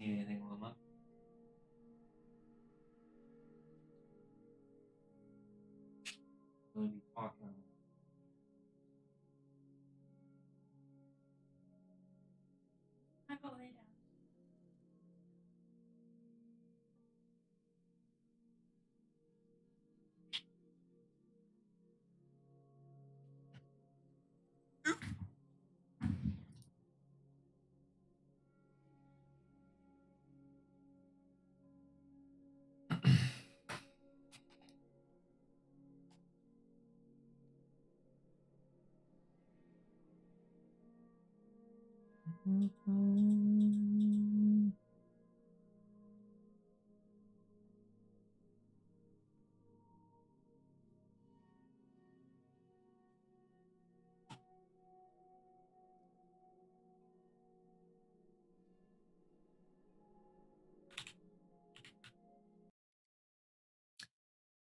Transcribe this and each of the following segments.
see anything, Wilma. Really be talking. I go lay down.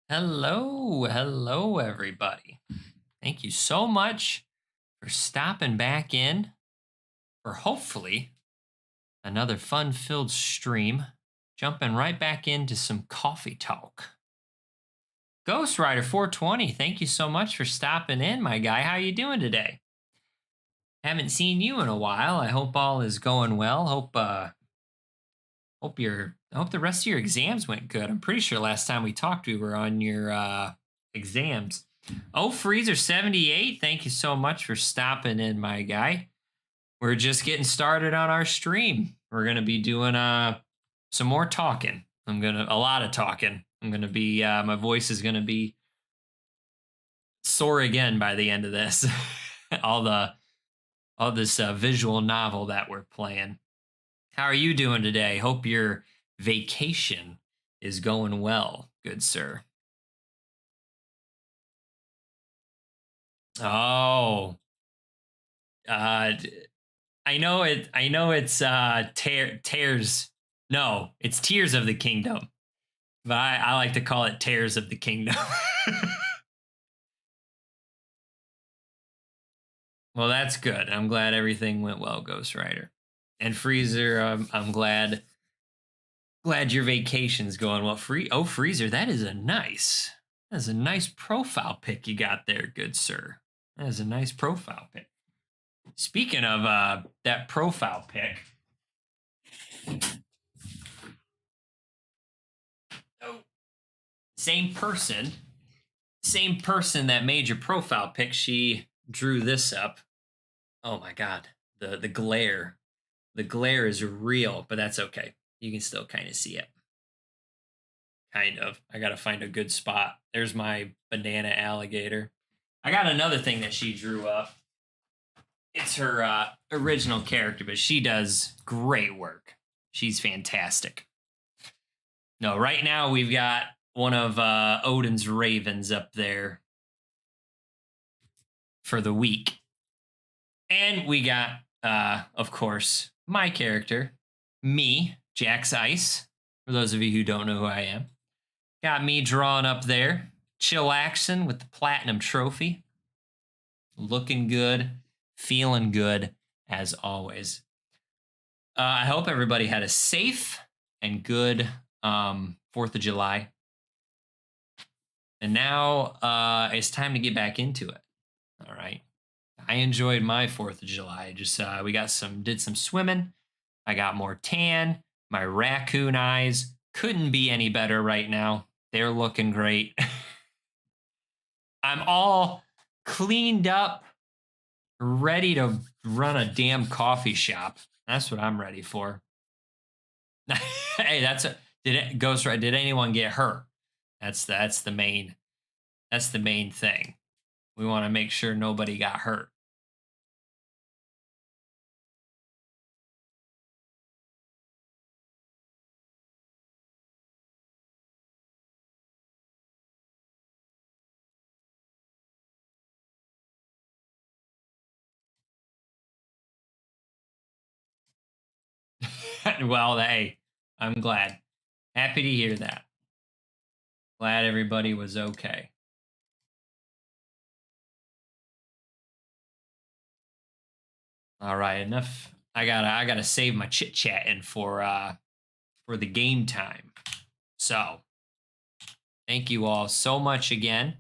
Hello, everybody. Thank you so much for stopping back in for hopefully another fun-filled stream. Jumping right back into some coffee talk. Ghost Rider 420, thank you so much for stopping in, my guy. How you doing today? Haven't seen you in a while. I hope all is going well. Hope the rest of your exams went good. I'm pretty sure last time we talked we were on your exams. Oh, Freezer 78, thank you so much for stopping in, my guy. We're just getting started on our stream. We're gonna be doing some more talking. A lot of talking. I'm gonna be my voice is gonna be sore again by the end of this. all this visual novel that we're playing. How are you doing today? Hope your vacation is going well, good sir. Oh, I know it. I know it's tears. No, it's Tears of the Kingdom, but I like to call it Tears of the Kingdom. Well, that's good. I'm glad everything went well, Ghost Rider. And Freezer, I'm glad your vacation's going well. Freezer, that is a nice profile pic you got there, good sir. That is a nice profile pic. Speaking of that profile pic, same person that made your profile pic, she drew this up. Oh my god, the glare is real, but that's okay. You can still kind of see it. Kind of. I gotta find a good spot. There's my banana alligator. I got another thing that she drew up. It's her original character, but she does great work. She's fantastic. No, right now we've got one of Odin's ravens up there for the week. And we got, of course, my character, me, Jax Ice. For those of you who don't know who I am, got me drawn up there. Chillaxing with the platinum trophy. Looking good, feeling good as always. I hope everybody had a safe and good 4th of July. And now it's time to get back into it. All right. I enjoyed my 4th of July. Just did some swimming. I got more tan. My raccoon eyes couldn't be any better right now. They're looking great. I'm all cleaned up, ready to run a damn coffee shop. That's what I'm ready for. Hey, Ghost Rider, did anyone get hurt? That's the main thing. We want to make sure nobody got hurt. Well, hey, I'm glad. Happy to hear that. Glad everybody was okay. All right, enough. I gotta save my chit chatting for for the game time. So, thank you all so much again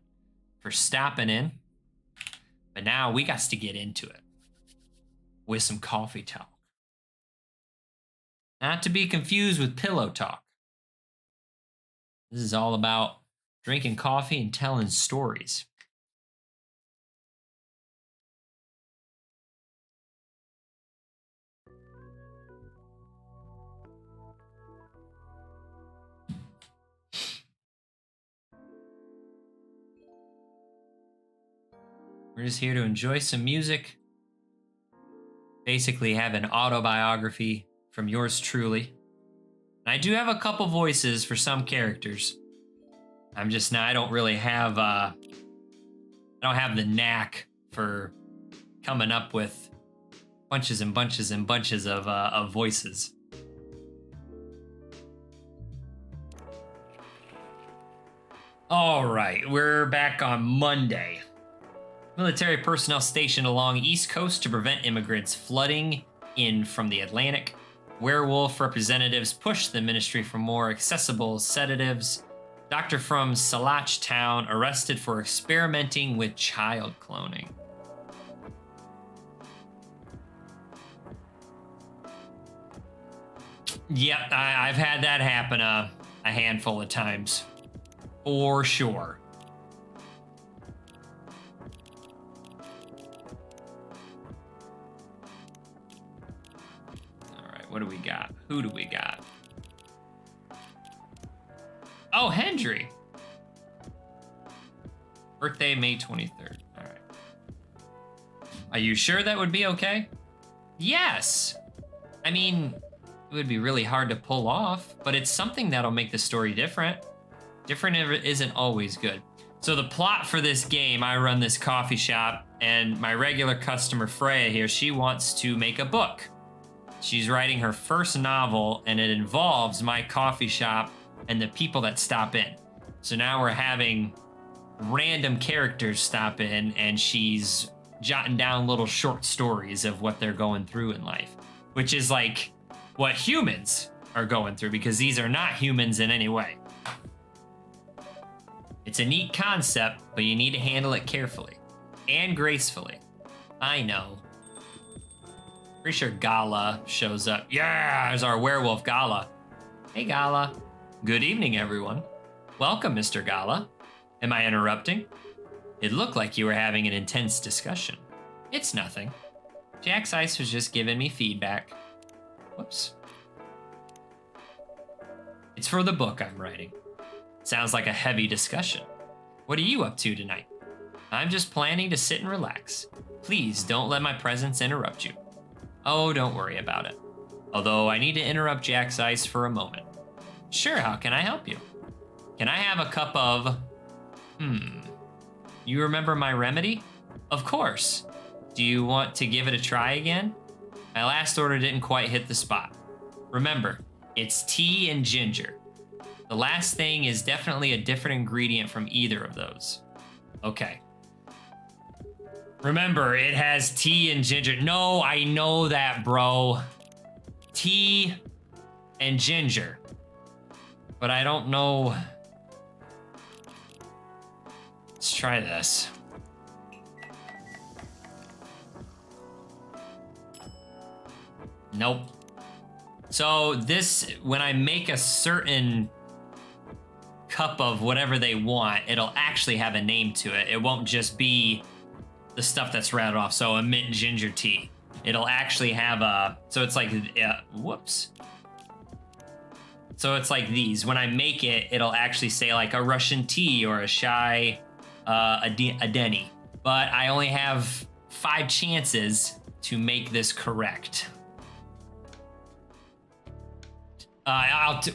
for stopping in. But now we got to get into it with some coffee talk. Not to be confused with pillow talk. This is all about drinking coffee and telling stories. We're just here to enjoy some music. Basically have an autobiography from yours truly. And I do have a couple voices for some characters. I don't really have, I don't have the knack for coming up with bunches and bunches and bunches of voices. All right, we're back on Monday. Military personnel stationed along East Coast to prevent immigrants flooding in from the Atlantic. Werewolf representatives push the ministry for more accessible sedatives. Doctor from Salach Town arrested for experimenting with child cloning. Yep, I've had that happen a handful of times. For sure. What do we got? Who do we got? Oh, Hendry. Birthday, May 23rd. All right. Are you sure that would be okay? Yes. I mean, it would be really hard to pull off, but it's something that'll make the story different. Different isn't always good. So the plot for this game, I run this coffee shop, and my regular customer, Freya here, she wants to make a book. She's writing her first novel, and it involves my coffee shop and the people that stop in. So now we're having random characters stop in, and she's jotting down little short stories of what they're going through in life, which is like what humans are going through, because these are not humans in any way. It's a neat concept, but you need to handle it carefully and gracefully. I know. Pretty sure Gala shows up. Yeah, there's our werewolf, Gala. Hey, Gala. Good evening, everyone. Welcome, Mr. Gala. Am I interrupting? It looked like you were having an intense discussion. It's nothing. Jack's Ice was just giving me feedback. Whoops. It's for the book I'm writing. Sounds like a heavy discussion. What are you up to tonight? I'm just planning to sit and relax. Please don't let my presence interrupt you. Oh, don't worry about it. Although I need to interrupt Jack's Ice for a moment. Sure, how can I help you? Can I have a cup of... You remember my remedy? Of course. Do you want to give it a try again? My last order didn't quite hit the spot. Remember, it's tea and ginger. The last thing is definitely a different ingredient from either of those. Okay. Remember, it has tea and ginger. No, I know that, bro. Tea and ginger. But I don't know. Let's try this. Nope. So this, when I make a certain cup of whatever they want, it'll actually have a name to it. It won't just be the stuff that's rattled off. So a mint ginger tea. It'll actually have a, so it's like, whoops. So it's like these. When I make it, it'll actually say like a Russian tea or a Chai Adeni. But I only have 5 chances to make this correct.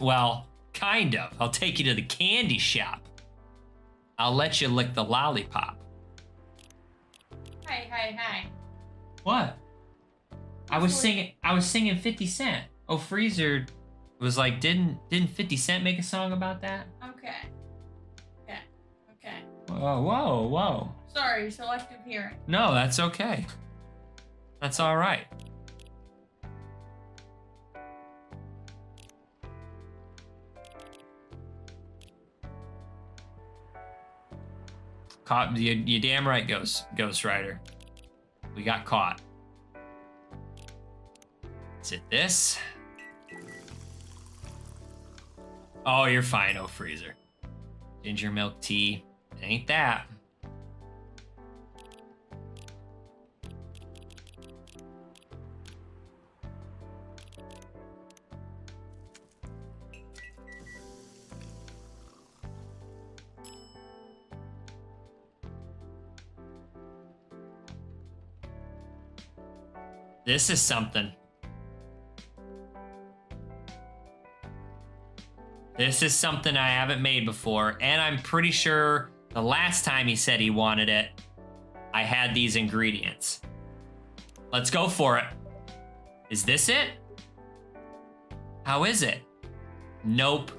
Well, kind of. I'll take you to the candy shop. I'll let you lick the lollipop. Hi. What? I was singing 50 Cent. Oh, Freezer was like, didn't 50 Cent make a song about that? Okay. Whoa. Sorry, selective hearing. No, that's okay. That's all right. Caught you damn right, Ghost Rider. We got caught. Is it this? Oh, you're fine, oh freezer. Ginger milk tea. Ain't that. This is something. This is something I haven't made before, and I'm pretty sure the last time he said he wanted it, I had these ingredients. Let's go for it. Is this it? How is it? Nope.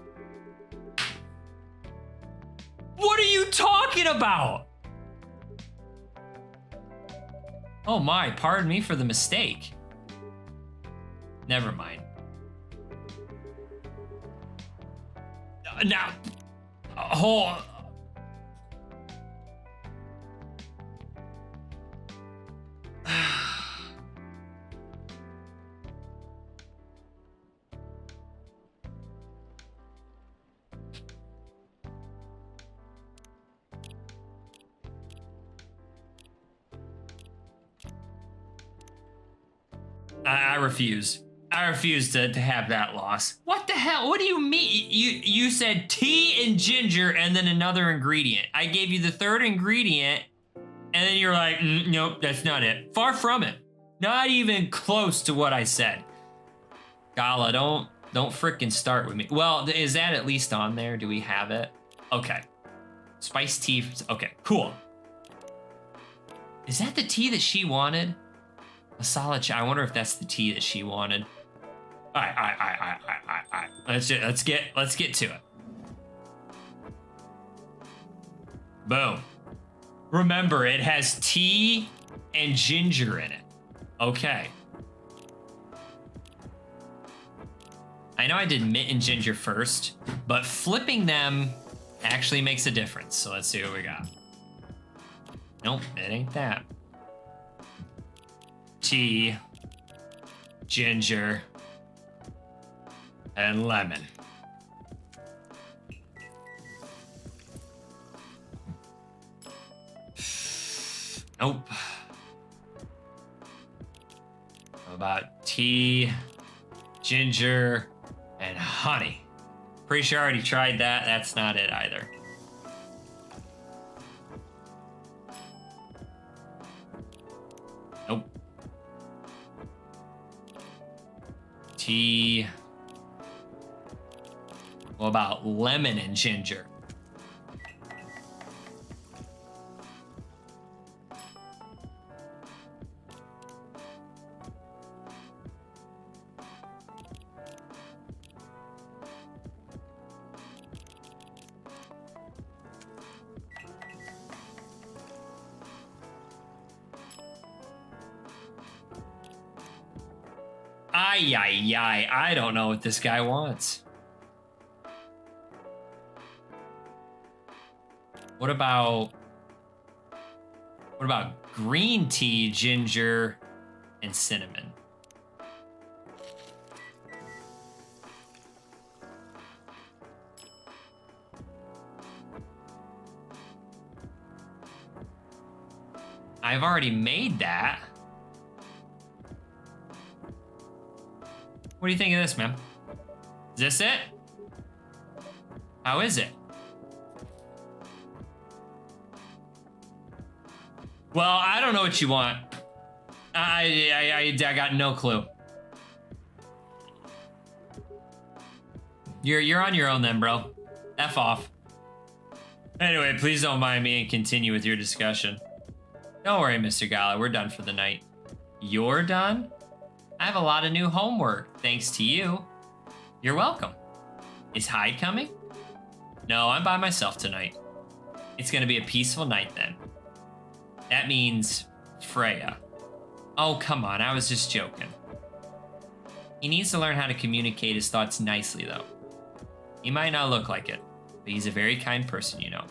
What are you talking about? Oh my, pardon me for the mistake. Never mind. Now, hold. I refuse. I refuse to have that loss. What the hell? What do you mean? You said tea and ginger and then another ingredient. I gave you the third ingredient and then you're like, nope, that's not it. Far from it. Not even close to what I said. Gala, don't frickin' start with me. Well, is that at least on there? Do we have it? Okay. Spiced tea. Okay, cool. Is that the tea that she wanted? Masala chai. I wonder if that's the tea that she wanted. All right. Let's get to it. Boom. Remember, it has tea and ginger in it. Okay. I know I did mint and ginger first, but flipping them actually makes a difference. So let's see what we got. Nope, it ain't that. Tea, ginger, and lemon. Nope. How about tea, ginger, and honey? Pretty sure I already tried that. That's not it either. Nope. Tea. What about lemon and ginger? Ay, I don't know what this guy wants. What about green tea, ginger, and cinnamon? I've already made that. What do you think of this, man? Is this it? How is it? Well, I don't know what you want. I got no clue. You're on your own then, bro. F off. Anyway, please don't mind me and continue with your discussion. Don't worry, Mr. Gala, we're done for the night. You're done? I have a lot of new homework, thanks to you. You're welcome. Is Hyde coming? No, I'm by myself tonight. It's gonna be a peaceful night then. That means Freya. Oh, come on, I was just joking. He needs to learn how to communicate his thoughts nicely, though. He might not look like it, but he's a very kind person, you know.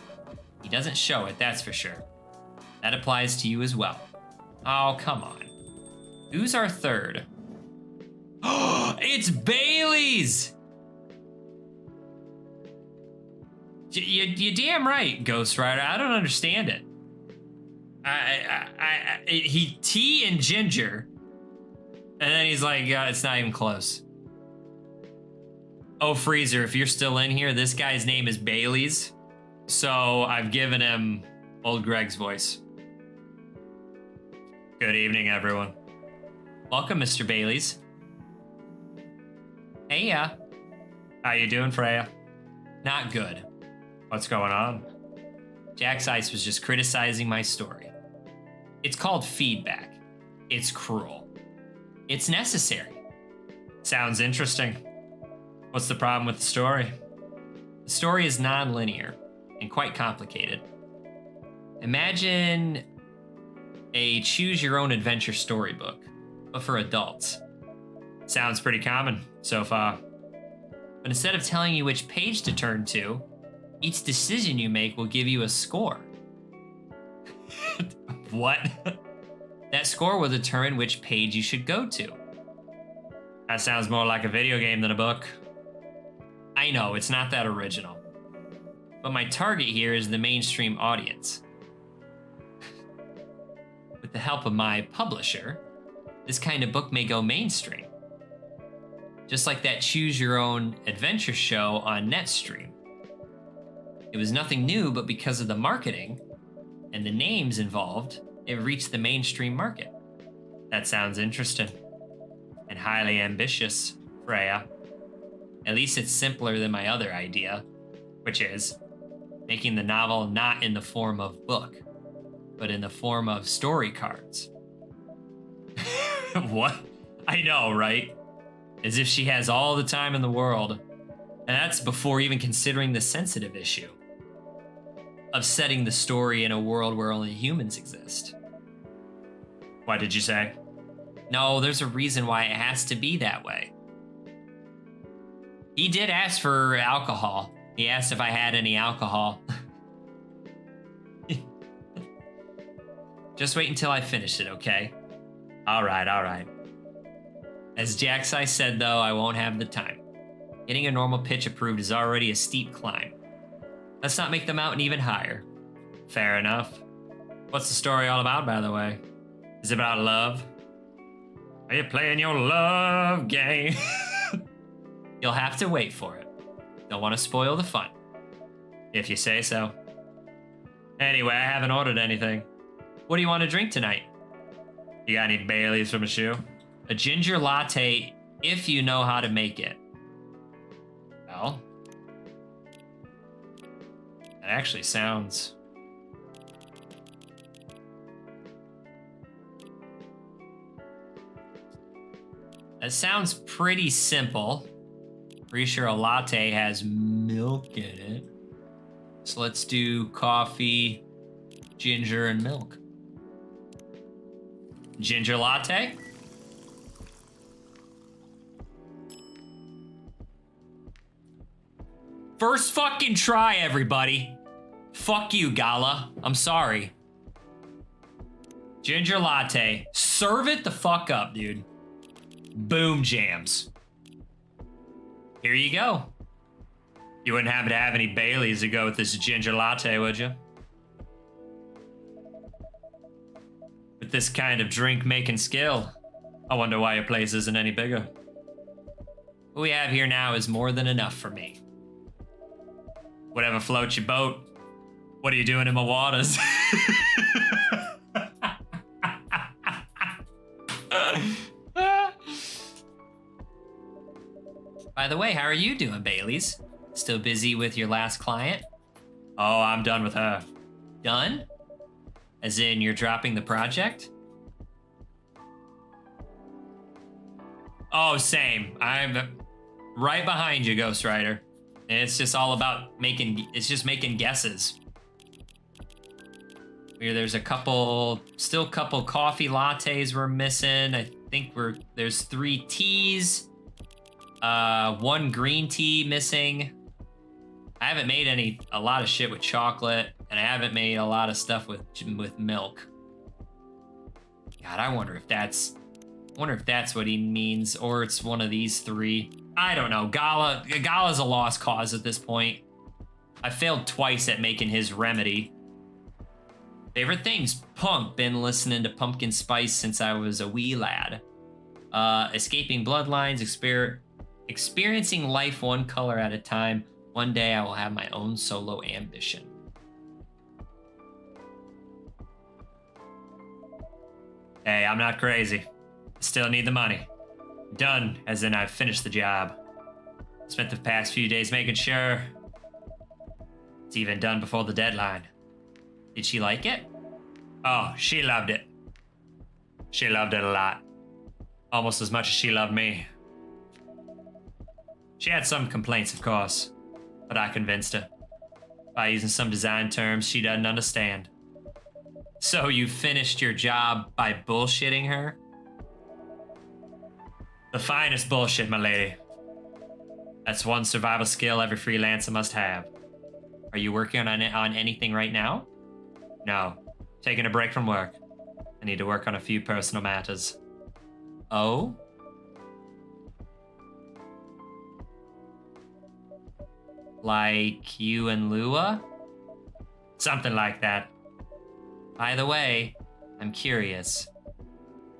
He doesn't show it, that's for sure. That applies to you as well. Oh, come on. Who's our third? Oh, it's Bailey's! You're damn right, Ghost Rider. I don't understand it. He tea and ginger, and then he's like, it's not even close. Oh, Freezer, if you're still in here, this guy's name is Bailey's, so I've given him old Greg's voice. Good evening, everyone. Welcome, Mr. Bailey's. Hey, how you doing, Freya? Not good. What's going on? Jack's Ice was just criticizing my story. It's called feedback. It's cruel. It's necessary. Sounds interesting. What's the problem with the story? The story is non-linear and quite complicated. Imagine a choose-your-own-adventure storybook, but for adults. Sounds pretty common so far. But instead of telling you which page to turn to, each decision you make will give you a score. What? That score will determine which page you should go to. That sounds more like a video game than a book. I know, it's not that original. But my target here is the mainstream audience. With the help of my publisher, this kind of book may go mainstream. Just like that Choose Your Own Adventure show on NetStream. It was nothing new, but because of the marketing and the names involved, it reached the mainstream market. That sounds interesting and highly ambitious, Freya. At least it's simpler than my other idea, which is making the novel not in the form of book, but in the form of story cards. What? I know, right? As if she has all the time in the world. And that's before even considering the sensitive issue of setting the story in a world where only humans exist. What did you say? No, there's a reason why it has to be that way. He did ask for alcohol. He asked if I had any alcohol. Just wait until I finish it, okay? All right. As Jack's Eye said, though, I won't have the time. Getting a normal pitch approved is already a steep climb. Let's not make the mountain even higher. Fair enough. What's the story all about, by the way? Is it about love? Are you playing your love game? You'll have to wait for it. Don't want to spoil the fun. If you say so. Anyway, I haven't ordered anything. What do you want to drink tonight? You got any Baileys from a shoe? A ginger latte, if you know how to make it. Well, that actually sounds... That sounds pretty simple. Pretty sure a latte has milk in it. So let's do coffee, ginger, and milk. Ginger latte? First fucking try, everybody. Fuck you, Gala. I'm sorry. Ginger latte. Serve it the fuck up, dude. Boom jams. Here you go. You wouldn't happen to have any Baileys to go with this ginger latte, would you? With this kind of drink-making skill, I wonder why your place isn't any bigger. What we have here now is more than enough for me. Whatever floats your boat. What are you doing in my waters? By the way, how are you doing, Baileys? Still busy with your last client? Oh, I'm done with her. Done? As in, you're dropping the project? Oh, same. I'm right behind you, Ghost Rider. And it's just all about making guesses. There's a couple coffee lattes we're missing. I think there's 3 teas. 1 green tea missing. I haven't made a lot of shit with chocolate. And I haven't made a lot of stuff with milk. God, I wonder if that's what he means, or it's one of these three. I don't know. Gala's a lost cause at this point. I failed twice at making his remedy. Favorite things? Punk. Been listening to Pumpkin Spice since I was a wee lad. Escaping bloodlines, experiencing life one color at a time. One day I will have my own solo ambition. Hey, I'm not crazy. Still need the money. Done, as in I've finished the job. Spent the past few days making sure it's even done before the deadline. Did she like it? Oh, she loved it. She loved it a lot. Almost as much as she loved me. She had some complaints, of course, but I convinced her by using some design terms she doesn't understand. So you finished your job by bullshitting her? The finest bullshit, my lady. That's one survival skill every freelancer must have. Are you working on anything right now? No. Taking a break from work. I need to work on a few personal matters. Oh? Like you and Lua? Something like that. By the way, I'm curious.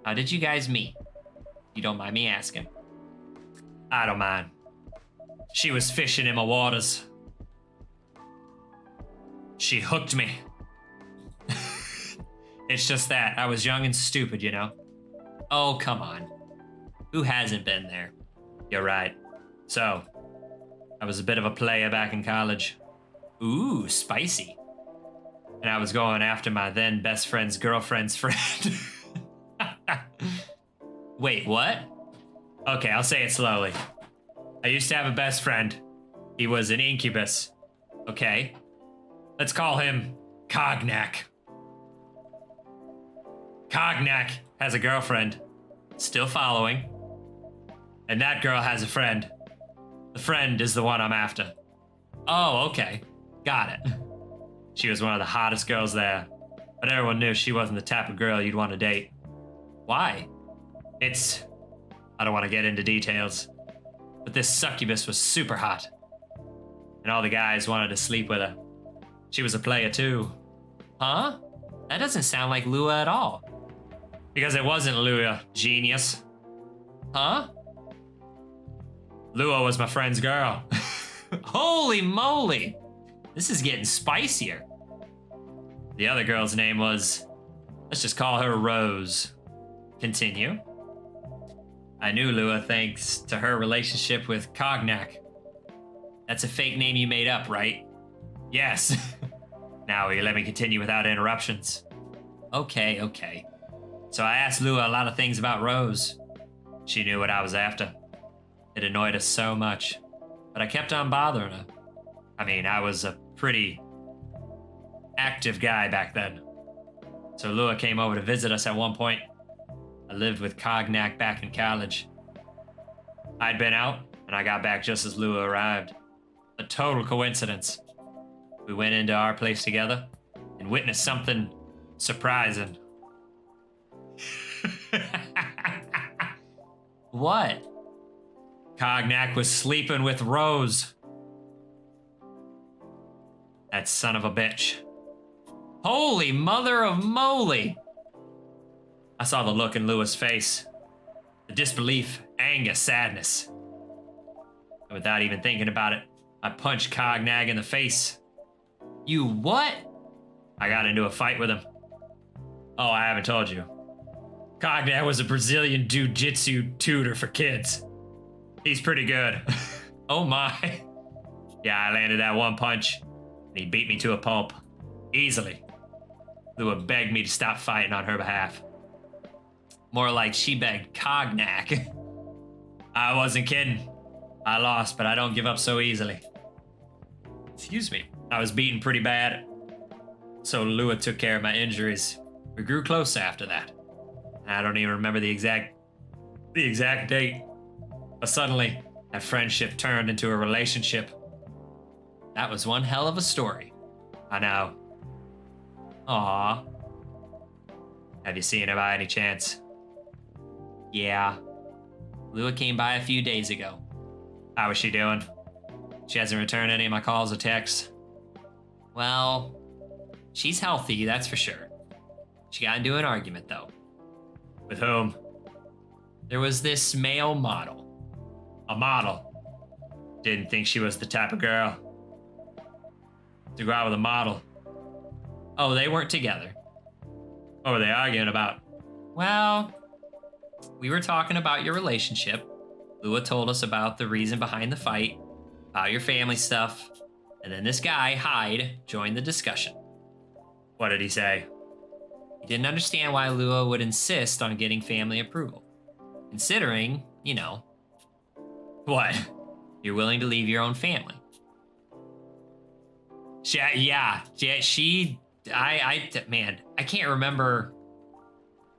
How did you guys meet? You don't mind me asking. I don't mind. She was fishing in my waters. She hooked me. It's just that. I was young and stupid, you know? Oh, come on. Who hasn't been there? You're right. So, I was a bit of a player back in college. Ooh, spicy. And I was going after my then best friend's girlfriend's friend. Wait, what? Okay, I'll say it slowly. I used to have a best friend. He was an incubus. Okay. Let's call him Cognac. Cognac has a girlfriend. Still following. And that girl has a friend. The friend is the one I'm after. Oh, okay. Got it. She was one of the hottest girls there. But everyone knew she wasn't the type of girl you'd want to date. Why? I don't want to get into details. But this succubus was super hot. And all the guys wanted to sleep with her. She was a player too. Huh? That doesn't sound like Lua at all. Because it wasn't Lua, genius. Huh? Lua was my friend's girl. Holy moly! This is getting spicier. The other girl's name was... let's just call her Rose. Continue. I knew Lua thanks to her relationship with Cognac. That's a fake name you made up, right? Yes. Now will you let me continue without interruptions? Okay. So I asked Lua a lot of things about Rose. She knew what I was after. It annoyed us so much. But I kept on bothering her. I mean, I was a pretty active guy back then. So Lua came over to visit us at one point. I lived with Cognac back in college. I'd been out, and I got back just as Lua arrived. A total coincidence. We went into our place together and witnessed something surprising. What? Cognac was sleeping with Rose. That son of a bitch. Holy mother of moly! I saw the look in Lua's face. The disbelief, anger, sadness. And without even thinking about it, I punched Cognac in the face. You what? I got into a fight with him. Oh, I haven't told you. Cognac was a Brazilian jiu-jitsu tutor for kids. He's pretty good. Oh my. Yeah, I landed that one punch, and he beat me to a pulp. Easily. Lua begged me to stop fighting on her behalf. More like she begged Cognac. I wasn't kidding. I lost, but I don't give up so easily. Excuse me. I was beaten pretty bad, so Lua took care of my injuries. We grew close after that. I don't even remember the exact date. But suddenly, that friendship turned into a relationship. That was one hell of a story. I know. Aw. Have you seen her by any chance? Yeah. Lua came by a few days ago. How is she doing? She hasn't returned any of my calls or texts. Well, she's healthy, that's for sure. She got into an argument, though. With whom? There was this male model. A model? Didn't think she was the type of girl to go out with a model. Oh, they weren't together. What were they arguing about? Well, we were talking about your relationship. Lua told us about the reason behind the fight, about your family stuff, and then this guy, Hyde, joined the discussion. What did he say? He didn't understand why Lua would insist on getting family approval. Considering, you know. What? You're willing to leave your own family. Man, I can't remember.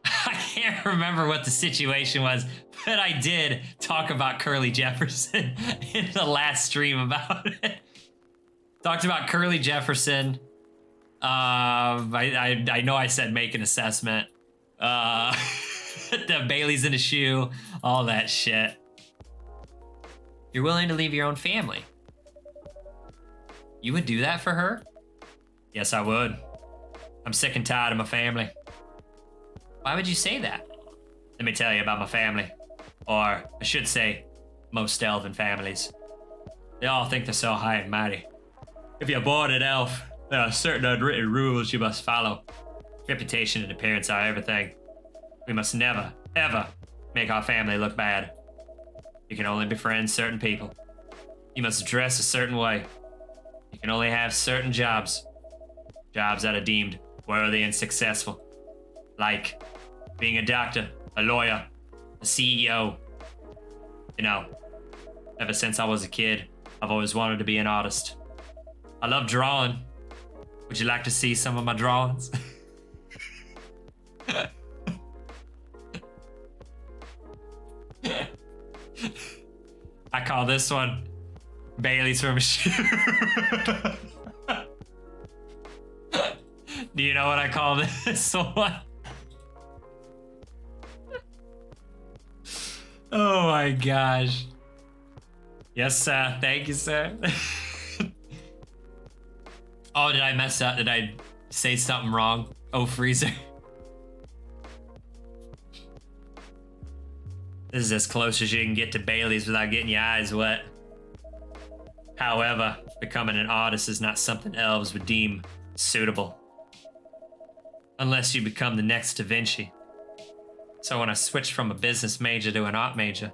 I can't remember what the situation was, but I did talk about Curly Jefferson in the last stream about it. Talked about Curly Jefferson. I know I said make an assessment. The Bailey's in a shoe, all that shit. You're willing to leave your own family. You would do that for her? Yes, I would. I'm sick and tired of my family. Why would you say that? Let me tell you about my family. Or, I should say, most elven families. They all think they're so high and mighty. If you're born an elf, there are certain unwritten rules you must follow. Reputation and appearance are everything. We must never, ever make our family look bad. You can only befriend certain people. You must dress a certain way. You can only have certain jobs. Jobs that are deemed worthy and successful. Like being a doctor, a lawyer, a CEO. You know, ever since I was a kid, I've always wanted to be an artist. I love drawing. Would you like to see some of my drawings? I call this one Bailey's from a shoe. Do you know what I call this one? Oh my gosh. Yes, sir. Thank you, sir. Oh, did I mess up? Did I say something wrong? Oh, Freezer. This is as close as you can get to Bailey's without getting your eyes wet. However, becoming an artist is not something elves would deem suitable. Unless you become the next Da Vinci. So when I switched from a business major to an art major,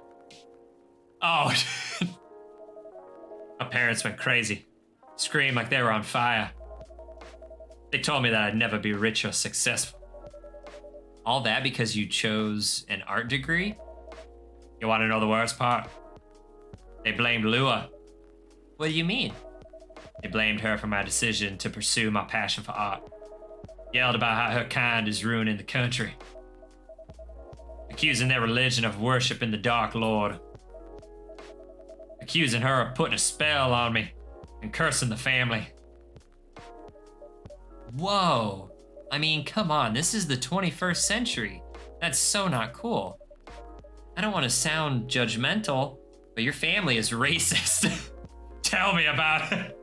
oh, my parents went crazy. Screamed like they were on fire. They told me that I'd never be rich or successful. All that because you chose an art degree? You want to know the worst part? They blamed Lua. What do you mean? They blamed her for my decision to pursue my passion for art. Yelled about how her kind is ruining the country. Accusing their religion of worshiping the Dark Lord. Accusing her of putting a spell on me and cursing the family. Whoa. I mean, come on, this is the 21st century. That's so not cool. I don't want to sound judgmental, but your family is racist. Tell me about it.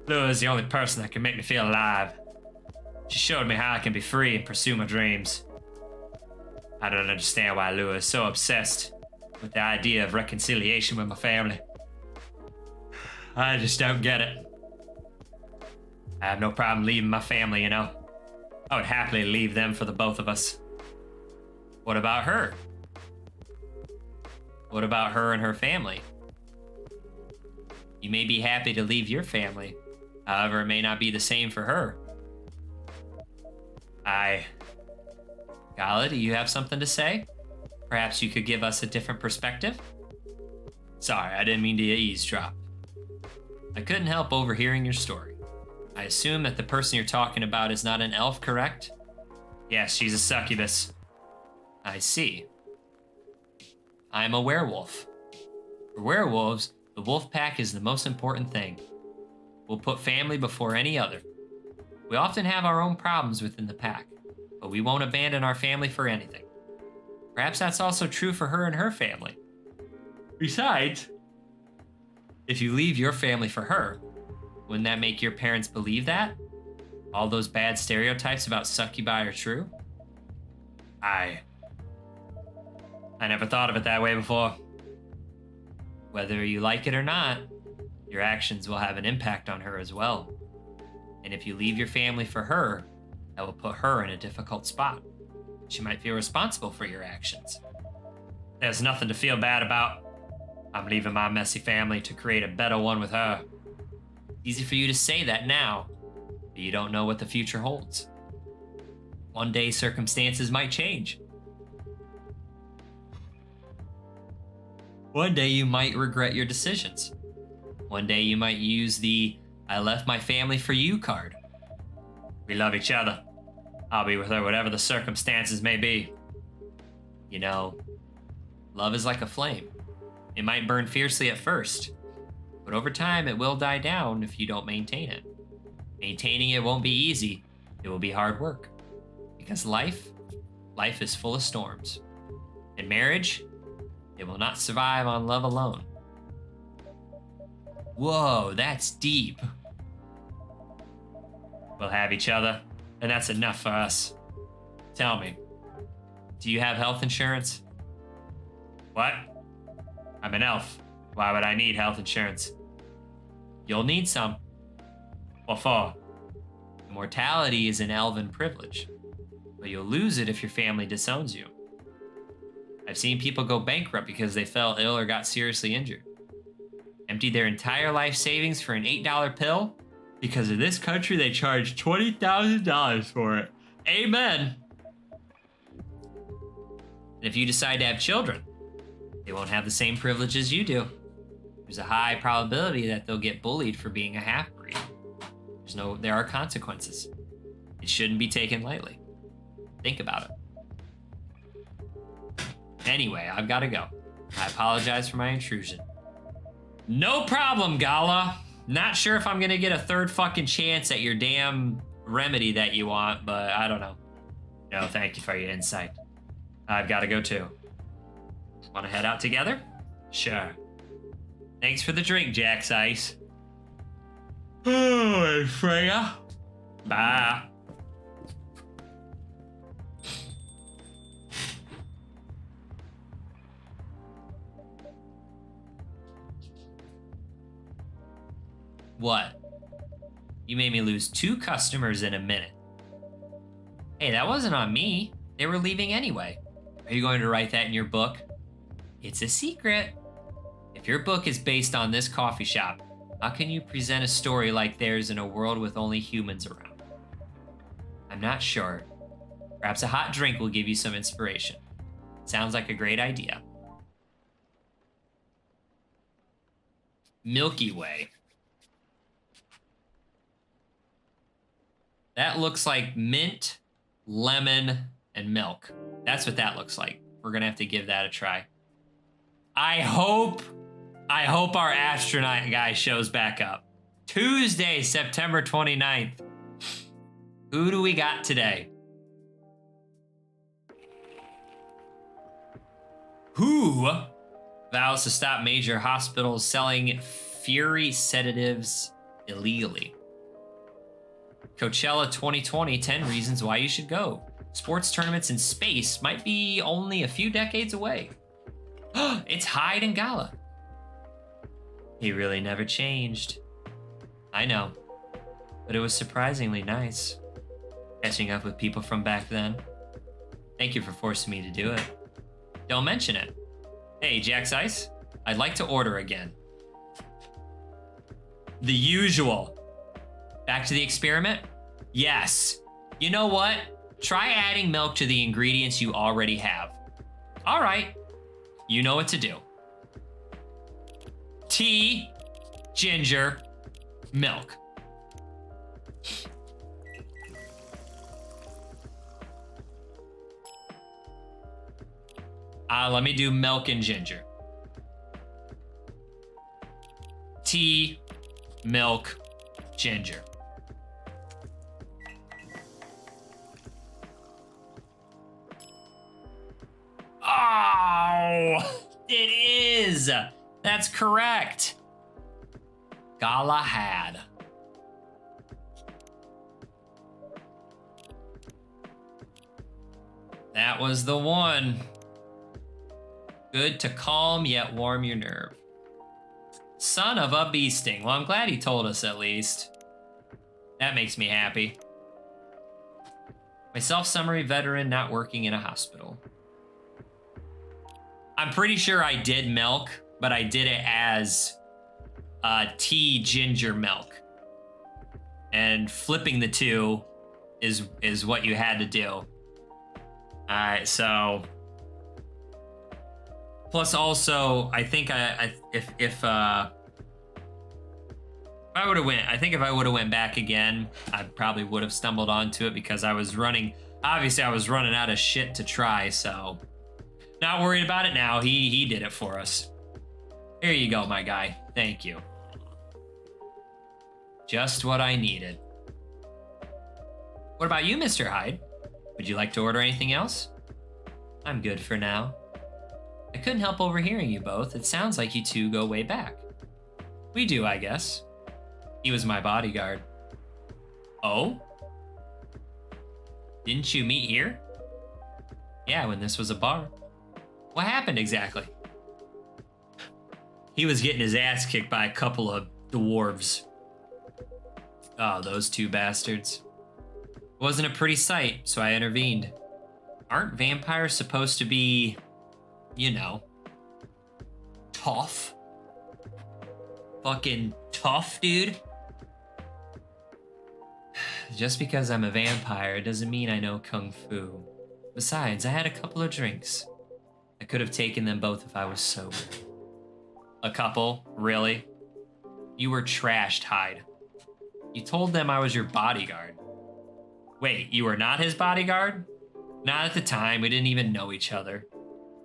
Lua is the only person that can make me feel alive. She showed me how I can be free and pursue my dreams. I don't understand why Lua is so obsessed with the idea of reconciliation with my family. I just don't get it. I have no problem leaving my family, you know. I would happily leave them for the both of us. What about her? What about her and her family? You may be happy to leave your family. However, it may not be the same for her. Gala, do you have something to say? Perhaps you could give us a different perspective? Sorry, I didn't mean to eavesdrop. I couldn't help overhearing your story. I assume that the person you're talking about is not an elf, correct? Yes, she's a succubus. I see. I'm a werewolf. For werewolves, the wolf pack is the most important thing. We'll put family before any other. We often have our own problems within the pack, but we won't abandon our family for anything. Perhaps that's also true for her and her family. Besides, if you leave your family for her, wouldn't that make your parents believe that? All those bad stereotypes about succubi are true? I never thought of it that way before. Whether you like it or not, your actions will have an impact on her as well. And if you leave your family for her, that will put her in a difficult spot. She might feel responsible for your actions. There's nothing to feel bad about. I'm leaving my messy family to create a better one with her. Easy for you to say that now, but you don't know what the future holds. One day circumstances might change. One day you might regret your decisions. One day you might use the "I left my family for you" card. We love each other. I'll be with her whatever the circumstances may be. You know, love is like a flame. It might burn fiercely at first, but over time it will die down if you don't maintain it. Maintaining it won't be easy. It will be hard work. Because life is full of storms. And marriage, it will not survive on love alone. Whoa, that's deep. We'll have each other, and that's enough for us. Tell me, do you have health insurance? What? I'm an elf. Why would I need health insurance? You'll need some. What for? Immortality is an elven privilege, but you'll lose it if your family disowns you. I've seen people go bankrupt because they fell ill or got seriously injured. Emptied their entire life savings for an $8 pill. Because in this country, they charge $20,000 for it. Amen. And if you decide to have children, they won't have the same privileges you do. There's a high probability that they'll get bullied for being a half-breed. There are consequences. It shouldn't be taken lightly. Think about it. Anyway, I've got to go. I apologize for my intrusion. No problem, Gala. Not sure if I'm gonna get a third fucking chance at your damn remedy that you want, but I don't know. No, thank you for your insight. I've got to go too. Want to head out together? Sure. Thanks for the drink, Jack's Ice. Oh, Freya. Bye. What? You made me lose 2 customers in a minute. Hey, that wasn't on me. They were leaving anyway. Are you going to write that in your book? It's a secret. If your book is based on this coffee shop, how can you present a story like theirs in a world with only humans around? I'm not sure. Perhaps a hot drink will give you some inspiration. Sounds like a great idea. Milky Way. That looks like mint, lemon, and milk. That's what that looks like. We're gonna have to give that a try. I hope our astronaut guy shows back up. Tuesday, September 29th. Who do we got today? Who vows to stop major hospitals selling Fury sedatives illegally? Coachella 2020, 10 reasons why you should go. Sports tournaments in space might be only a few decades away. It's Hyde and Gala. He really never changed. I know, but it was surprisingly nice. Catching up with people from back then. Thank you for forcing me to do it. Don't mention it. Hey, Jack's Ice, I'd like to order again. The usual. Back to the experiment? Yes. You know what? Try adding milk to the ingredients you already have. All right. You know what to do. Tea, ginger, milk. Let me do milk and ginger. Tea, milk, ginger. It is. That's correct. Galahad. That was the one. Good to calm yet warm your nerve. Son of a bee sting. Well, I'm glad he told us at least. That makes me happy. My self-summary veteran not working in a hospital. I'm pretty sure I did milk, but I did it as tea ginger milk. And flipping the two is what you had to do. Alright, so plus also I think if I would have went, I think if I would have went back again, I probably would have stumbled onto it because I was running. Obviously, I was running out of shit to try, so not worried about it now. He did it for us. Here you go, my guy. Thank you. Just what I needed. What about you, Mr. Hyde? Would you like to order anything else? I'm good for now. I couldn't help overhearing you both. It sounds like you two go way back. We do, I guess. He was my bodyguard. Oh? Didn't you meet here? Yeah, when this was a bar. What happened exactly? He was getting his ass kicked by a couple of dwarves. Oh, those two bastards. It wasn't a pretty sight, so I intervened. Aren't vampires supposed to be, you know, tough? Fucking tough, dude? Just because I'm a vampire doesn't mean I know kung fu. Besides, I had a couple of drinks. I could have taken them both if I was sober. A couple? Really? You were trashed, Hyde. You told them I was your bodyguard. Wait, you were not his bodyguard? Not at the time, we didn't even know each other.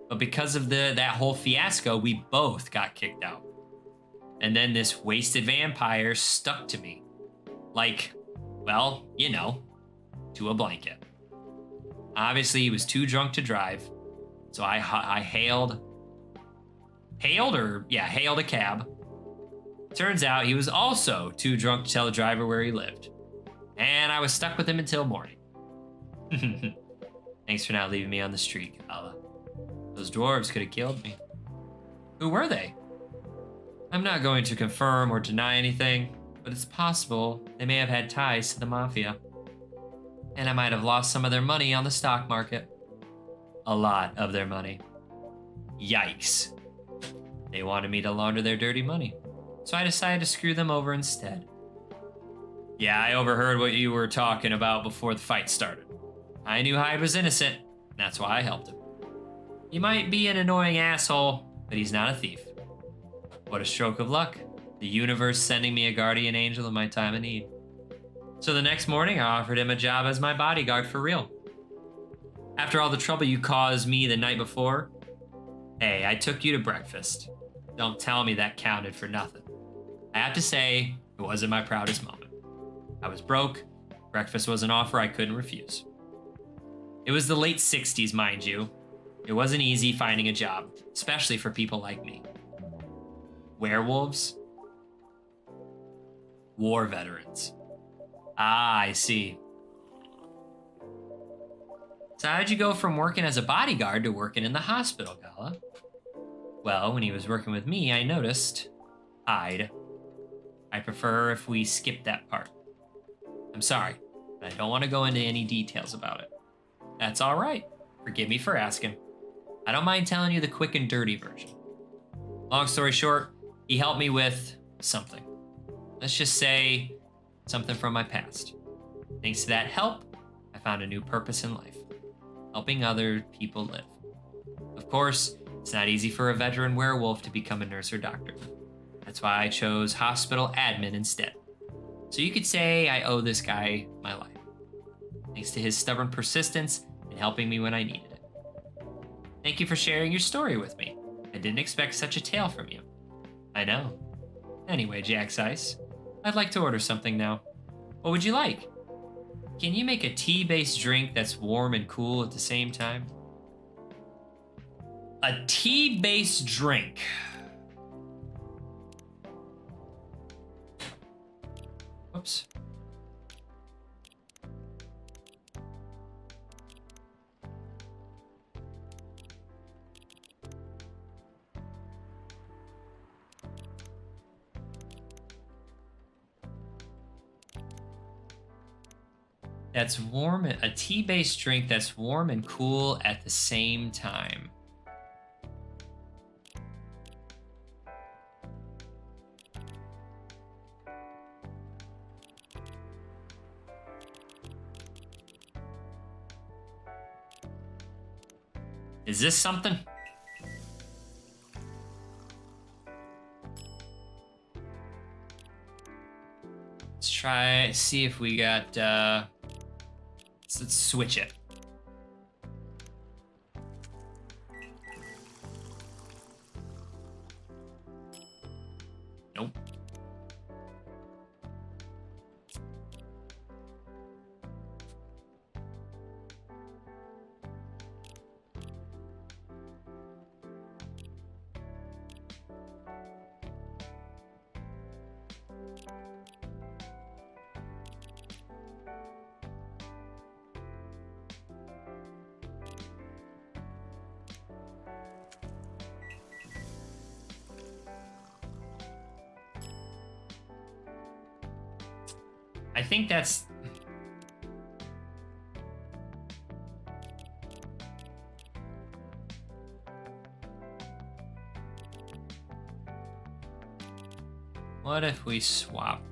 But because of that whole fiasco, we both got kicked out. And then this wasted vampire stuck to me. Like, well, you know, to a blanket. Obviously, he was too drunk to drive, so I hailed a cab. Turns out he was also too drunk to tell the driver where he lived. And I was stuck with him until morning. Thanks for not leaving me on the street, Gala. Those dwarves could have killed me. Who were they? I'm not going to confirm or deny anything, but it's possible they may have had ties to the mafia. And I might have lost some of their money on the stock market. A lot of their money. Yikes. They wanted me to launder their dirty money, so I decided to screw them over instead. Yeah, I overheard what you were talking about before the fight started. I knew Hyde was innocent, and that's why I helped him. He might be an annoying asshole, but he's not a thief. What a stroke of luck. The universe sending me a guardian angel in my time of need. So the next morning, I offered him a job as my bodyguard for real. After all the trouble you caused me the night before, hey, I took you to breakfast. Don't tell me that counted for nothing. I have to say, it wasn't my proudest moment. I was broke. Breakfast was an offer I couldn't refuse. It was the late 60s, mind you. It wasn't easy finding a job, especially for people like me. Werewolves? War veterans. Ah, I see. So how'd you go from working as a bodyguard to working in the hospital, Gala? Well, when he was working with me, I noticed Hyde. I prefer if we skip that part. I'm sorry, but I don't want to go into any details about it. That's all right. Forgive me for asking. I don't mind telling you the quick and dirty version. Long story short, he helped me with something. Let's just say something from my past. Thanks to that help, I found a new purpose in life. Helping other people live. Of course, it's not easy for a veteran werewolf to become a nurse or doctor. That's why I chose hospital admin instead. So you could say I owe this guy my life. Thanks to his stubborn persistence and helping me when I needed it. Thank you for sharing your story with me. I didn't expect such a tale from you. I know. Anyway, Jack's Ice, I'd like to order something now. What would you like? Can you make a tea-based drink that's warm and cool at the same time? A tea-based drink. Whoops. That's warm, a tea-based drink that's warm and cool at the same time. Is this something? Let's try, see if we got, let's switch it. Nope. I think that's... What if we swap?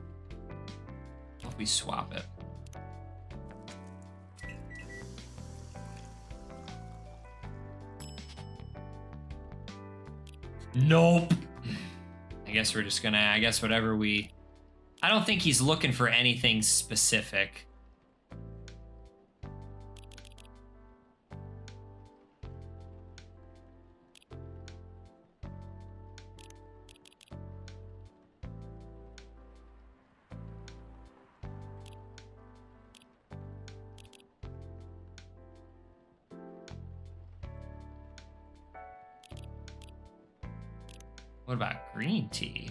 What if we swap it? Nope. I guess we're just gonna, I guess whatever we... I don't think he's looking for anything specific. What about green tea?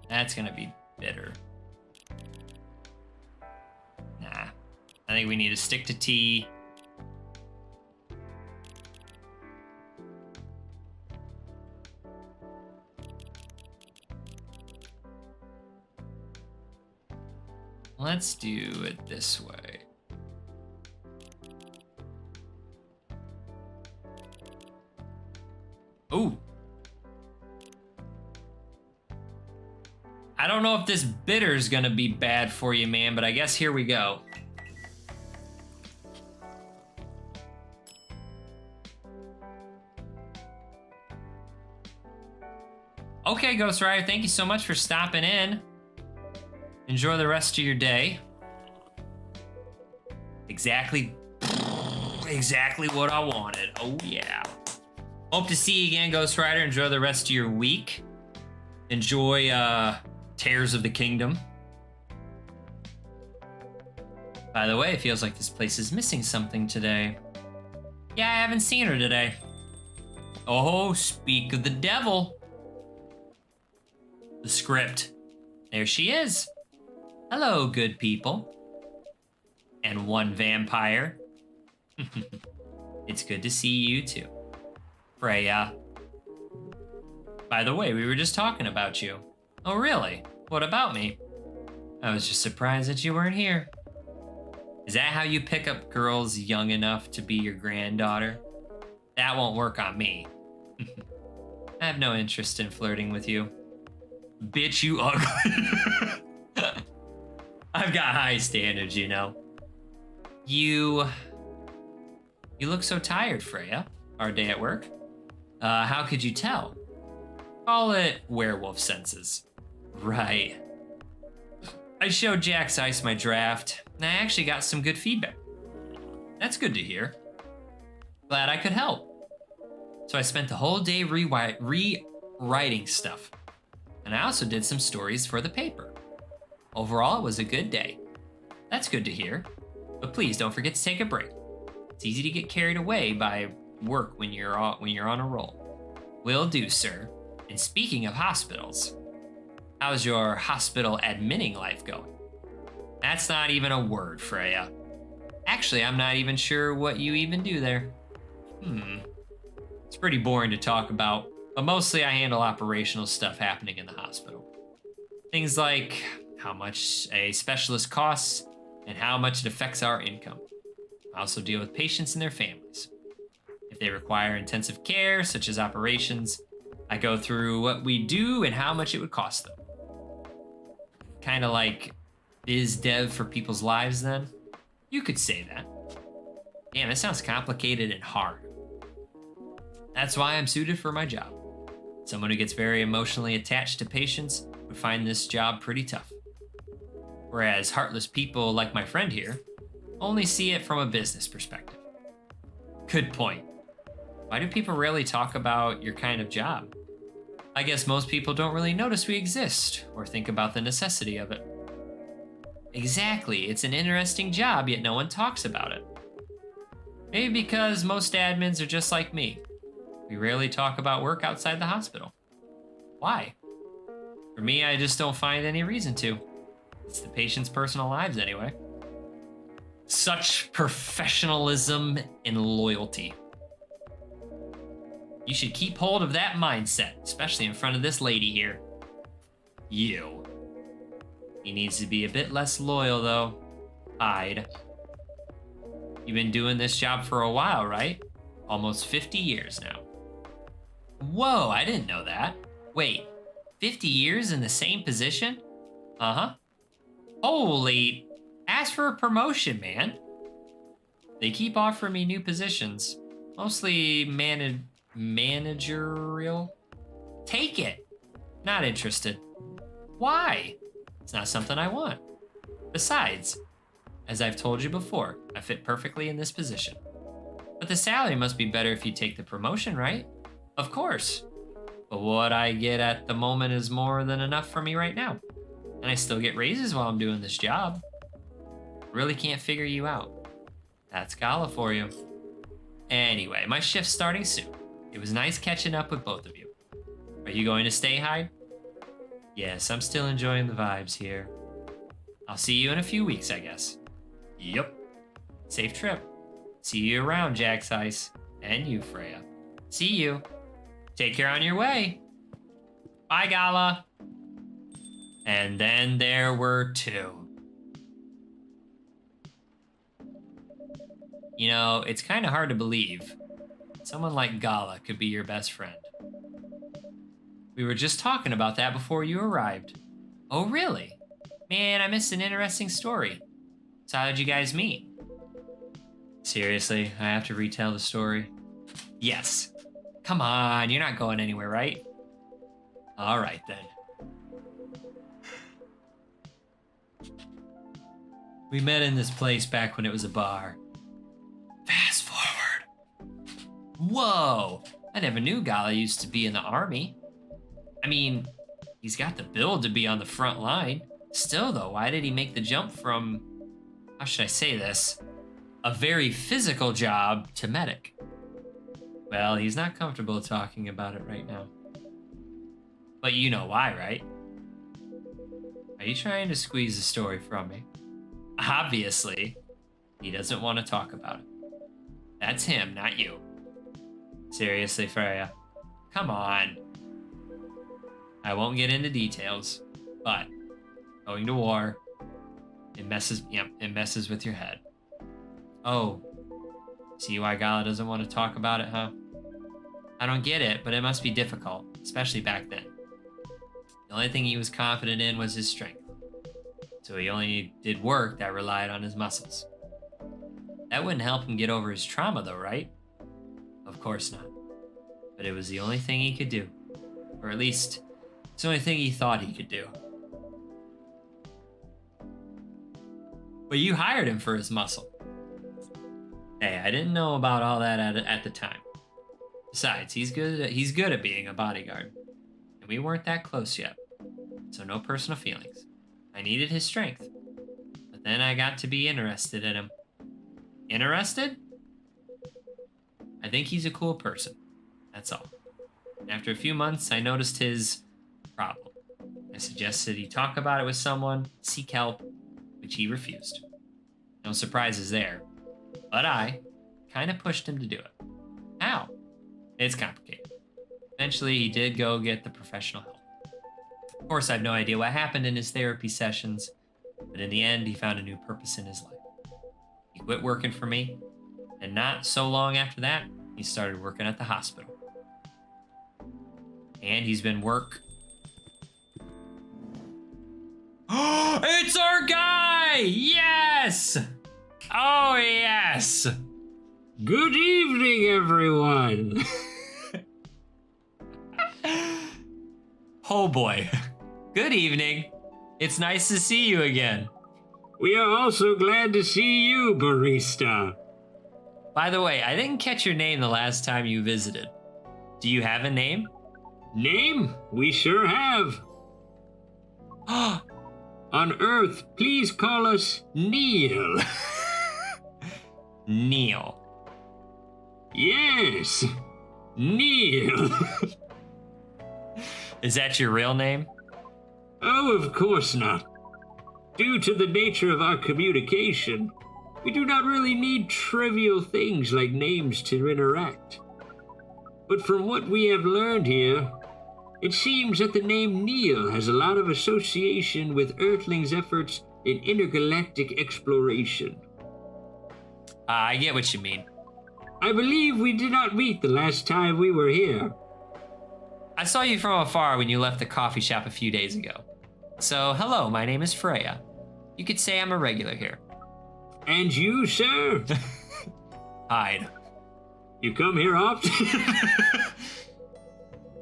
That's gonna be bitter. Nah. I think we need to stick to tea. Let's do it this way. Ooh. I don't know if this bitter is gonna be bad for you, man, but I guess here we go. Okay, Ghost Rider, thank you so much for stopping in. Enjoy the rest of your day. Exactly what I wanted. Oh yeah. Hope to see you again, Ghost Rider. Enjoy the rest of your week. Enjoy Tears of the Kingdom. By the way, it feels like this place is missing something today. Yeah, I haven't seen her today. Oh, speak of the devil. The script. There she is. Hello, good people. And one vampire. It's good to see you too. Freya. By the way, we were just talking about you. Oh, really? What about me? I was just surprised that you weren't here. Is that how you pick up girls young enough to be your granddaughter? That won't work on me. I have no interest in flirting with you. Bitch, you ugly. I've got high standards, you know. You look so tired, Freya. Our day at work? How could you tell? Call it werewolf senses. Right. I showed Jack's Ice my draft, and I actually got some good feedback. That's good to hear. Glad I could help. So I spent the whole day rewriting stuff. And I also did some stories for the paper. Overall, it was a good day. That's good to hear. But please don't forget to take a break. It's easy to get carried away by work when you're on a roll. Will do, sir. And speaking of hospitals, how's your hospital admitting life going? That's not even a word, Freya. Actually, I'm not even sure what you even do there. It's pretty boring to talk about, but mostly I handle operational stuff happening in the hospital. Things like how much a specialist costs and how much it affects our income. I also deal with patients and their families. If they require intensive care, such as operations, I go through what we do and how much it would cost them. Kind of like biz dev for people's lives, then? You could say that. Damn, it sounds complicated and hard. That's why I'm suited for my job. Someone who gets very emotionally attached to patients would find this job pretty tough. Whereas heartless people like my friend here only see it from a business perspective. Good point. Why do people rarely talk about your kind of job? I guess most people don't really notice we exist or think about the necessity of it. Exactly, it's an interesting job, yet no one talks about it. Maybe because most admins are just like me. We rarely talk about work outside the hospital. Why? For me, I just don't find any reason to. It's the patient's personal lives anyway. Such professionalism and loyalty. You should keep hold of that mindset, especially in front of this lady here. You. He needs to be a bit less loyal, though. Hide. You've been doing this job for a while, right? Almost 50 years now. Whoa, I didn't know that. Wait, 50 years in the same position? Uh-huh. Holy, ask for a promotion, man. They keep offering me new positions, mostly managerial. Take it. Not interested. Why? It's not something I want. Besides, as I've told you before, I fit perfectly in this position. But the salary must be better if you take the promotion, right? Of course. But what I get at the moment is more than enough for me right now. And I still get raises while I'm doing this job. Really can't figure you out. That's Gala for you. Anyway, my shift's starting soon. It was nice catching up with both of you. Are you going to stay, Hyde? Yes, I'm still enjoying the vibes here. I'll see you in a few weeks, I guess. Yep. Safe trip. See you around, Jack's Ice. And you, Freya. See you. Take care on your way. Bye, Gala. And then there were two. You know, it's kind of hard to believe someone like Gala could be your best friend. We were just talking about that before you arrived. Oh, really? Man, I missed an interesting story. So how did you guys meet? Seriously, I have to retell the story? Yes. Come on, you're not going anywhere, right? All right, then. We met in this place back when it was a bar. Fast forward. Whoa! I never knew Gala used to be in the army. I mean, he's got the build to be on the front line. Still, though, why did he make the jump from, how should I say this, a very physical job to medic? Well, he's not comfortable talking about it right now. But you know why, right? Are you trying to squeeze the story from me? Obviously, he doesn't want to talk about it. That's him, not you. Seriously, Freya. Come on. I won't get into details, but going to war, it messes with your head. Oh, see why Gala doesn't want to talk about it, huh? I don't get it, but it must be difficult, especially back then. The only thing he was confident in was his strength. So he only did work that relied on his muscles. That wouldn't help him get over his trauma, though, right? Of course not. But it was the only thing he could do. Or at least, it's the only thing he thought he could do. But you hired him for his muscle. Hey, I didn't know about all that at the time. Besides, he's good at being a bodyguard. And we weren't that close yet. So no personal feelings. I needed his strength. But But then I got to be interested in him. Interested? I think he's a cool person. That's all. After a few months, I noticed his problem. I suggested he talk about it with someone, seek help, which he refused. No surprises there. But I kind of pushed him to do it. How? It's complicated. Eventually, he did go get the professional help. Of course, I have no idea what happened in his therapy sessions, but in the end, he found a new purpose in his life. He quit working for me, and not so long after that, he started working at the hospital. And he's been It's our guy! Yes! Oh, yes! Good evening, everyone. Oh boy. Good evening. It's nice to see you again. We are also glad to see you, barista. By the way, I didn't catch your name the last time you visited. Do you have a name? Name? We sure have. On Earth, please call us Neil. Neil. Yes, Neil. Is that your real name? Oh, of course not. Due to the nature of our communication, we do not really need trivial things like names to interact. But from what we have learned here, it seems that the name Neil has a lot of association with Earthlings' efforts in intergalactic exploration. I get what you mean. I believe we did not meet the last time we were here. I saw you from afar when you left the coffee shop a few days ago. So, hello, my name is Freya. You could say I'm a regular here. And you, sir? Hide. You come here often?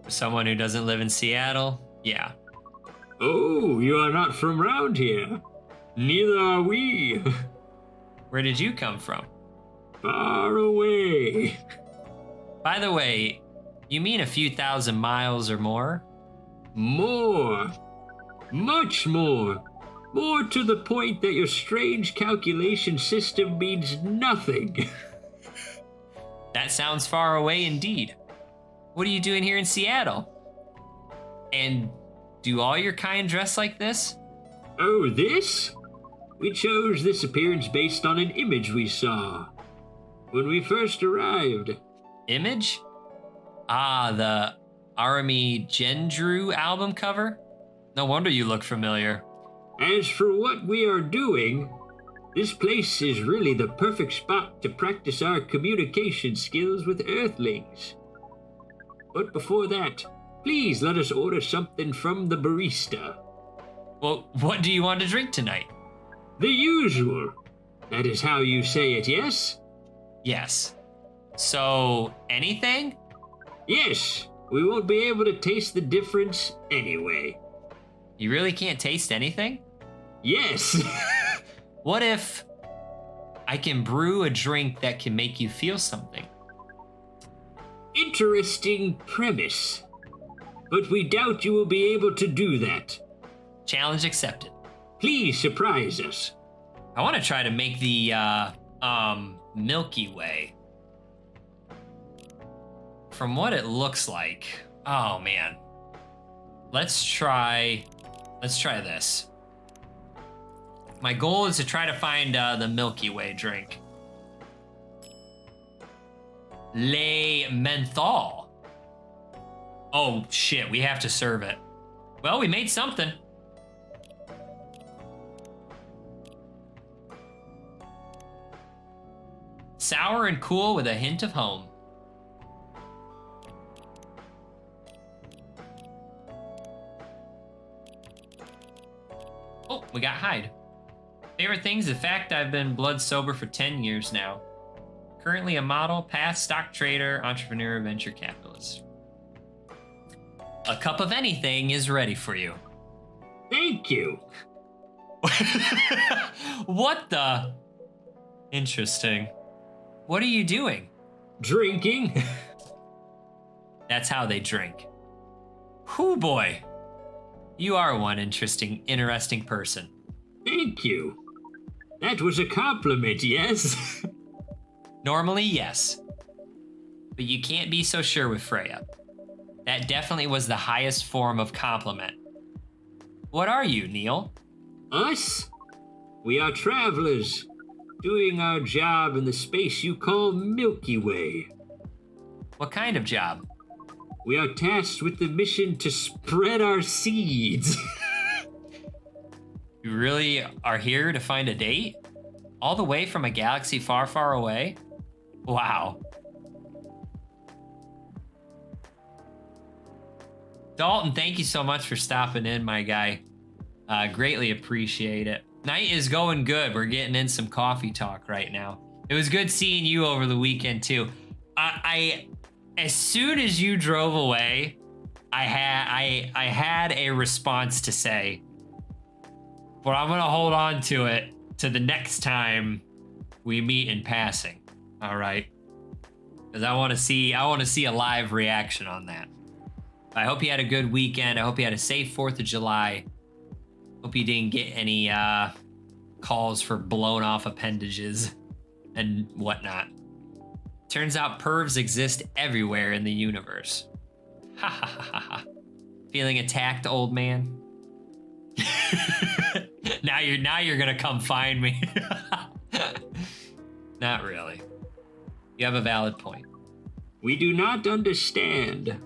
For someone who doesn't live in Seattle, yeah. Oh, you are not from round here. Neither are we. Where did you come from? Far away. By the way, you mean a few thousand miles or more? More. Much more. More to the point that your strange calculation system means nothing. That sounds far away indeed. What are you doing here in Seattle? And do all your kind dress like this? Oh, this? We chose this appearance based on an image we saw when we first arrived. Image? Ah, the Arami Gendru album cover? No wonder you look familiar. As for what we are doing, this place is really the perfect spot to practice our communication skills with Earthlings. But before that, please let us order something from the barista. Well, what do you want to drink tonight? The usual. That is how you say it, yes? Yes. So, anything? Yes, we won't be able to taste the difference anyway. You really can't taste anything? Yes. What if I can brew a drink that can make you feel something? Interesting premise. But we doubt you will be able to do that. Challenge accepted. Please surprise us. I want to try to make the, Milky Way. From what it looks like, oh man. Let's try this. My goal is to try to find the Milky Way drink. Le Menthol. Oh shit, we have to serve it. Well, we made something. Sour and cool with a hint of home. Oh, we got Hyde. Favorite things, the fact I've been blood sober for 10 years now. Currently a model, past stock trader, entrepreneur, venture capitalist. A cup of anything is ready for you. Thank you. What the? Interesting. What are you doing? Drinking. That's how they drink. Whoo boy. You are one interesting person. Thank you. That was a compliment, yes? Normally, yes. But you can't be so sure with Freya. That definitely was the highest form of compliment. What are you, Neil? Us? We are travelers, doing our job in the space you call Milky Way. What kind of job? We are tasked with the mission to spread our seeds. You really are here to find a date? All the way from a galaxy far, far away? Wow. Dalton, thank you so much for stopping in, my guy. Greatly appreciate it. Night is going good. We're getting in some coffee talk right now. It was good seeing you over the weekend, too. I as soon as you drove away, I had a response to say, but I'm gonna hold on to it to the next time we meet in passing. All right, because I want to see a live reaction on that. I hope you had a good weekend. I hope you had a safe 4th of July. Hope you didn't get any calls for blown off appendages and whatnot. Turns out pervs exist everywhere in the universe. Ha ha ha ha ha. Feeling attacked, old man? Now you're gonna come find me. Not really. You have a valid point. We do not understand.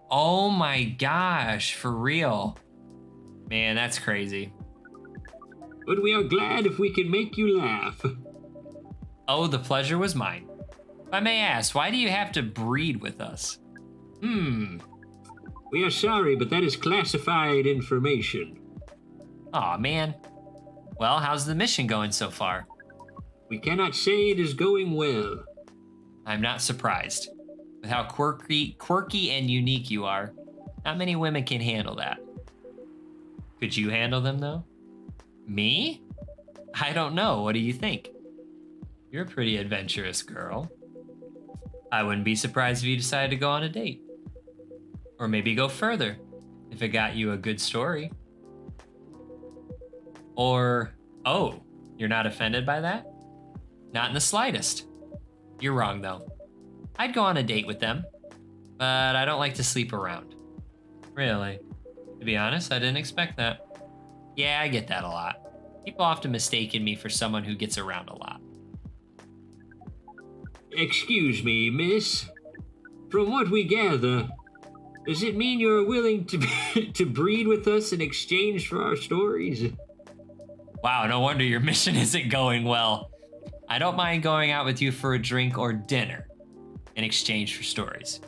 Oh my gosh, for real. Man, that's crazy. But we are glad if we can make you laugh. Oh, the pleasure was mine. If I may ask, why do you have to breed with us? We are sorry, but that is classified information. Aw, man. Well, how's the mission going so far? We cannot say it is going well. I'm not surprised. With how quirky and unique you are, not many women can handle that. Could you handle them, though? Me? I don't know. What do you think? You're a pretty adventurous girl. I wouldn't be surprised if you decided to go on a date. Or maybe go further, if it got you a good story. Or, oh, you're not offended by that? Not in the slightest. You're wrong, though. I'd go on a date with them, but I don't like to sleep around. Really? To be honest, I didn't expect that. Yeah, I get that a lot. People often mistaken me for someone who gets around a lot. Excuse me, miss. From what we gather, does it mean you're willing to breed with us in exchange for our stories? Wow, no wonder your mission isn't going well. I don't mind going out with you for a drink or dinner in exchange for stories,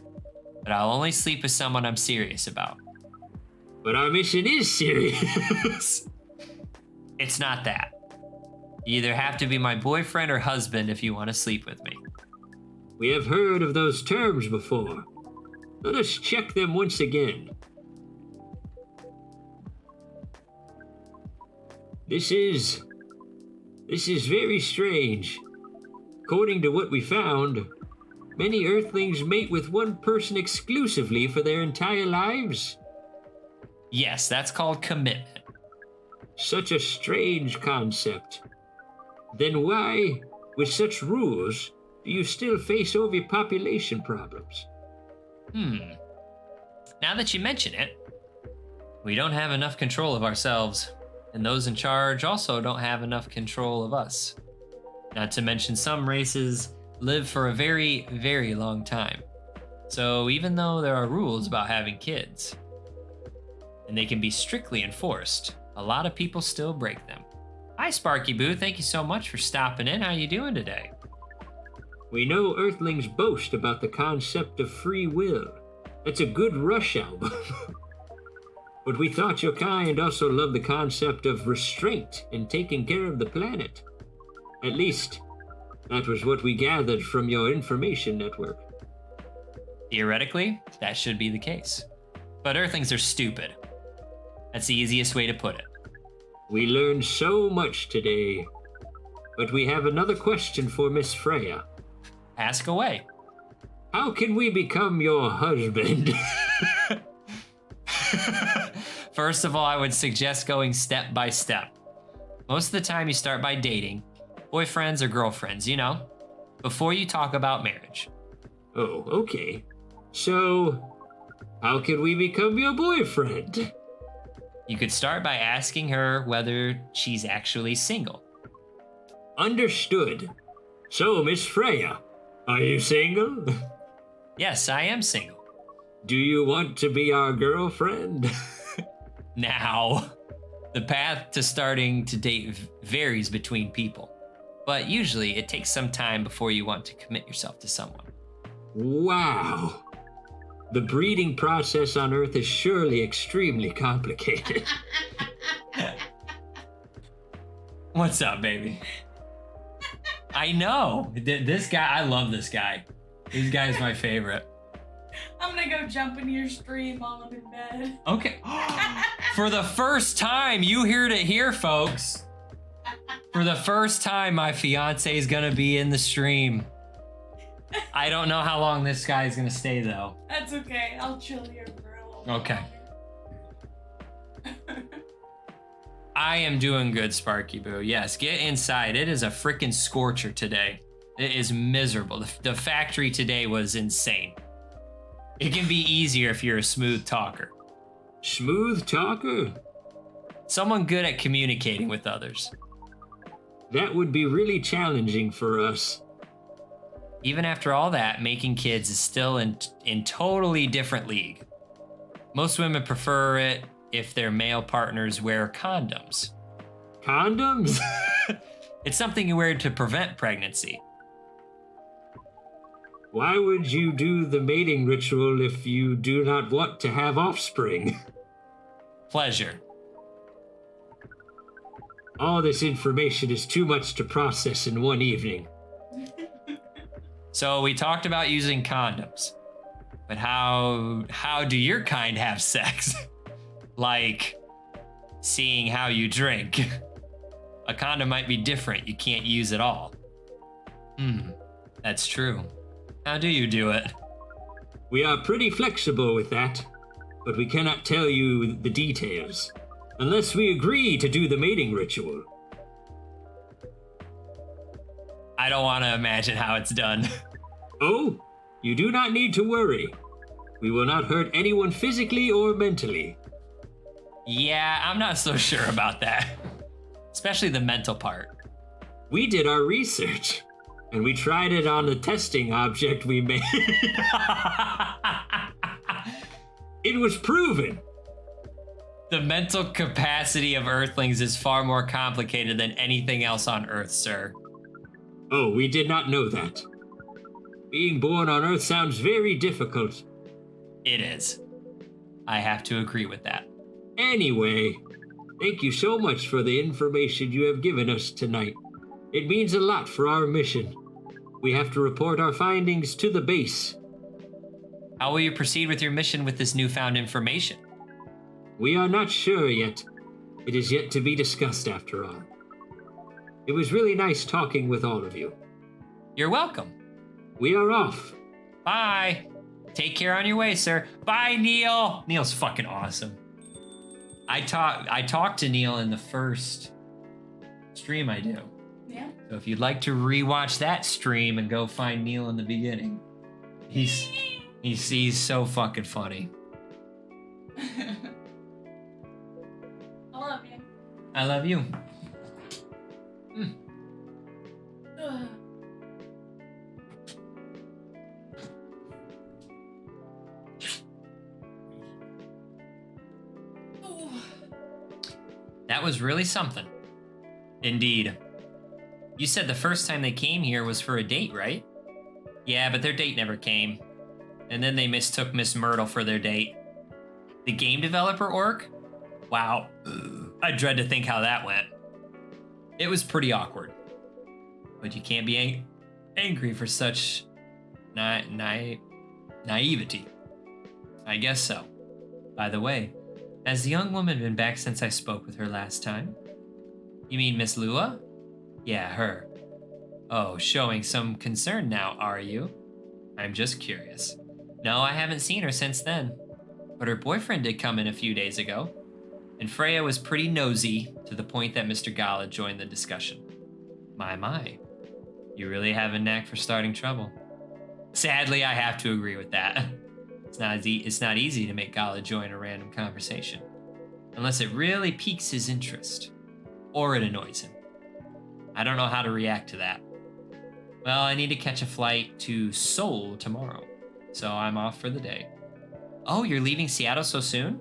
but I'll only sleep with someone I'm serious about. But our mission is serious. It's not that. You either have to be my boyfriend or husband if you want to sleep with me. We have heard of those terms before. Let us check them once again. This is very strange. According to what we found, many Earthlings mate with one person exclusively for their entire lives. Yes, that's called commitment. Such a strange concept. Then why, with such rules, do you still face overpopulation problems? Now that you mention it, we don't have enough control of ourselves, and those in charge also don't have enough control of us. Not to mention some races live for a very, very long time. So even though there are rules about having kids, and they can be strictly enforced, a lot of people still break them. Hi, Sparky Boo. Thank you so much for stopping in. How you doing today? We know Earthlings boast about the concept of free will. That's a good Rush album. But we thought your kind also loved the concept of restraint in taking care of the planet. At least, that was what we gathered from your information network. Theoretically, that should be the case. But Earthlings are stupid. That's the easiest way to put it. We learned so much today. But we have another question for Miss Freya. Ask away. How can we become your husband? First of all, I would suggest going step by step. Most of the time, you start by dating, boyfriends or girlfriends, you know, before you talk about marriage. Oh, okay. So, how can we become your boyfriend? You could start by asking her whether she's actually single. Understood. So, Miss Freya, are you single? Yes, I am single. Do you want to be our girlfriend? Now, the path to starting to date varies between people, but usually it takes some time before you want to commit yourself to someone. Wow. The breeding process on Earth is surely extremely complicated. What's up, baby? I know. This guy, I love this guy. This guy is my favorite. I'm gonna go jump into your stream while I'm in bed. Okay. For the first time, you heard it here, folks. For the first time, my fiance is gonna be in the stream. I don't know how long this guy is gonna stay, though. That's okay. I'll chill here for a little bit Okay. longer. I am doing good, Sparky Boo. Yes, get inside. It is a freaking scorcher today. It is miserable. The factory today was insane. It can be easier if you're a smooth talker. Smooth talker? Someone good at communicating with others. That would be really challenging for us. Even after all that, making kids is still in totally different league. Most women prefer it if their male partners wear condoms. Condoms? It's something you wear to prevent pregnancy. Why would you do the mating ritual if you do not want to have offspring? Pleasure. All this information is too much to process in one evening. So we talked about using condoms. But how do your kind have sex? Like seeing how you drink. A condom might be different. You can't use it all. That's true. How do you do it? We are pretty flexible with that, but we cannot tell you the details unless we agree to do the mating ritual. I don't want to imagine how it's done. Oh, you do not need to worry. We will not hurt anyone physically or mentally. Yeah, I'm not so sure about that. Especially the mental part. We did our research, and we tried it on the testing object we made. It was proven. The mental capacity of Earthlings is far more complicated than anything else on Earth, sir. Oh, we did not know that. Being born on Earth sounds very difficult. It is. I have to agree with that. Anyway, thank you so much for the information you have given us tonight. It means a lot for our mission. We have to report our findings to the base. How will you proceed with your mission with this newfound information? We are not sure yet. It is yet to be discussed after all. It was really nice talking with all of you. You're welcome. We are off. Bye. Take care on your way, sir. Bye, Neil. Neil's fucking awesome. I talked to Neil in the first stream I do. Yeah. So if you'd like to rewatch that stream and go find Neil in the beginning, he's so fucking funny. I love you. I love you. Ugh. Ooh. That was really something. Indeed. You said the first time they came here was for a date, right? Yeah, but their date never came. And then they mistook Miss Myrtle for their date. The game developer orc? Wow. I dread to think how that went. It was pretty awkward. But you can't be angry for such naivety. I guess so. By the way, has the young woman been back since I spoke with her last time? You mean Miss Lua? Yeah, her. Oh, showing some concern now, are you? I'm just curious. No, I haven't seen her since then. But her boyfriend did come in a few days ago. And Freya was pretty nosy to the point that Mr. Gala joined the discussion. My. You really have a knack for starting trouble. Sadly, I have to agree with that. It's not easy to make Gala join a random conversation, unless it really piques his interest, or it annoys him. I don't know how to react to that. Well, I need to catch a flight to Seoul tomorrow, so I'm off for the day. Oh, you're leaving Seattle so soon?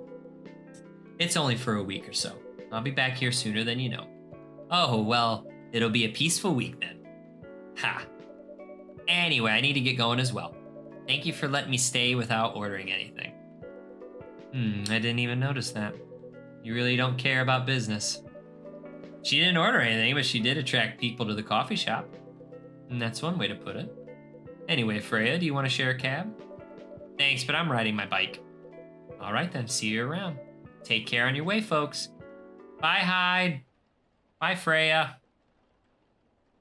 It's only for a week or so. I'll be back here sooner than you know. Oh, well, it'll be a peaceful week then. Ha. Anyway, I need to get going as well. Thank you for letting me stay without ordering anything. I didn't even notice that. You really don't care about business. She didn't order anything, but she did attract people to the coffee shop. And that's one way to put it. Anyway, Freya, do you want to share a cab? Thanks, but I'm riding my bike. All right then, see you around. Take care on your way, folks. Bye, Hyde. Bye, Freya.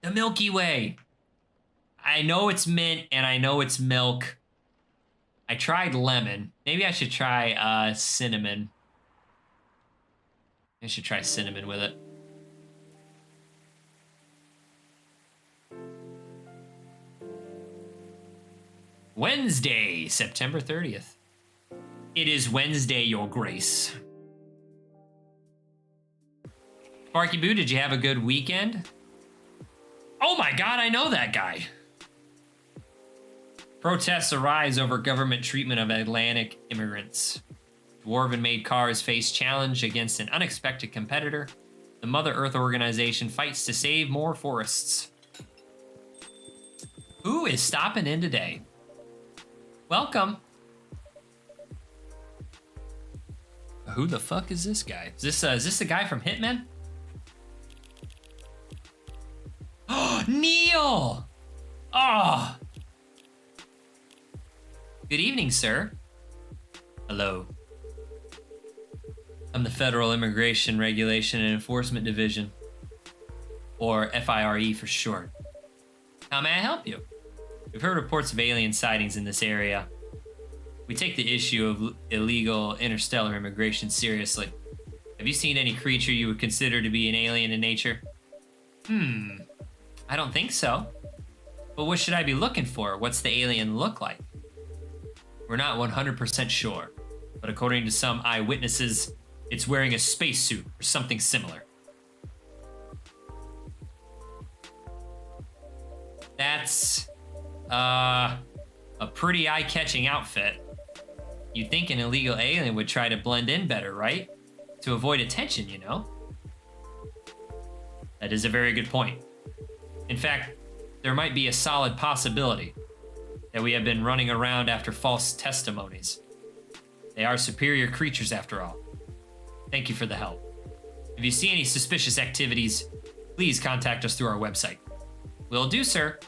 The Milky Way. I know it's mint and I know it's milk. I tried lemon. Maybe I should try cinnamon. I should try cinnamon with it. Wednesday, September 30th. It is Wednesday, Your Grace. Sparky Boo, did you have a good weekend? Oh my god, I know that guy. Protests arise over government treatment of Atlantic immigrants. Dwarven-made cars face challenge against an unexpected competitor. The Mother Earth organization fights to save more forests. Who is stopping in today? Welcome. Who the fuck is this guy? Is this the guy from Hitman? Oh, Neil! Oh! Good evening, sir. Hello. I'm the Federal Immigration Regulation and Enforcement Division, or FIRE for short. How may I help you? We've heard reports of alien sightings in this area. We take the issue of illegal interstellar immigration seriously. Have you seen any creature you would consider to be an alien in nature? I don't think so. But what should I be looking for? What's the alien look like? We're not 100% sure, but according to some eyewitnesses, it's wearing a spacesuit or something similar. That's a pretty eye-catching outfit. You'd think an illegal alien would try to blend in better, right? To avoid attention, you know? That is a very good point. In fact, there might be a solid possibility that we have been running around after false testimonies. They are superior creatures after all. Thank you for the help. If you see any suspicious activities, please contact us through our website. Will do, sir.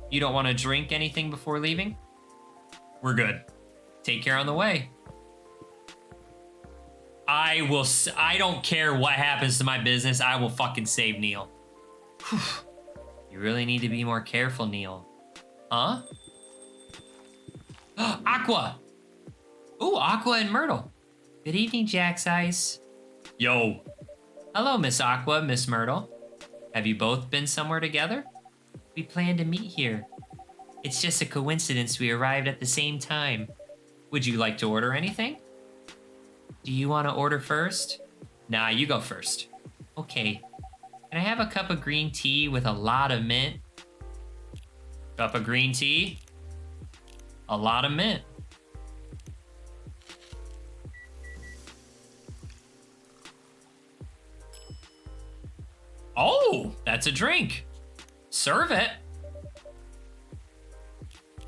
You don't want to drink anything before leaving? We're good. Take care on the way. I don't care what happens to my business. I will fucking save Neil. Whew. You really need to be more careful, Neil. Huh? Aqua! Ooh, Aqua and Myrtle. Good evening, Jack's Ice. Yo. Hello, Miss Aqua, Miss Myrtle. Have you both been somewhere together? We planned to meet here. It's just a coincidence we arrived at the same time. Would you like to order anything? Do you want to order first? Nah, you go first. Okay. Can I have a cup of green tea with a lot of mint? Cup of green tea? A lot of mint. Oh, that's a drink. Serve it.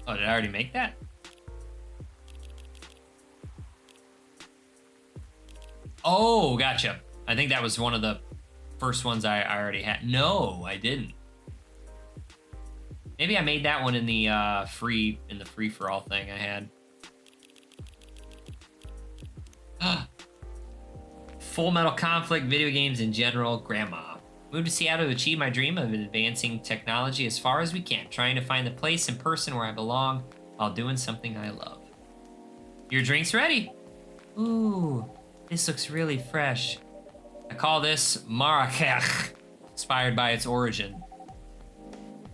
Oh, did I already make that? Oh, gotcha. I think that was one of the first ones I already had. No, I didn't. Maybe I made that one in the free for all thing I had. Full Metal Conflict, video games in general, grandma. Moved to Seattle to achieve my dream of advancing technology as far as we can, trying to find the place and person where I belong while doing something I love. Your drink's ready. Ooh, this looks really fresh. I call this Marrakech, inspired by its origin.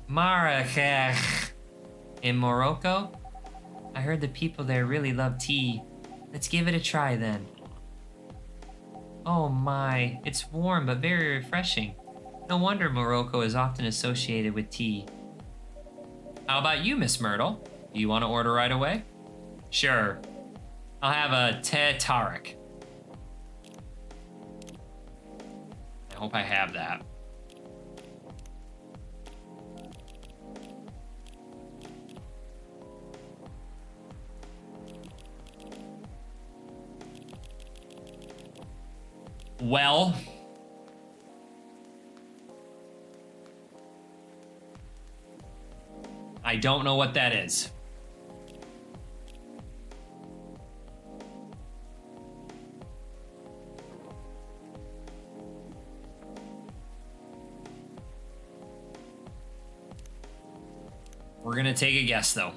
Marrakech. In Morocco? I heard the people there really love tea. Let's give it a try then. Oh my, it's warm but very refreshing. No wonder Morocco is often associated with tea. How about you, Miss Myrtle? Do you want to order right away? Sure. I'll have a te tarik. I hope I have that. Well, I don't know what that is. We're gonna take a guess though.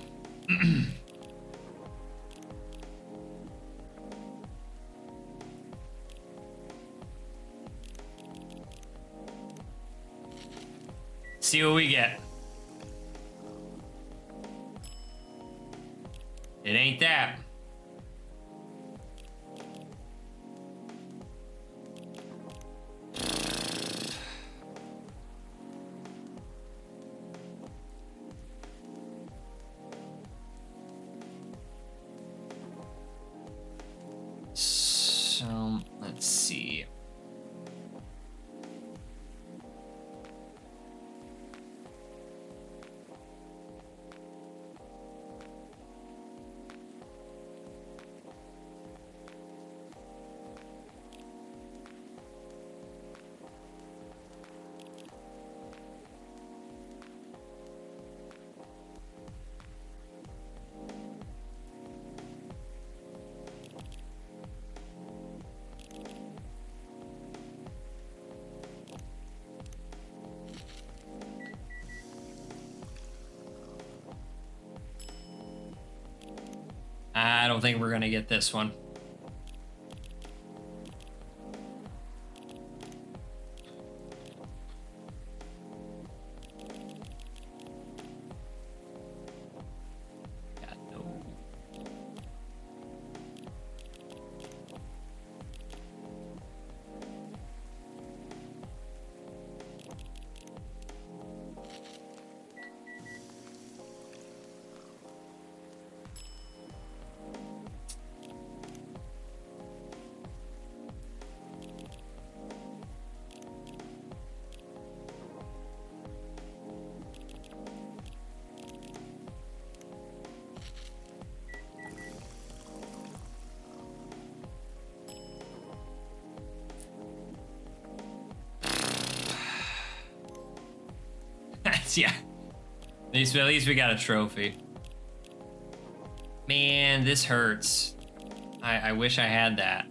See what we get. It ain't that. So, let's see. I don't think we're gonna get this one. God, no. Yeah. At least we got a trophy. Man, this hurts. I wish I had that.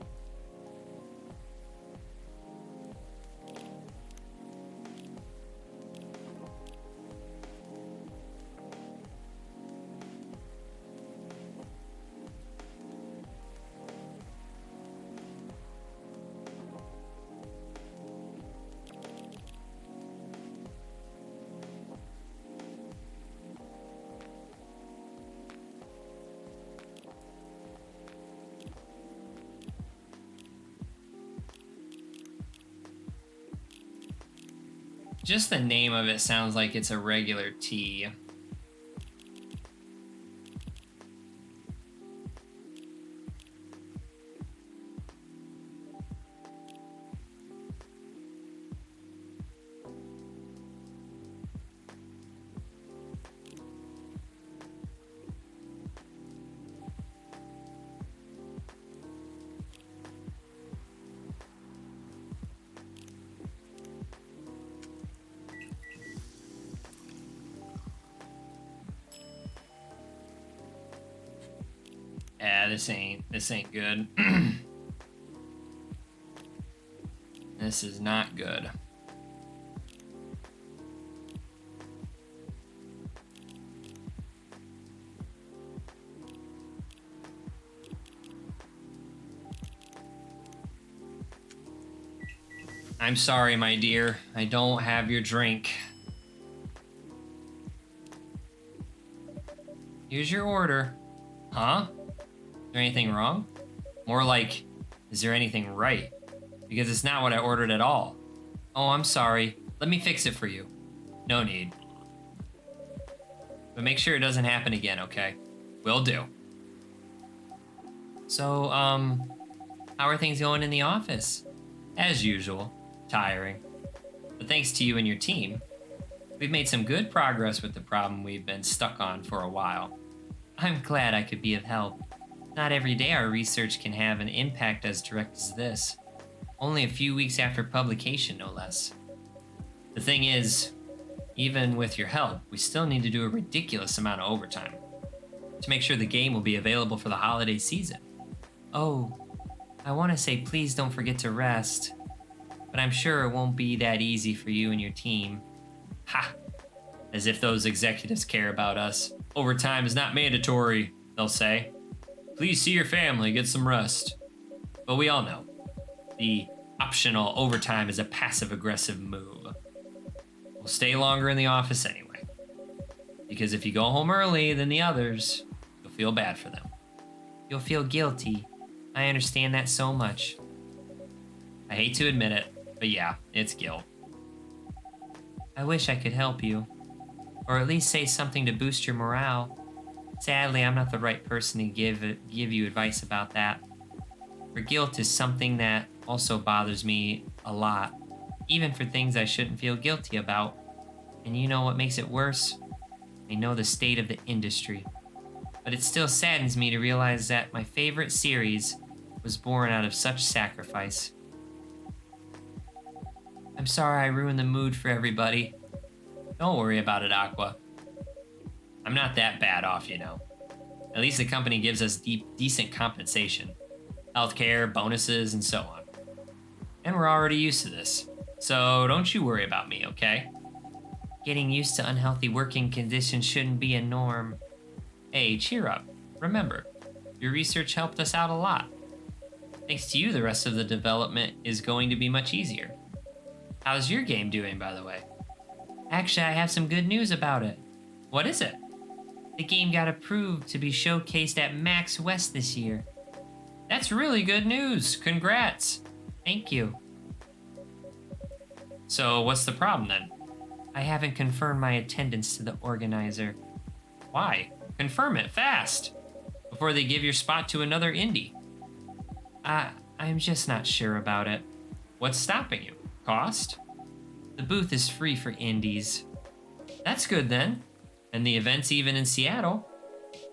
Just the name of it sounds like it's a regular tea. Yeah, this ain't good. This is not good. I'm sorry, my dear. I don't have your drink. Here's your order. Huh? Is there anything wrong? More like, is there anything right? Because it's not what I ordered at all. Oh, I'm sorry. Let me fix it for you. No need. But make sure it doesn't happen again, okay? Will do. So, how are things going in the office? As usual, tiring. But thanks to you and your team, we've made some good progress with the problem we've been stuck on for a while. I'm glad I could be of help. Not every day our research can have an impact as direct as this. Only a few weeks after publication, no less. The thing is, even with your help, we still need to do a ridiculous amount of overtime to make sure the game will be available for the holiday season. Oh, I want to say please don't forget to rest, but I'm sure it won't be that easy for you and your team. Ha! As if those executives care about us. Overtime is not mandatory, they'll say. Please see your family, get some rest. But we all know, the optional overtime is a passive-aggressive move. We'll stay longer in the office anyway. Because if you go home early than the others, you'll feel bad for them. You'll feel guilty. I understand that so much. I hate to admit it, but yeah, it's guilt. I wish I could help you, or at least say something to boost your morale. Sadly, I'm not the right person to give you advice about that. For guilt is something that also bothers me a lot, even for things I shouldn't feel guilty about. And you know what makes it worse? I know the state of the industry. But it still saddens me to realize that my favorite series was born out of such sacrifice. I'm sorry I ruined the mood for everybody. Don't worry about it, Aqua. I'm not that bad off, you know. At least the company gives us decent compensation. Healthcare, bonuses, and so on. And we're already used to this. So don't you worry about me, okay? Getting used to unhealthy working conditions shouldn't be a norm. Hey, cheer up. Remember, your research helped us out a lot. Thanks to you, the rest of the development is going to be much easier. How's your game doing, by the way? Actually, I have some good news about it. What is it? The game got approved to be showcased at MAX West this year. That's really good news. Congrats. Thank you. So, what's the problem then? I haven't confirmed my attendance to the organizer. Why? Confirm it fast, before they give your spot to another indie. I'm just not sure about it. What's stopping you? Cost? The booth is free for indies. That's good then. And the event's even in Seattle.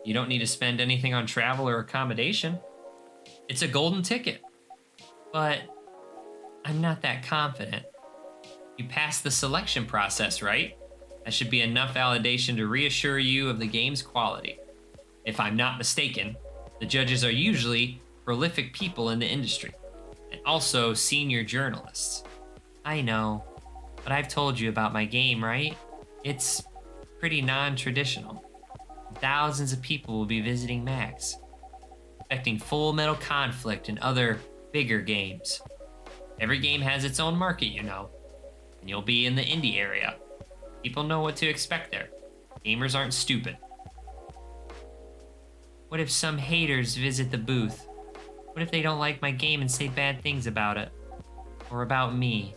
You don't need to spend anything on travel or accommodation. It's a golden ticket. But I'm not that confident. You passed the selection process, right? That should be enough validation to reassure you of the game's quality. If I'm not mistaken, the judges are usually prolific people in the industry, and also senior journalists. I know, but I've told you about my game, right? It's pretty non-traditional. Thousands of people will be visiting MAX, expecting Full Metal Conflict and other bigger games. Every game has its own market, you know, and you'll be in the indie area. People know what to expect there. Gamers aren't stupid. What if some haters visit the booth? What if they don't like my game and say bad things about it? Or about me?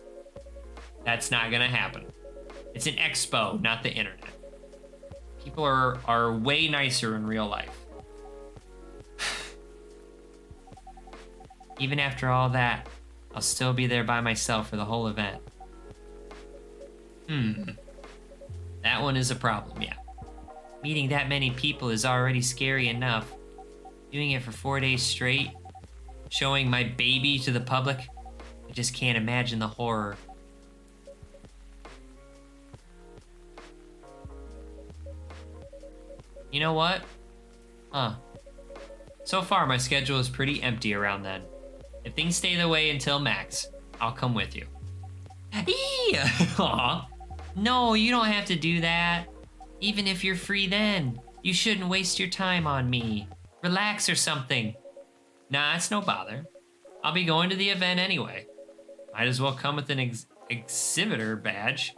That's not gonna happen. It's an expo, not the internet. People are way nicer in real life. Even after all that, I'll still be there by myself for the whole event. That one is a problem, yeah. Meeting that many people is already scary enough. Doing it for 4 days straight, showing my baby to the public, I just can't imagine the horror. You know what? So far, my schedule is pretty empty around then. If things stay the way until MAX, I'll come with you. Aw. No, you don't have to do that. Even if you're free then, you shouldn't waste your time on me. Relax or something. Nah, it's no bother. I'll be going to the event anyway. Might as well come with an exhibitor badge.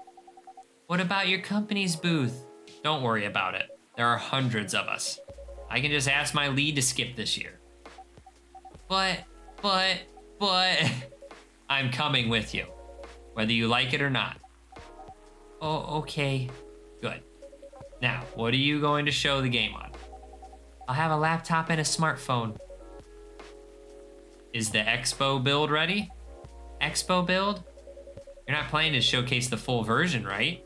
What about your company's booth? Don't worry about it. There are hundreds of us. I can just ask my lead to skip this year. But, I'm coming with you, whether you like it or not. Oh, okay. Good. Now, what are you going to show the game on? I'll have a laptop and a smartphone. Is the Expo build ready? Expo build? You're not planning to showcase the full version, right?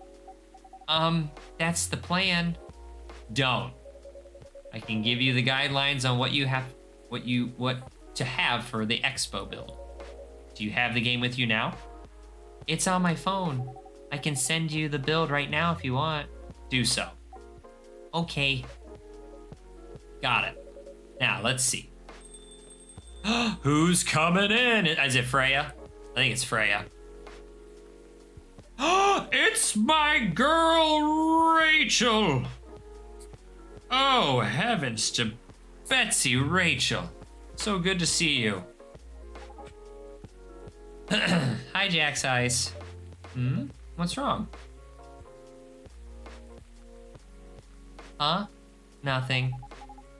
That's the plan. Don't. I can give you the guidelines on what to have for the Expo build. Do you have the game with you now? It's on my phone. I can send you the build right now if you want. Do so. Okay. Got it. Now, let's see. Who's coming in? Is it Freya? I think it's Freya. It's my girl, Rachel. Oh, heavens to Betsy Rachel. So good to see you. Hi, Jack's Ice. What's wrong? Huh? Nothing.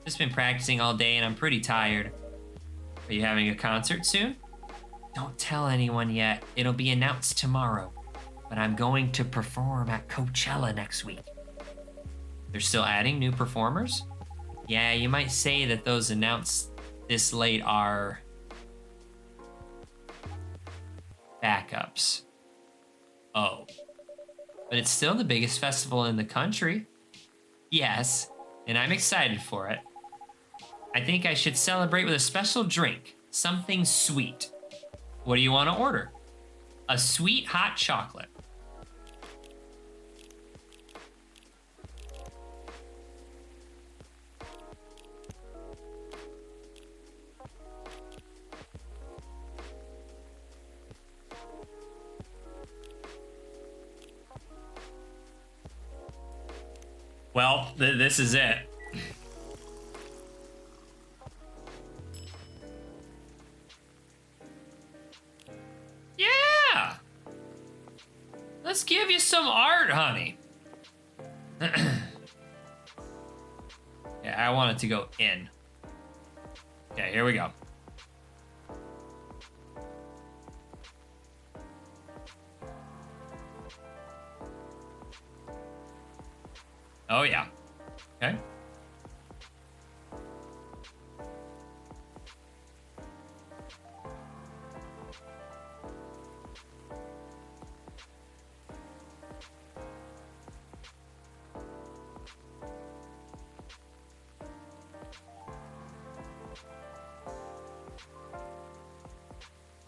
Just been practicing all day and I'm pretty tired. Are you having a concert soon? Don't tell anyone yet. It'll be announced tomorrow. But I'm going to perform at Coachella next week. They're still adding new performers? Yeah, you might say that those announced this late are backups. Oh. But it's still the biggest festival in the country. Yes, and I'm excited for it. I think I should celebrate with a special drink. Something sweet. What do you want to order? A sweet hot chocolate. Well, this is it. Yeah! Let's give you some art, honey. Yeah, I want it to go in. Okay, here we go. Oh, yeah. Okay.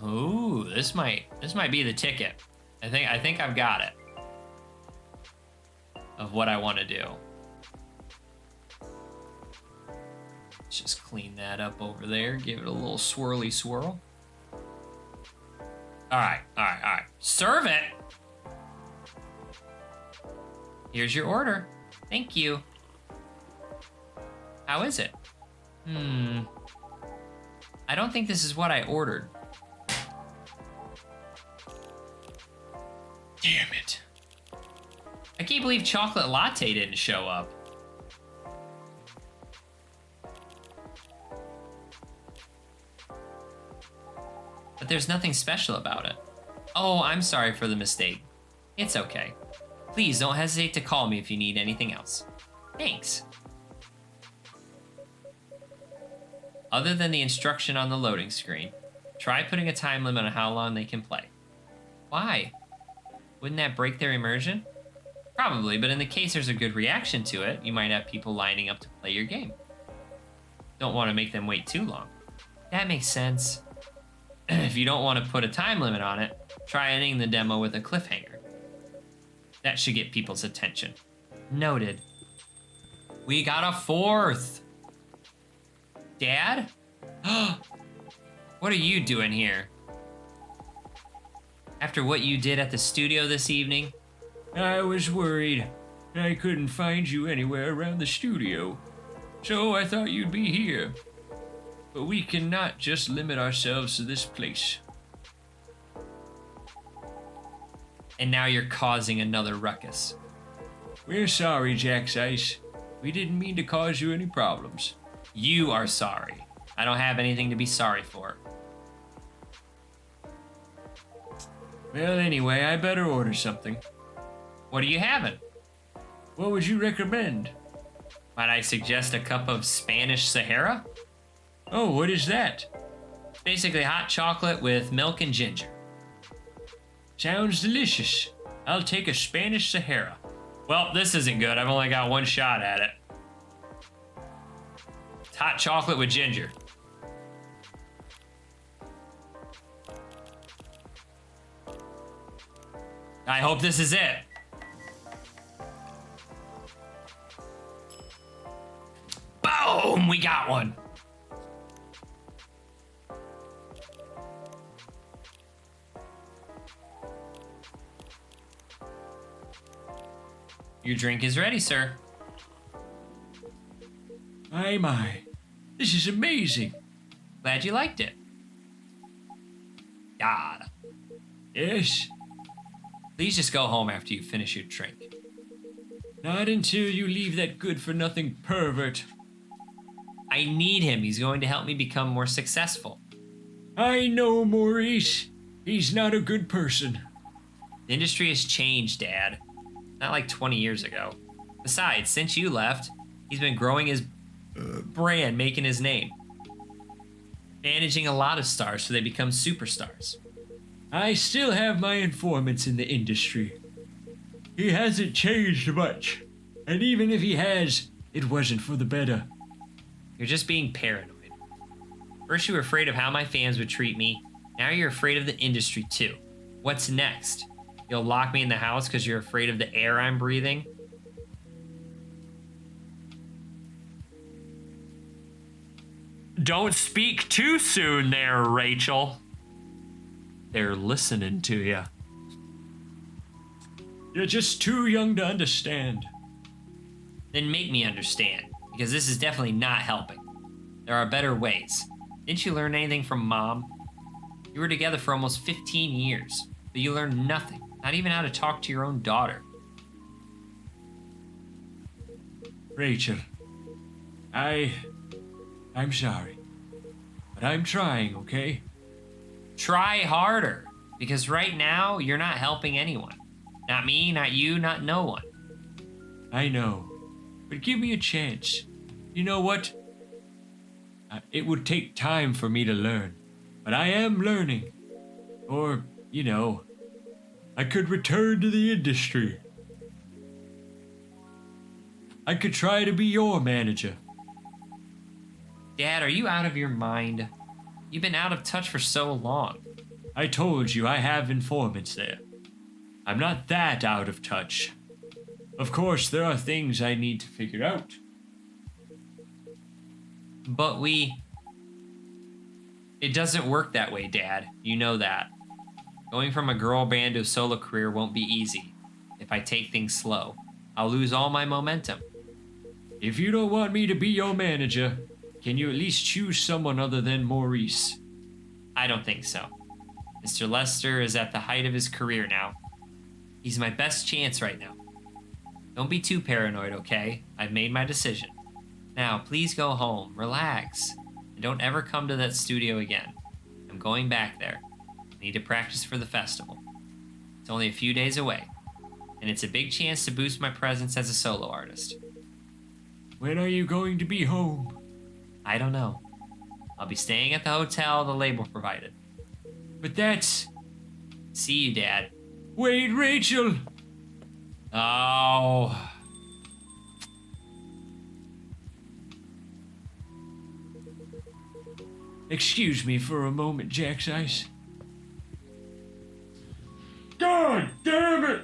Ooh, this might be the ticket. I think I've got it. Of what I want to do. Let's just clean that up over there. Give it a little swirly swirl. All right. Serve it. Here's your order. Thank you. How is it? I don't think this is what I ordered. Damn it. I can't believe Chocolate Latte didn't show up. But there's nothing special about it. Oh, I'm sorry for the mistake. It's okay. Please don't hesitate to call me if you need anything else. Thanks. Other than the instruction on the loading screen, try putting a time limit on how long they can play. Why? Wouldn't that break their immersion? Probably, but in the case there's a good reaction to it, you might have people lining up to play your game. Don't want to make them wait too long. That makes sense. If you don't want to put a time limit on it, try ending the demo with a cliffhanger. That should get people's attention. Noted. We got a 4th. Dad? What are you doing here? After what you did at the studio this evening? I was worried. I couldn't find you anywhere around the studio. So I thought you'd be here. But we cannot just limit ourselves to this place. and now you're causing another ruckus. We're sorry, Jack's Ice. We didn't mean to cause you any problems. You are sorry. I don't have anything to be sorry for. Well, anyway, I better order something. What are you having? What would you recommend? Might I suggest a cup of Spanish Sahara? Oh, what is that? Basically hot chocolate with milk and ginger. Sounds delicious. I'll take a Spanish Sahara. Well, this isn't good. I've only got one shot at it. It's hot chocolate with ginger. I hope this is it. Boom! We got one. Your drink is ready, sir. My. This is amazing. Glad you liked it. God. Yes? Please just go home after you finish your drink. Not until you leave that good-for-nothing pervert. I need him. He's going to help me become more successful. I know, Maurice. He's not a good person. The industry has changed, Dad. Not like 20 years ago. Besides, since you left, he's been growing his brand, making his name. Managing a lot of stars so they become superstars. I still have my informants in the industry. He hasn't changed much. And even if he has, it wasn't for the better. You're just being paranoid. First you were afraid of how my fans would treat me. Now you're afraid of the industry too. What's next? You'll lock me in the house because you're afraid of the air I'm breathing? Don't speak too soon there, Rachel. They're listening to you. You're just too young to understand. Then make me understand, because this is definitely not helping. There are better ways. Didn't you learn anything from Mom? You were together for almost 15 years, but you learned nothing, not even how to talk to your own daughter. Rachel, I'm sorry. But I'm trying, okay? Try harder, because right now you're not helping anyone. Not me, not you, not no one. I know. But give me a chance. You know what? It would take time for me to learn. But I am learning. Or, I could return to the industry. I could try to be your manager. Dad, are you out of your mind? You've been out of touch for so long. I told you I have informants there. I'm not that out of touch. Of course, there are things I need to figure out. But it doesn't work that way, Dad. You know that. Going from a girl band to a solo career won't be easy. If I take things slow, I'll lose all my momentum. If you don't want me to be your manager, can you at least choose someone other than Maurice? I don't think so. Mr. Lester is at the height of his career now. He's my best chance right now. Don't be too paranoid, okay? I've made my decision. Now, please go home, relax, and don't ever come to that studio again. I'm going back there. I need to practice for the festival. It's only a few days away, and it's a big chance to boost my presence as a solo artist. When are you going to be home? I don't know. I'll be staying at the hotel the label provided. But that's... See you, Dad. Wait, Rachel! Oh. Excuse me for a moment, Jack's Ice. God damn it!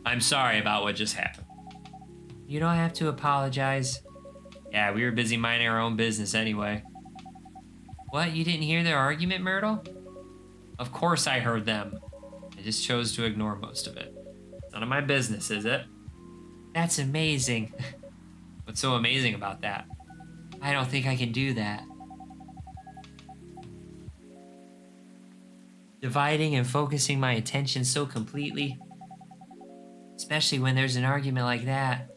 I'm sorry about what just happened. You don't have to apologize. Yeah, we were busy minding our own business anyway. What, you didn't hear their argument, Myrtle? Of course I heard them. I just chose to ignore most of it. None of my business, is it? That's amazing. What's so amazing about that? I don't think I can do that. dividing and focusing my attention so completely. Especially when there's an argument like that.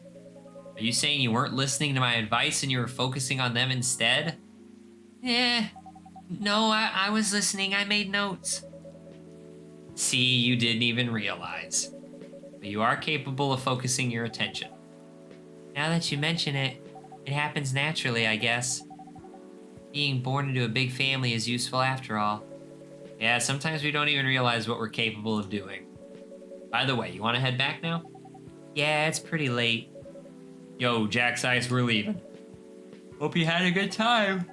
Are you saying you weren't listening to my advice and you were focusing on them instead? No, I was listening. I made notes. See, you didn't even realize. But you are capable of focusing your attention. Now that you mention it, it happens naturally, I guess. Being born into a big family is useful after all. Yeah, sometimes we don't even realize what we're capable of doing. By the way, you want to head back now? Yeah, it's pretty late. Yo, Jack's Ice, we're leaving. Hope you had a good time.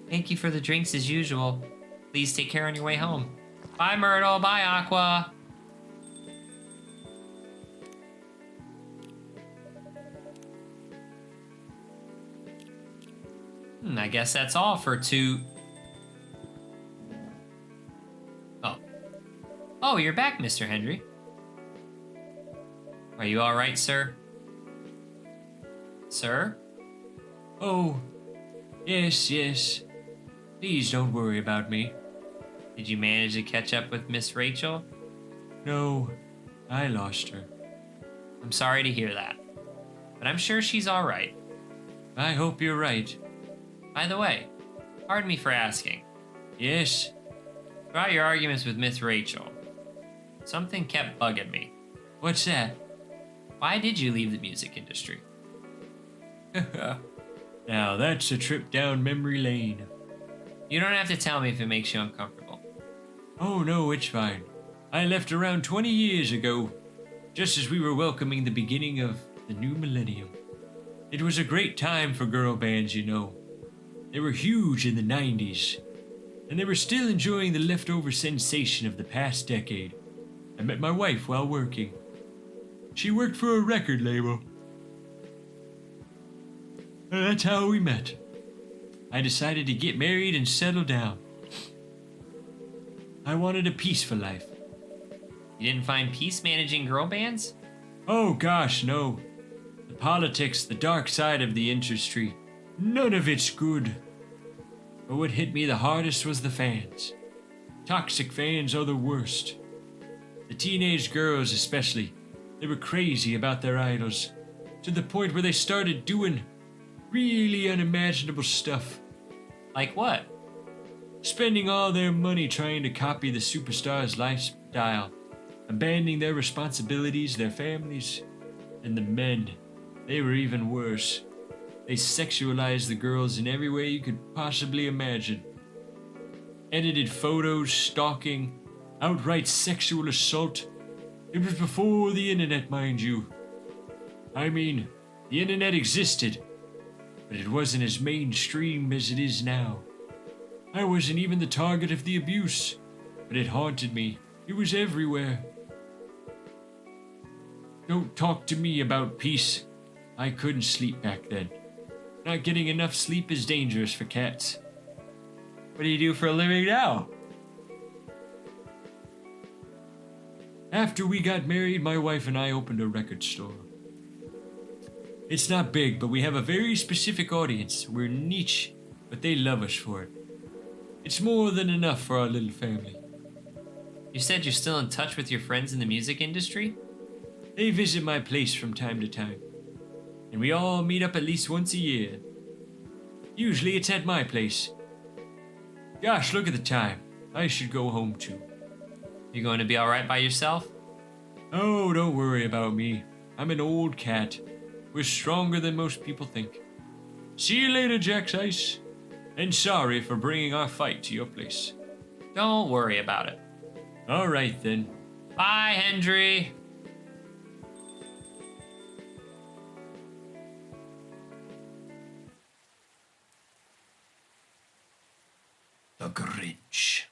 Thank you for the drinks as usual. Please take care on your way home. Bye, Myrtle. Bye, Aqua. I guess that's all for two. Oh, you're back, Mr. Hendry. Are you all right, sir? Sir? Oh, yes. Please don't worry about me. Did you manage to catch up with Miss Rachel? No, I lost her. I'm sorry to hear that, but I'm sure she's all right. I hope you're right. By the way, pardon me for asking. Yes? Throughout your arguments with Miss Rachel, something kept bugging me. What's that? Why did you leave the music industry? Now that's a trip down memory lane. You don't have to tell me if it makes you uncomfortable. Oh no, it's fine. I left around 20 years ago, just as we were welcoming the beginning of the new millennium. It was a great time for girl bands, you know. They were huge in the 90s, and they were still enjoying the leftover sensation of the past decade. I met my wife while working. She worked for a record label. And that's how we met. I decided to get married and settle down. I wanted a peaceful life. You didn't find peace managing girl bands? Oh gosh, no. The politics, the dark side of the industry, none of it's good. But what hit me the hardest was the fans. Toxic fans are the worst. The teenage girls especially, they were crazy about their idols, to the point where they started doing really unimaginable stuff. Like what? Spending all their money trying to copy the superstar's lifestyle, abandoning their responsibilities, their families, and the men. They were even worse. They sexualized the girls in every way you could possibly imagine. Edited photos, stalking, outright sexual assault. It was before the internet, mind you. I mean, the internet existed, but it wasn't as mainstream as it is now. I wasn't even the target of the abuse, but it haunted me. It was everywhere. Don't talk to me about peace. I couldn't sleep back then. Not getting enough sleep is dangerous for cats. What do you do for a living now? After we got married, my wife and I opened a record store. It's not big, but we have a very specific audience. We're niche, but they love us for it. It's more than enough for our little family. You said you're still in touch with your friends in the music industry? They visit my place from time to time, and we all meet up at least once a year. Usually it's at my place. Gosh, look at the time. I should go home too. You going to be alright by yourself? Oh, don't worry about me. I'm an old cat. We're stronger than most people think. See you later, Jack's Ice. And sorry for bringing our fight to your place. Don't worry about it. All right, then. Bye, Hendry. The Grinch.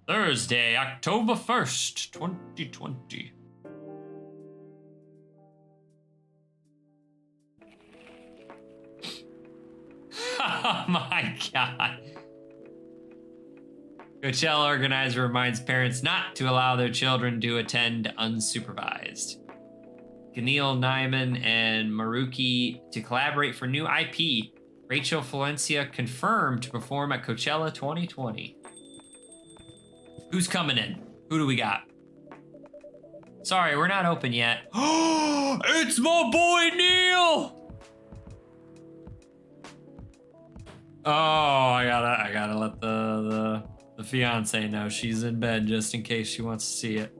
Thursday, October 1st, 2020. Oh my god. Coachella organizer reminds parents not to allow their children to attend unsupervised. Keneal Nyman and Maruki to collaborate for new IP. Rachel Valencia confirmed to perform at Coachella 2020. Who's coming in? Who do we got? Sorry, we're not open yet. It's my boy Neil! Oh, I gotta let the fiance know she's in bed just in case she wants to see it.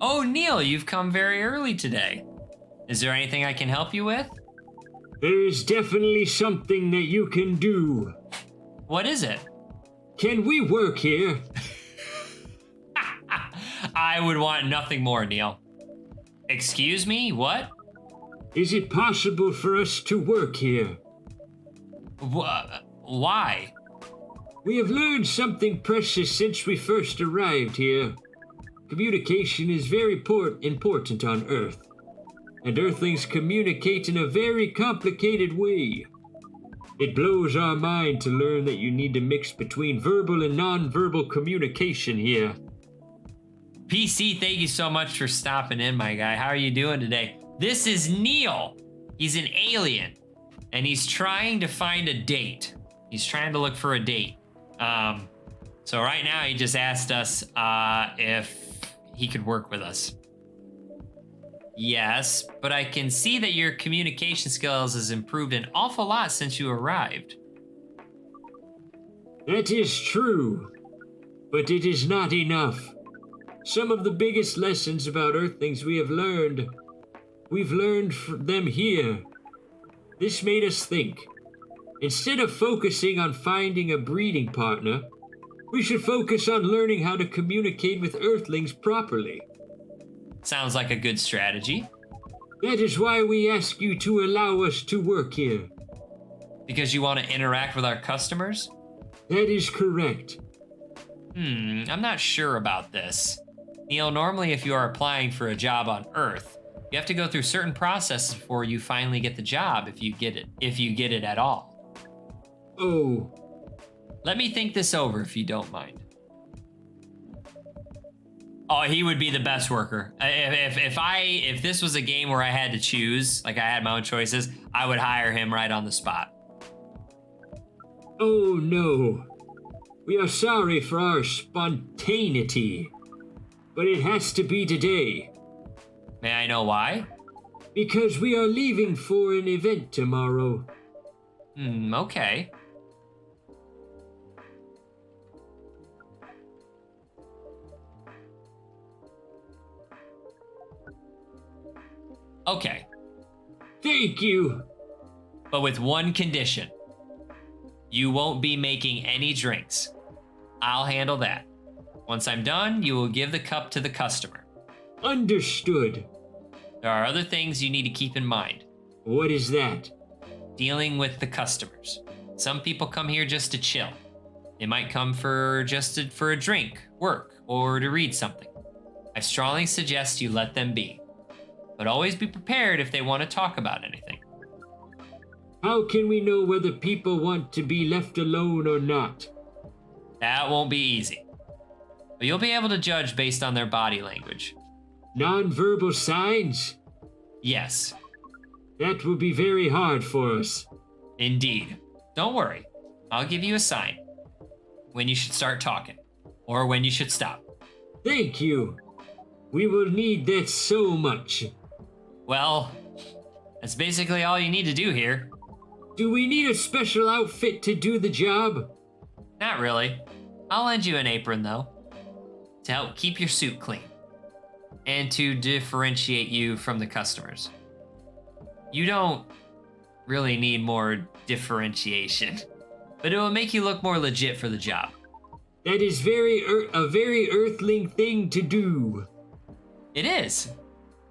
Oh, Neil, you've come very early today. Is there anything I can help you with? There is definitely something that you can do. What is it? Can we work here? I would want nothing more, Neil. Excuse me? What? Is it possible for us to work here? Why? We have learned something precious since we first arrived here. Communication is very important on Earth, and Earthlings communicate in a very complicated way. It blows our mind to learn that you need to mix between verbal and non-verbal communication here. PC, thank you so much for stopping in, my guy. How are you doing today? This is Neil. He's an alien, and he's trying to find a date. He's trying to look for a date. So right now he just asked us if he could work with us. Yes, but I can see that your communication skills has improved an awful lot since you arrived. That is true, but it is not enough. Some of the biggest lessons about Earthlings we've learned them here. This made us think. Instead of focusing on finding a breeding partner, we should focus on learning how to communicate with Earthlings properly. Sounds like a good strategy. That is why we ask you to allow us to work here. Because you want to interact with our customers? That is correct. I'm not sure about this. Neil, normally if you are applying for a job on Earth, you have to go through certain processes before you finally get the job, if you get it at all. Oh. Let me think this over if you don't mind. Oh, he would be the best worker. If this was a game where I had to choose, like I had my own choices, I would hire him right on the spot. Oh no. We are sorry for our spontaneity, but it has to be today. May I know why? Because we are leaving for an event tomorrow. Okay. Okay. Thank you. But with one condition. You won't be making any drinks. I'll handle that. Once I'm done, you will give the cup to the customer. Understood. There are other things you need to keep in mind. What is that? Dealing with the customers. Some people come here just to chill. They might come for a drink, work, or to read something. I strongly suggest you let them be. But always be prepared if they want to talk about anything. How can we know whether people want to be left alone or not? That won't be easy. But you'll be able to judge based on their body language. Non-verbal signs? Yes. That will be very hard for us. Indeed. Don't worry. I'll give you a sign. When you should start talking. Or when you should stop. Thank you. We will need that so much. Well, that's basically all you need to do here. Do we need a special outfit to do the job? Not really. I'll lend you an apron, though. To help keep your suit clean. And to differentiate you from the customers. You don't really need more differentiation. But it will make you look more legit for the job. That is a very Earthling thing to do. It is.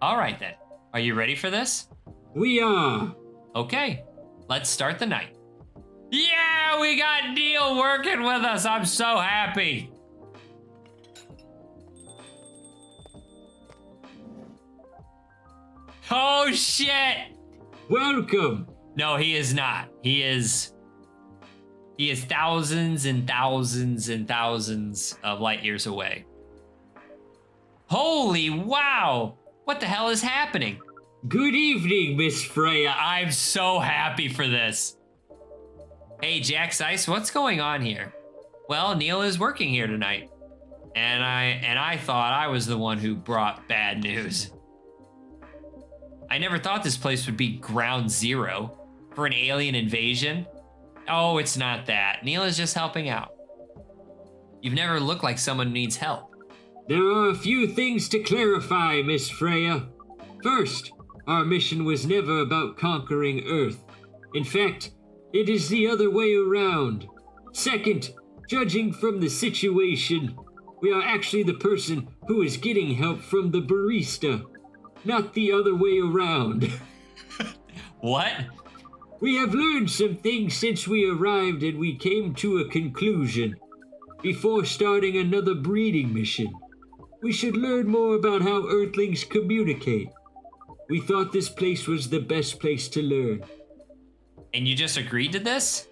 All right, then. Are you ready for this? We are. Okay. Let's start the night. Yeah, we got Neil working with us. I'm so happy. Oh, shit. Welcome. No, he is not. He is thousands and thousands and thousands of light years away. Holy wow. What the hell is happening? Good evening, Miss Freya. I'm so happy for this. Hey, Jax Ice, what's going on here? Well, Neil is working here tonight. And I thought I was the one who brought bad news. I never thought this place would be ground zero for an alien invasion. Oh, it's not that. Neil is just helping out. You've never looked like someone who needs help. There are a few things to clarify, Miss Freya. First, our mission was never about conquering Earth. In fact, it is the other way around. Second, judging from the situation, we are actually the person who is getting help from the barista, not the other way around. What? We have learned some things since we arrived and we came to a conclusion. Before starting another breeding mission, we should learn more about how Earthlings communicate. We thought this place was the best place to learn. And you just agreed to this?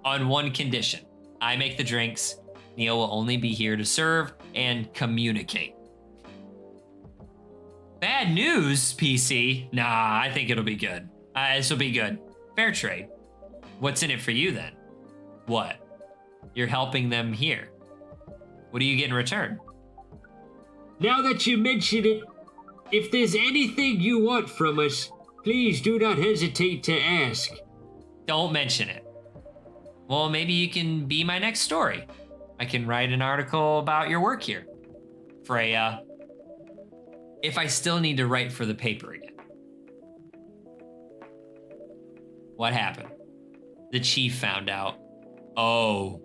On one condition. I make the drinks. Neil will only be here to serve and communicate. Bad news, PC? Nah, I think it'll be good. This will be good. Fair trade. What's in it for you then? What? You're helping them here. What do you get in return? Now that you mention it, if there's anything you want from us, please do not hesitate to ask. Don't mention it. Well, maybe you can be my next story. I can write an article about your work here. Freya. If I still need to write for the paper again. What happened? The chief found out. Oh.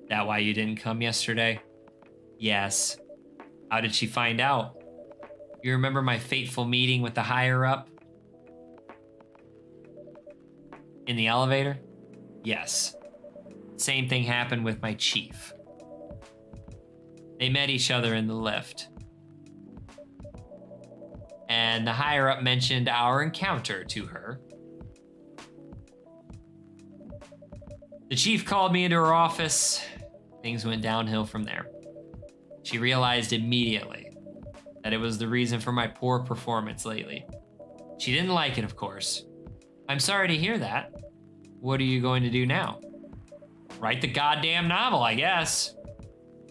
That why you didn't come yesterday? Yes. How did she find out? You remember my fateful meeting with the higher up? In the elevator? Yes. Same thing happened with my chief. They met each other in the lift. And the higher up mentioned our encounter to her. The chief called me into her office. Things went downhill from there. She realized immediately that it was the reason for my poor performance lately. She didn't like it, of course. I'm sorry to hear that. What are you going to do now? Write the goddamn novel, I guess.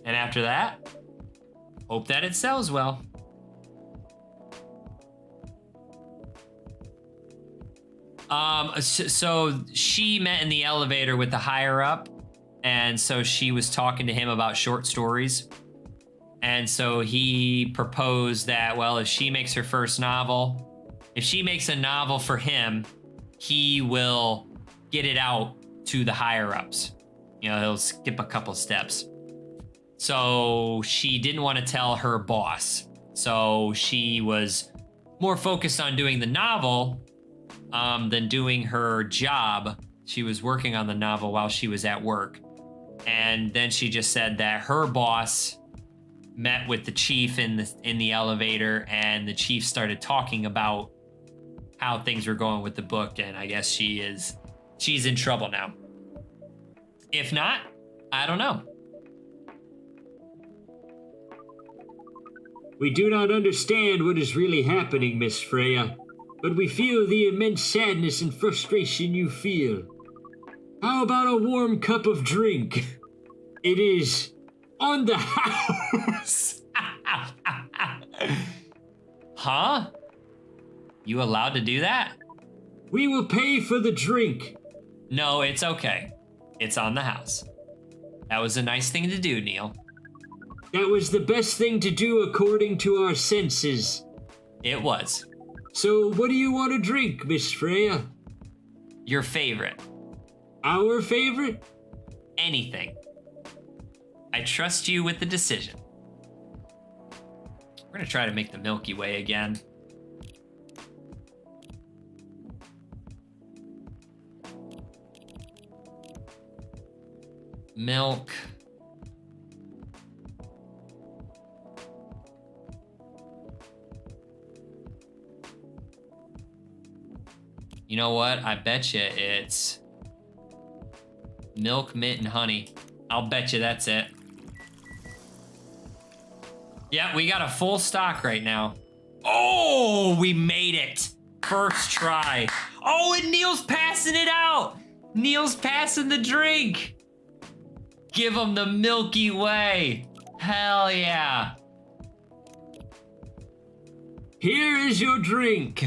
And after that, hope that it sells well. So she met in the elevator with the higher up, and so she was talking to him about short stories. And so he proposed that, well, if she makes her first novel, if she makes a novel for him, he will get it out to the higher ups. You know, he'll skip a couple steps. So she didn't want to tell her boss. So she was more focused on doing the novel than doing her job. She was working on the novel while she was at work. And then she just said that her boss met with the chief in the elevator, and the chief started talking about how things were going with the book, and I guess she's in trouble now. If not, I don't know. We do not understand what is really happening, Miss Freya, but we feel the immense sadness and frustration you feel. How about a warm cup of drink? It is on the house. Huh? You allowed to do that? We will pay for the drink. No, it's okay. It's on the house. That was a nice thing to do, Neil. That was the best thing to do according to our senses. It was. So what do you want to drink, Miss Freya? Your favorite. Our favorite? Anything. I trust you with the decision. We're gonna try to make the Milky Way again. milk. You know what? I bet you it's milk, mint, and honey. I'll bet you that's it. Yeah, we got a full stock right now. Oh, we made it. First try. Oh, and Neil's passing it out. Neil's passing the drink. Give him the Milky Way. Hell yeah. Here is your drink.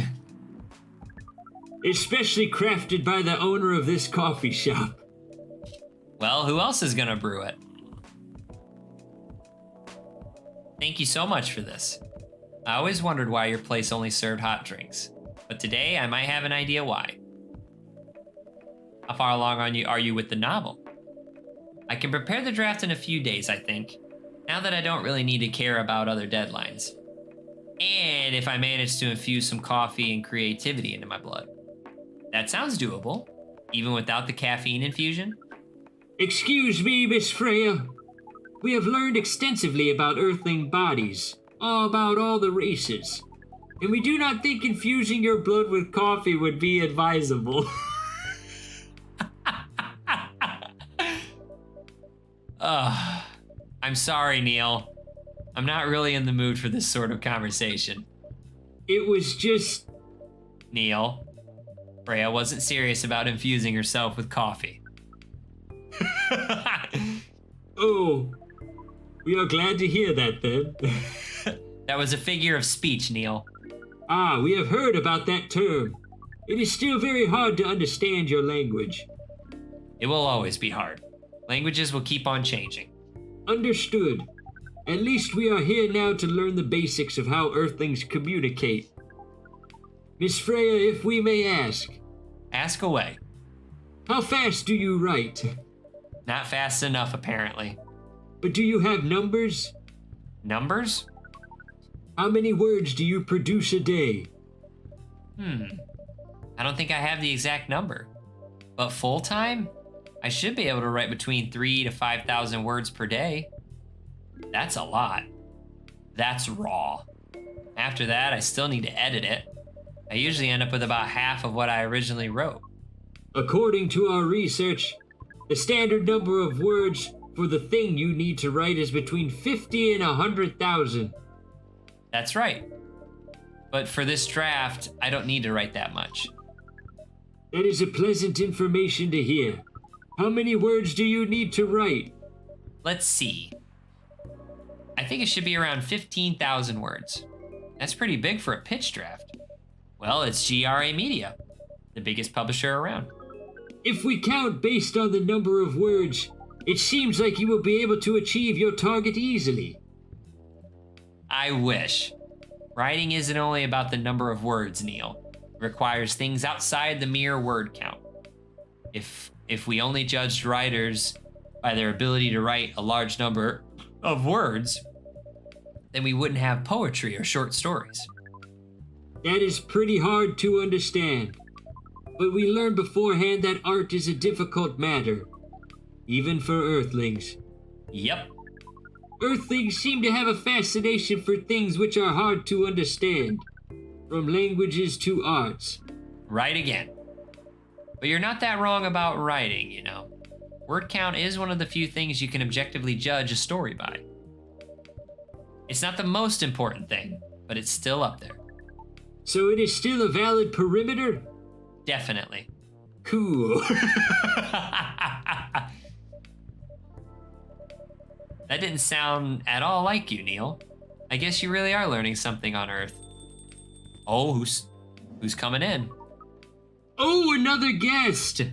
Especially crafted by the owner of this coffee shop. Well, who else is gonna brew it? Thank you so much for this. I always wondered why your place only served hot drinks, but today I might have an idea why. How far along are you with the novel? I can prepare the draft in a few days, I think, now that I don't really need to care about other deadlines. And if I manage to infuse some coffee and creativity into my blood. That sounds doable, even without the caffeine infusion. Excuse me, Miss Freya. We have learned extensively about Earthling bodies, about all the races, and we do not think infusing your blood with coffee would be advisable. I'm sorry, Neil. I'm not really in the mood for this sort of conversation. It was just... Neil, Freya wasn't serious about infusing herself with coffee. Oh, we are glad to hear that then. That was a figure of speech, Neil. Ah, we have heard about that term. It is still very hard to understand your language. It will always be hard. Languages will keep on changing. Understood. At least we are here now to learn the basics of how Earthlings communicate. Miss Freya, if we may ask. Ask away. How fast do you write? Not fast enough, apparently. But do you have numbers? Numbers? How many words do you produce a day? I don't think I have the exact number. But full time? I should be able to write between 3,000 to 5,000 words per day. That's a lot. That's raw. After that, I still need to edit it. I usually end up with about half of what I originally wrote. According to our research, the standard number of words for the thing you need to write is between 50 and 100,000. That's right. But for this draft, I don't need to write that much. That is a pleasant information to hear. How many words do you need to write? Let's see. I think it should be around 15,000 words. That's pretty big for a pitch draft. Well, it's GRA Media, the biggest publisher around. If we count based on the number of words, it seems like you will be able to achieve your target easily. I wish. Writing isn't only about the number of words, Neil. It requires things outside the mere word count. If we only judged writers by their ability to write a large number of words, then we wouldn't have poetry or short stories. That is pretty hard to understand. But we learned beforehand that art is a difficult matter, even for Earthlings. Yep. Earthlings seem to have a fascination for things which are hard to understand, from languages to arts. Right again. But you're not that wrong about writing, you know. Word count is one of the few things you can objectively judge a story by. It's not the most important thing, but it's still up there. So it is still a valid perimeter? Definitely. Cool. That didn't sound at all like you, Neil. I guess you really are learning something on Earth. Oh, who's coming in? Oh, another guest!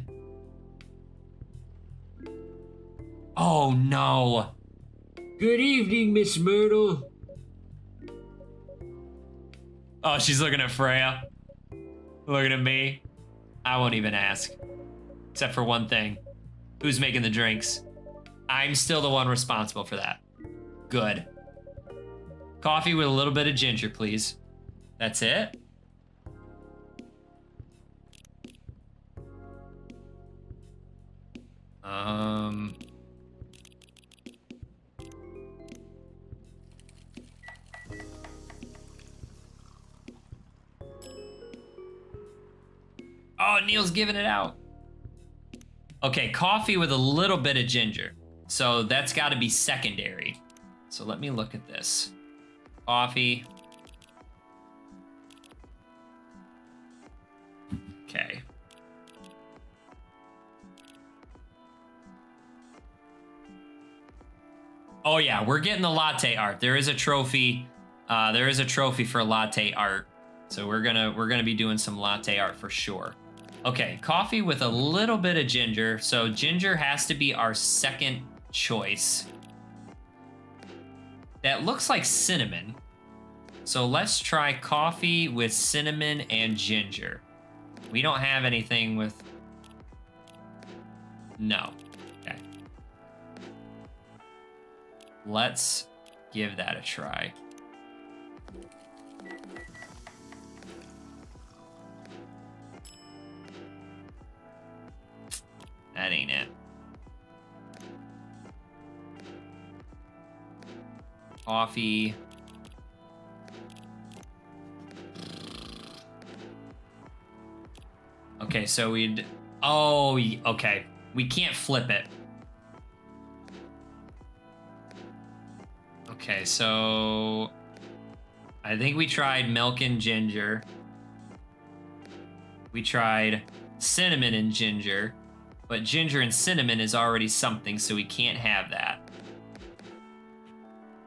Oh no. Good evening, Miss Myrtle. Oh, she's looking at Freya. Looking at me. I won't even ask. Except for one thing. Who's making the drinks? I'm still the one responsible for that. Good. Coffee with a little bit of ginger, please. That's it? Oh, Neil's giving it out. Okay, coffee with a little bit of ginger. So that's got to be secondary. So let me look at this. Coffee. Okay. Oh yeah, we're getting the latte art. There is a trophy. There is a trophy for latte art. So we're gonna be doing some latte art for sure. Okay, coffee with a little bit of ginger. So ginger has to be our second choice. That looks like cinnamon. So let's try coffee with cinnamon and ginger. We don't have anything with... No. Okay. Let's give that a try. That ain't it. Coffee. Okay, so we'd... Oh, okay. We can't flip it. Okay, so... I think we tried milk and ginger. We tried cinnamon and ginger. But ginger and cinnamon is already something, so we can't have that.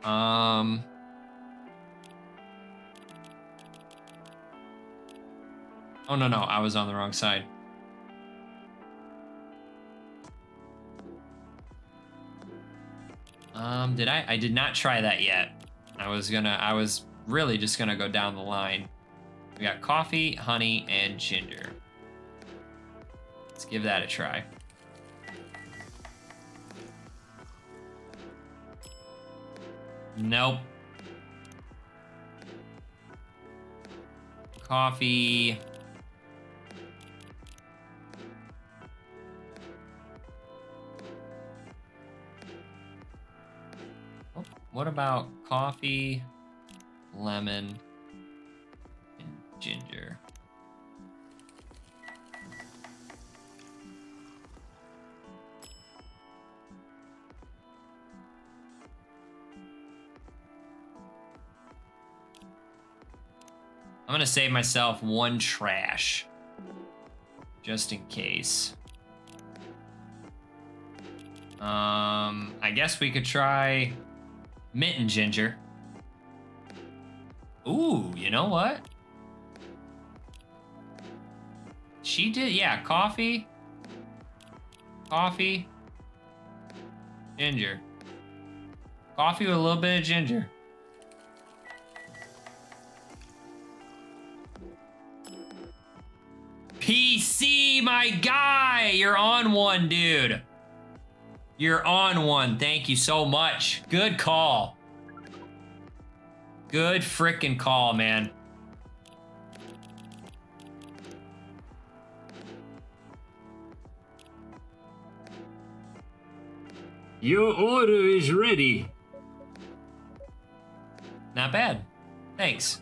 Oh, no, I was on the wrong side. I did not try that yet. I was really just gonna go down the line. We got coffee, honey, and ginger. Let's give that a try. Nope. Coffee. Oh, what about coffee, lemon, and ginger? I'm gonna save myself one trash, just in case. I guess we could try mint and ginger. Ooh, you know what? She did, yeah, coffee, ginger. Coffee with a little bit of ginger. PC, my guy! You're on one, dude. You're on one. Thank you so much. Good call. Good frickin' call, man. Your order is ready. Not bad. Thanks.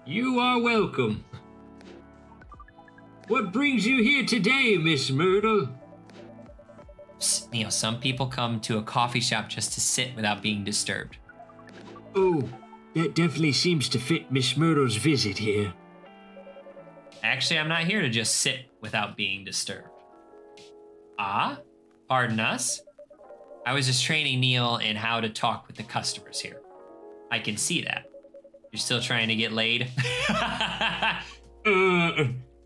You are welcome. What brings you here today, Miss Myrtle? Psst, Neil, some people come to a coffee shop just to sit without being disturbed. Oh, that definitely seems to fit Miss Myrtle's visit here. Actually, I'm not here to just sit without being disturbed. Ah? Pardon us? I was just training Neil in how to talk with the customers here. I can see that. You're still trying to get laid?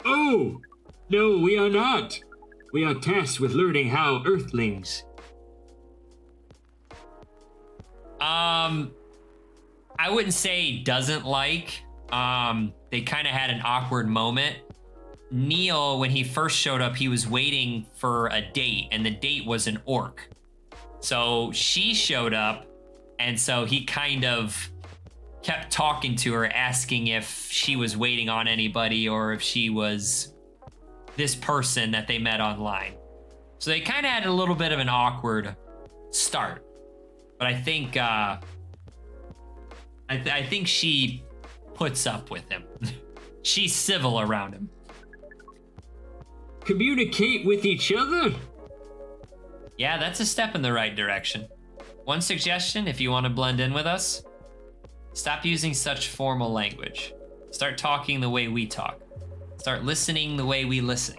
Oh! No, we are not. We are tasked with learning how Earthlings... I wouldn't say doesn't like. They kind of had an awkward moment. Neil, when he first showed up, he was waiting for a date, and the date was an orc. So she showed up, and so he kind of kept talking to her, asking if she was waiting on anybody or if she was this person that they met online. So they kind of had a little bit of an awkward start. But I think I think she puts up with him. She's civil around him. communicate with each other? Yeah, that's a step in the right direction. One suggestion, if you want to blend in with us, stop using such formal language. Start talking the way we talk. Start listening the way we listen,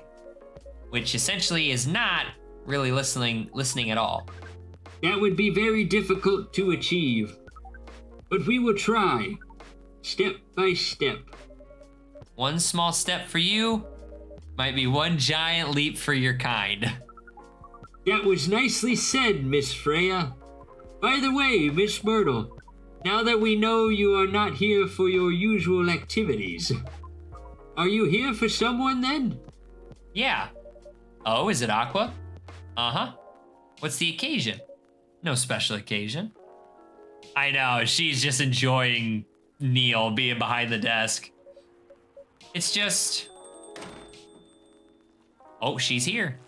which essentially is not really listening at all. That would be very difficult to achieve. But we will try, step by step. One small step for you might be one giant leap for your kind. That was nicely said, Miss Freya. By the way, Miss Myrtle, now that we know you are not here for your usual activities, are you here for someone then? Yeah. Oh, is it Aqua? Uh-huh. What's the occasion? No special occasion. I know, she's just enjoying Neil being behind the desk. It's just... Oh, she's here.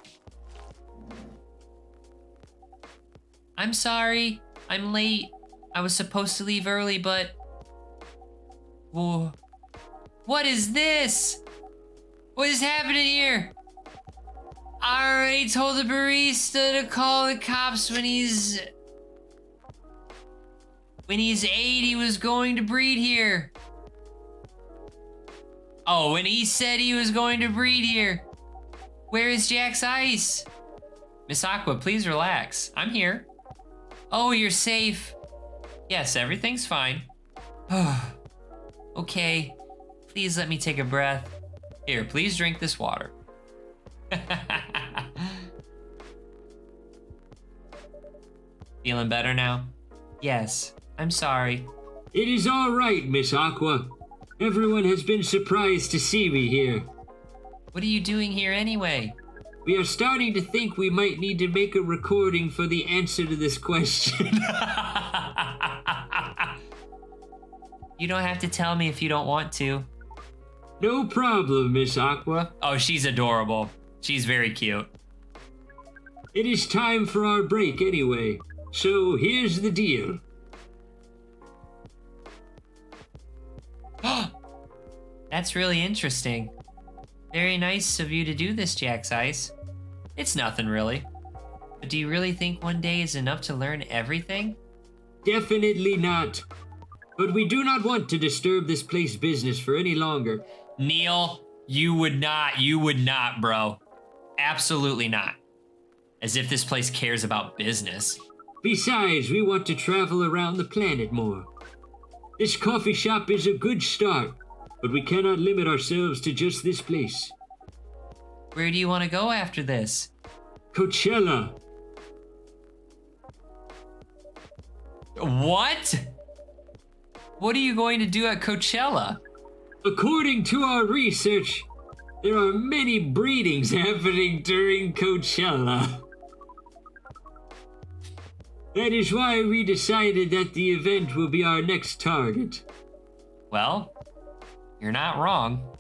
I'm sorry. I'm late. I was supposed to leave early, but... Whoa. What is this? What is happening here? I already told the barista to call the cops when he's 8, he was going to breed here. Oh, when he said he was going to breed here. Where is Jack's ice? Miss Aqua, please relax. I'm here. Oh, you're safe. Yes, everything's fine. Okay, please let me take a breath. Here, please drink this water. Feeling better now? Yes, I'm sorry. It is all right, Miss Aqua. Everyone has been surprised to see me here. What are you doing here anyway? We are starting to think we might need to make a recording for the answer to this question. You don't have to tell me if you don't want to. No problem, Miss Aqua. Oh, she's adorable. She's very cute. It is time for our break anyway, so here's the deal. That's really interesting. Very nice of you to do this, Jack's Ice. It's nothing really. But do you really think one day is enough to learn everything? Definitely not. But we do not want to disturb this place business for any longer. Neil, you would not, bro. Absolutely not. As if this place cares about business. Besides, we want to travel around the planet more. This coffee shop is a good start, but we cannot limit ourselves to just this place. Where do you want to go after this? Coachella. What? What are you going to do at Coachella? According to our research, there are many breedings happening during Coachella. That is why we decided that the event will be our next target. Well, you're not wrong.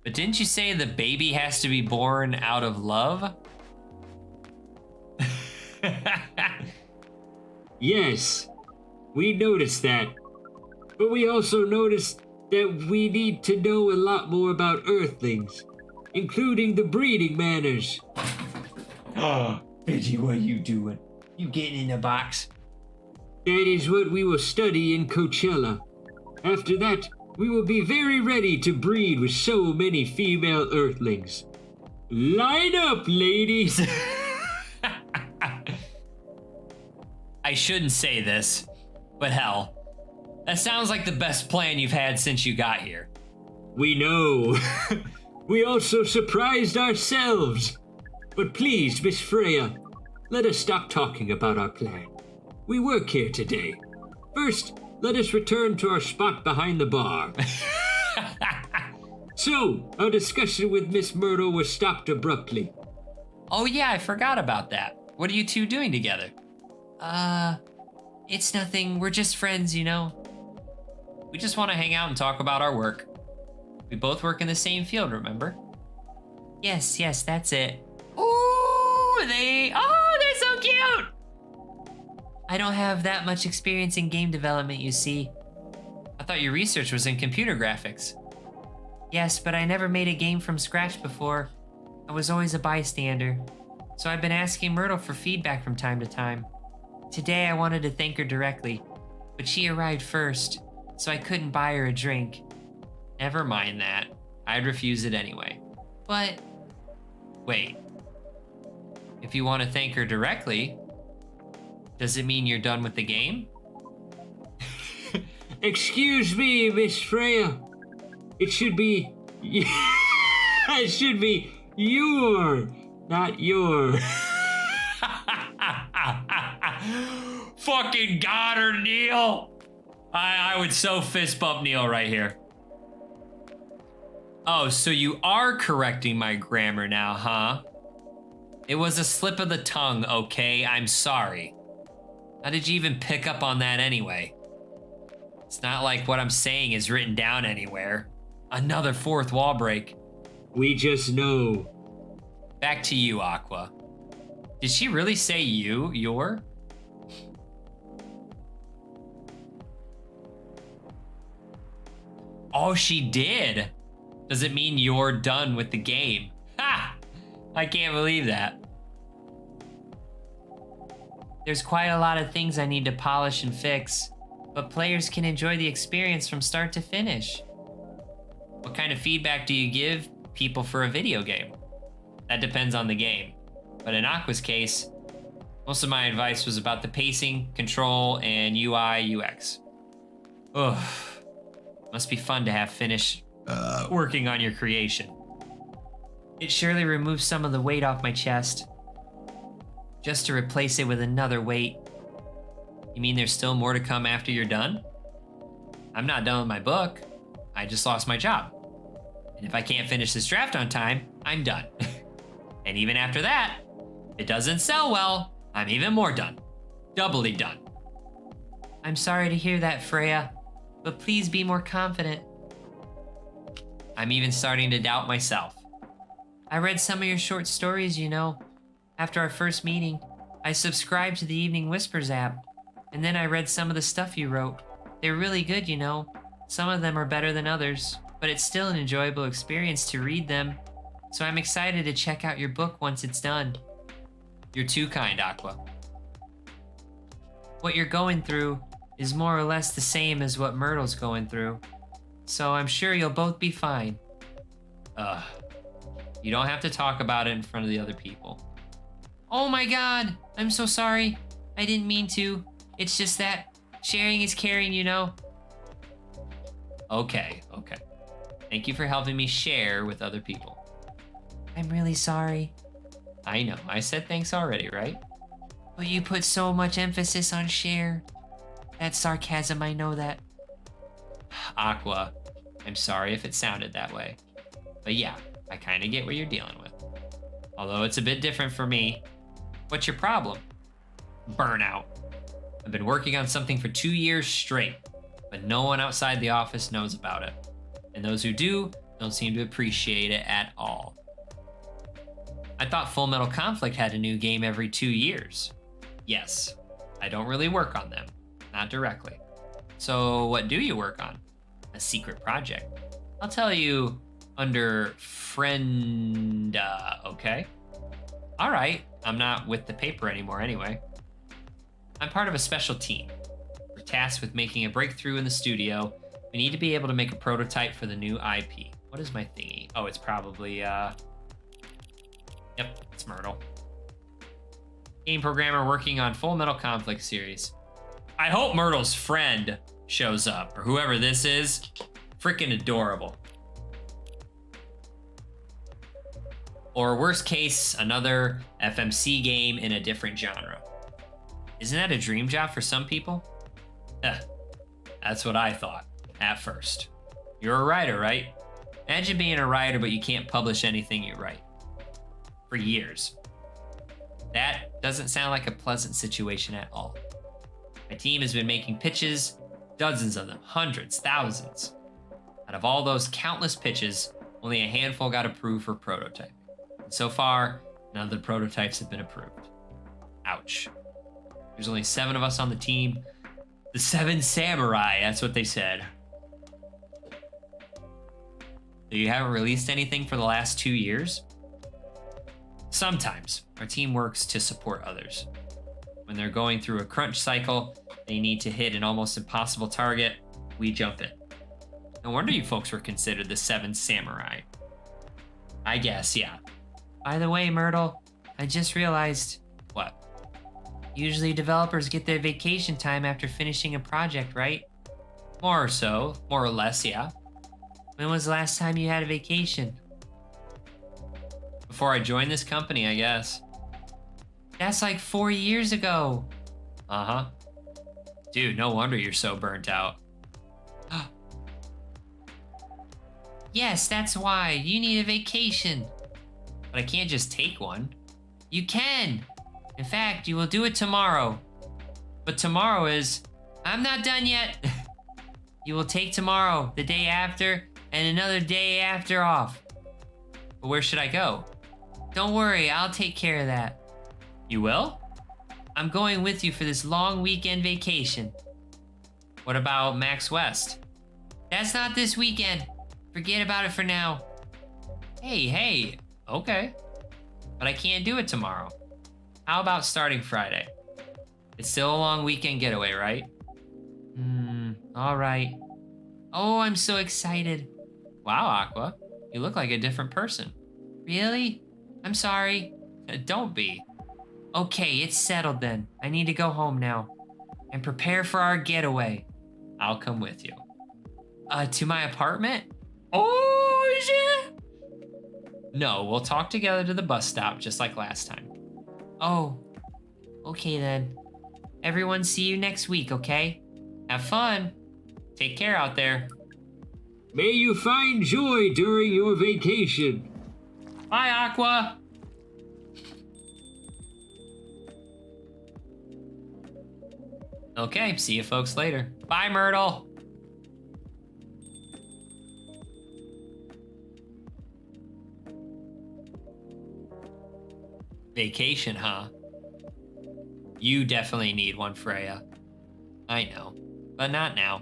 But didn't you say the baby has to be born out of love? Yes, we noticed that. But we also noticed that we need to know a lot more about Earthlings, including the breeding manners. Oh, Pidgey, what are you doing? You getting in the box? That is what we will study in Coachella. After that, we will be very ready to breed with so many female Earthlings. Line up, ladies! I shouldn't say this, but hell, that sounds like the best plan you've had since you got here. We know. We also surprised ourselves. But please, Miss Freya, let us stop talking about our plan. We work here today. First, let us return to our spot behind the bar. So, our discussion with Miss Myrtle was stopped abruptly. Oh yeah, I forgot about that. What are you two doing together? It's nothing. We're just friends, you know. We just want to hang out and talk about our work. We both work in the same field, remember? Yes, that's it. Ooh, they're so cute! I don't have that much experience in game development, you see. I thought your research was in computer graphics. Yes, but I never made a game from scratch before. I was always a bystander. So I've been asking Myrtle for feedback from time to time. Today I wanted to thank her directly, but she arrived first, so I couldn't buy her a drink. Never mind that. I'd refuse it anyway. But Wait. If you want to thank her directly, does it mean you're done with the game? Excuse me, Miss Freya. It should be. It should be your, not your. Fucking got her, Neil. I would so fist bump Neil right here. Oh, so you are correcting my grammar now, huh? It was a slip of the tongue, okay? I'm sorry. How did you even pick up on that anyway? It's not like what I'm saying is written down anywhere. Another fourth wall break. We just know. Back to you, Aqua. Did she really say you? Your? Oh, she did. Does it mean you're done with the game? Ha! I can't believe that. there's quite a lot of things I need to polish and fix, but players can enjoy the experience from start to finish. What kind of feedback do you give people for a video game? That depends on the game. But in Aqua's case, most of my advice was about the pacing, control, and UI, UX. Ugh. Must be fun to have finished working on your creation. It surely removes some of the weight off my chest, just to replace it with another weight. You mean there's still more to come after you're done? I'm not done with my book. I just lost my job. And if I can't finish this draft on time, I'm done. And even after that, if it doesn't sell well, I'm even more done. Doubly done. I'm sorry to hear that, Freya, but please be more confident. I'm even starting to doubt myself. I read some of your short stories, you know. After our first meeting, I subscribed to the Evening Whispers app, and then I read some of the stuff you wrote. They're really good, you know. Some of them are better than others, but it's still an enjoyable experience to read them. So I'm excited to check out your book once it's done. You're too kind, Aqua. What you're going through is more or less the same as what Myrtle's going through. So I'm sure you'll both be fine. You don't have to talk about it in front of the other people. Oh my god, I'm so sorry. I didn't mean to. It's just that sharing is caring, you know. Okay. Thank you for helping me share with other people. I'm really sorry. I know, I said thanks already, right? But you put so much emphasis on share. That's sarcasm, I know that. Aqua, I'm sorry if it sounded that way. But yeah, I kind of get what you're dealing with. Although it's a bit different for me. What's your problem? Burnout. I've been working on something for 2 years straight, but no one outside the office knows about it. And those who do don't seem to appreciate it at all. I thought Full Metal Conflict had a new game every 2 years. Yes, I don't really work on them, not directly. So what do you work on? A secret project. I'll tell you under friend, okay? All right, I'm not with the paper anymore anyway. I'm part of a special team. We're tasked with making a breakthrough in the studio. We need to be able to make a prototype for the new IP. What is my thingy? Oh, it's probably, yep, it's Myrtle. Game programmer working on Full Metal Conflict series. I hope Myrtle's friend shows up, or whoever this is. Freaking adorable. Or worst case, another FMC game in a different genre. Isn't that a dream job for some people? That's what I thought, at first. You're a writer, right? Imagine being a writer, but you can't publish anything you write. For years. That doesn't sound like a pleasant situation at all. My team has been making pitches, dozens of them, hundreds, thousands. Out of all those countless pitches, only a handful got approved for prototyping. And so far, none of the prototypes have been approved. Ouch. There's only 7 of us on the team. The 7 samurai, that's what they said. So you haven't released anything for the last 2 years? Sometimes our team works to support others. When they're going through a crunch cycle, they need to hit an almost impossible target, we jump in. No wonder you folks were considered the 7 Samurai. I guess, yeah. By the way, Myrtle, I just realized What? usually developers get their vacation time after finishing a project, right? More or less, yeah. When was the last time you had a vacation? Before I joined this company, I guess. That's like 4 years ago. Uh-huh. Dude, no wonder you're so burnt out. Yes, that's why. You need a vacation. But I can't just take one. You can. In fact, you will do it tomorrow. But tomorrow is... I'm not done yet. You will take tomorrow, the day after, and another day after off. But where should I go? Don't worry, I'll take care of that. You will? I'm going with you for this long weekend vacation. What about Max West? That's not this weekend. Forget about it for now. Hey, okay. But I can't do it tomorrow. How about starting Friday? It's still a long weekend getaway, right? All right. Oh, I'm so excited. Wow, Aqua. You look like a different person. Really? I'm sorry. Don't be. Okay, it's settled then. I need to go home now and prepare for our getaway. I'll come with you. To my apartment? Oh, yeah. No, we'll talk together to the bus stop just like last time. Oh, okay then. Everyone see you next week, okay? Have fun. Take care out there. May you find joy during your vacation. Bye, Aqua. Okay, see you folks later. Bye, Myrtle. Vacation, huh? You definitely need one, Freya. I know, but not now.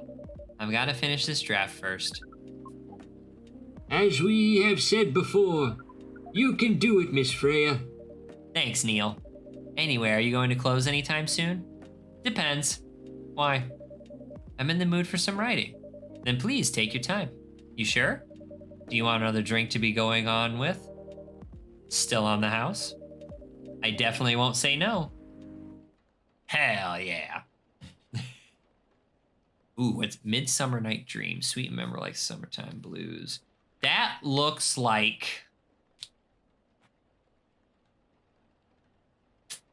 I've got to finish this draft first. As we have said before, you can do it, Miss Freya. Thanks, Neil. Anyway, are you going to close anytime soon? Depends. Why? I'm in the mood for some writing. Then please take your time. You sure? Do you want another drink to be going on with? Still on the house? I definitely won't say no. Hell yeah. Ooh, it's Midsummer Night Dream. Sweet and memorable like summertime blues. That looks like...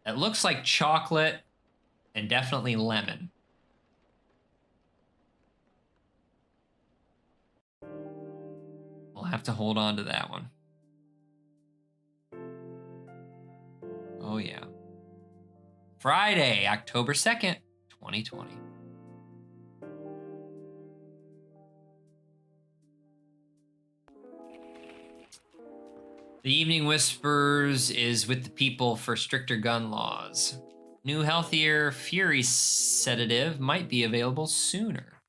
That looks like chocolate and definitely lemon. We'll have to hold on to that one. Oh, yeah. Friday, October 2nd, 2020. The Evening Whispers is with the people for stricter gun laws. New, healthier Fury sedative might be available sooner.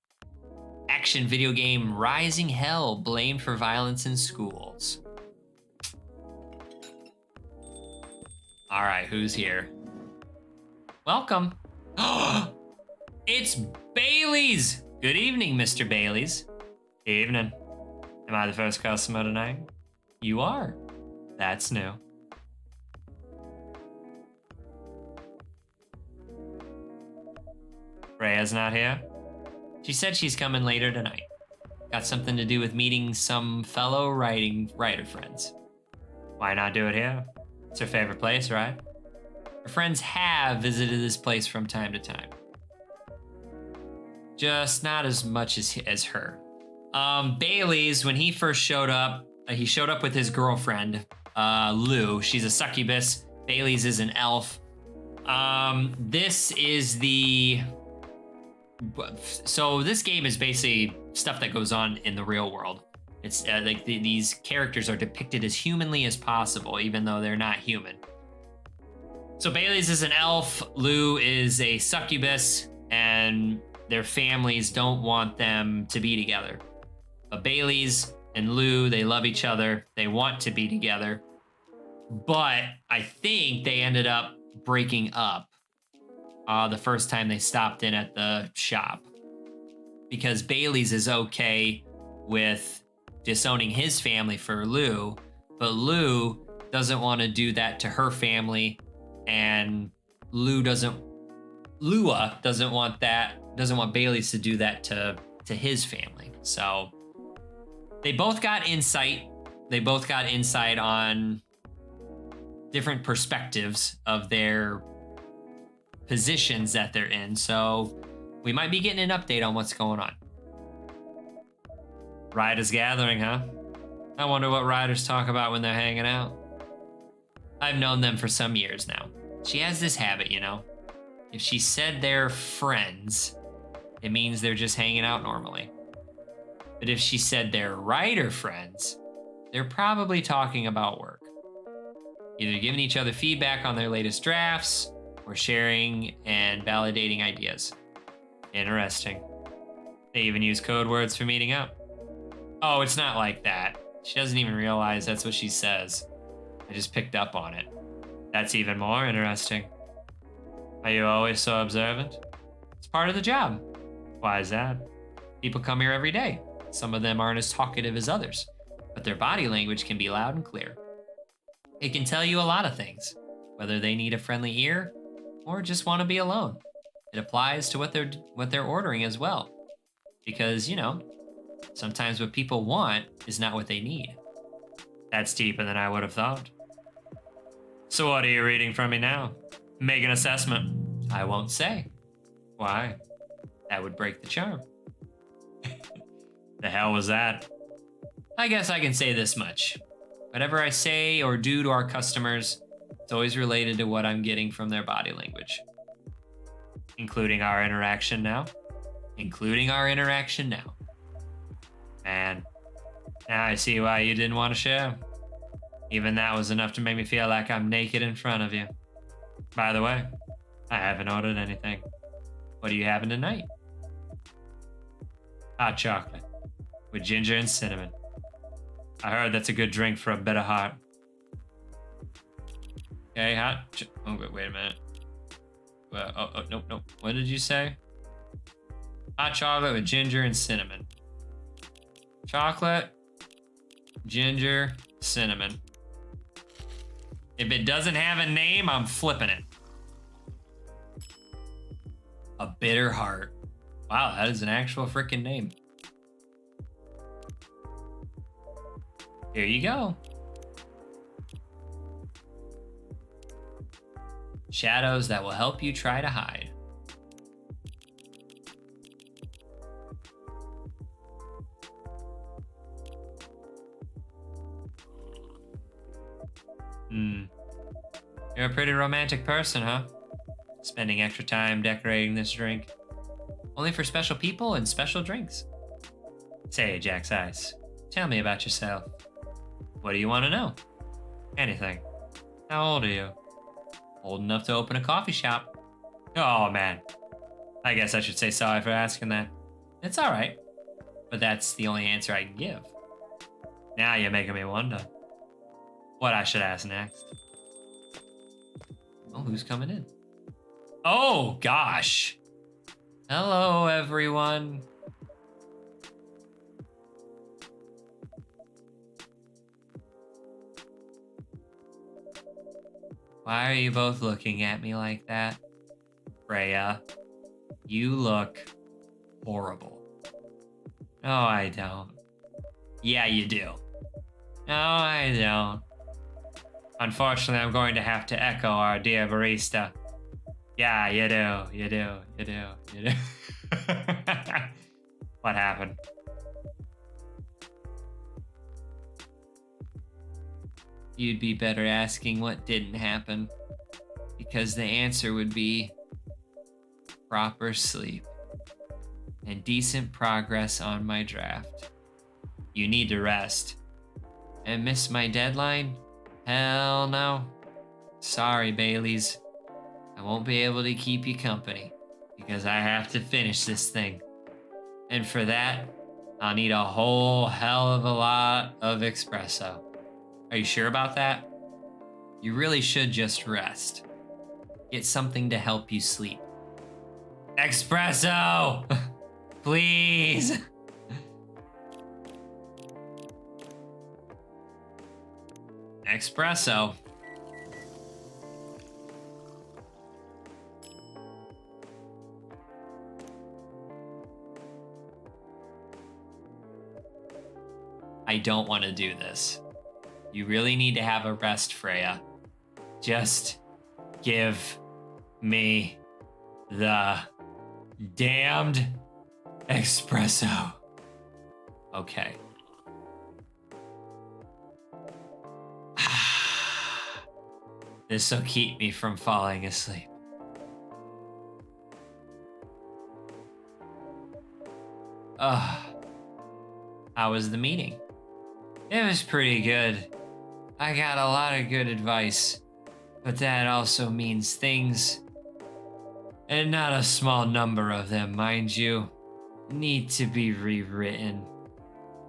Action video game Rising Hell blamed for violence in schools. All right, who's here? Welcome. It's Bailey's. Good evening, Mr. Bailey's. Evening. Am I the first customer tonight? You are. That's new. Freya's not here? She said she's coming later tonight. Got something to do with meeting some fellow writer friends. Why not do it here? It's her favorite place, right? Her friends have visited this place from time to time. Just not as much as her. Bailey's, when he first showed up, he showed up with his girlfriend, Lou. She's a succubus. Bailey's is an elf. This is the... So this game is basically stuff that goes on in the real world. It's like these characters are depicted as humanly as possible, even though they're not human. So Bailey's is an elf, Lou is a succubus, and their families don't want them to be together. But Bailey's and Lou, they love each other. They want to be together. But I think they ended up breaking up the first time they stopped in at the shop. Because Bailey's is okay with disowning his family for Lou, but Lou doesn't want to do that to her family, and Lua doesn't want Bailey's to do that to his family. So they both got insight. They both got insight on different perspectives of their positions that they're in. So we might be getting an update on what's going on. Riders gathering, huh? I wonder what riders talk about when they're hanging out. I've known them for some years now. She has this habit, you know. If she said they're friends, it means they're just hanging out normally. But if she said they're rider friends, they're probably talking about work. Either giving each other feedback on their latest drafts or sharing and validating ideas. Interesting. They even use code words for meeting up. Oh, it's not like that. She doesn't even realize that's what she says. I just picked up on it. That's even more interesting. Are you always so observant? It's part of the job. Why is that? People come here every day. Some of them aren't as talkative as others, but their body language can be loud and clear. It can tell you a lot of things, whether they need a friendly ear or just want to be alone. It applies to what they're ordering as well. Because, you know, sometimes what people want is not what they need. That's deeper than I would have thought. So what are you reading from me now? Make an assessment. I won't say. Why? That would break the charm. The hell was that? I guess I can say this much. Whatever I say or do to our customers, it's always related to what I'm getting from their body language. Including our interaction now. Man, now I see why you didn't want to share. Even that was enough to make me feel like I'm naked in front of you. By the way, I haven't ordered anything. What are you having tonight? Hot chocolate with ginger and cinnamon. I heard that's a good drink for a bitter heart. Okay, oh, wait a minute. Nope. What did you say? Hot chocolate with ginger and cinnamon. Chocolate, ginger, cinnamon. If it doesn't have a name, I'm flipping it. A bitter heart. Wow, that is an actual freaking name. Here you go. Shadows that will help you try to hide. You're a pretty romantic person, huh? Spending extra time decorating this drink. Only for special people and special drinks. Say, Jack's Ice, tell me about yourself. What do you want to know? Anything. How old are you? Old enough to open a coffee shop. Oh, man. I guess I should say sorry for asking that. It's all right. But that's the only answer I can give. Now you're making me wonder what I should ask next. Oh, who's coming in? Oh, gosh. Hello, everyone. Why are you both looking at me like that? Freya, you look horrible. No, I don't. Yeah, you do. No, I don't. Unfortunately, I'm going to have to echo our dear barista. Yeah, you do. What happened? You'd be better asking what didn't happen, because the answer would be proper sleep and decent progress on my draft. You need to rest. And miss my deadline? Hell no. Sorry, Baileys. I won't be able to keep you company because I have to finish this thing. And for that, I'll need a whole hell of a lot of espresso. Are you sure about that? You really should just rest. Get something to help you sleep. Espresso! Please! Espresso. I don't want to do this. You really need to have a rest, Freya. Just give me the damned espresso. Okay. This'll keep me from falling asleep. How was the meeting? It was pretty good. I got a lot of good advice, but that also means things, and not a small number of them, mind you, need to be rewritten.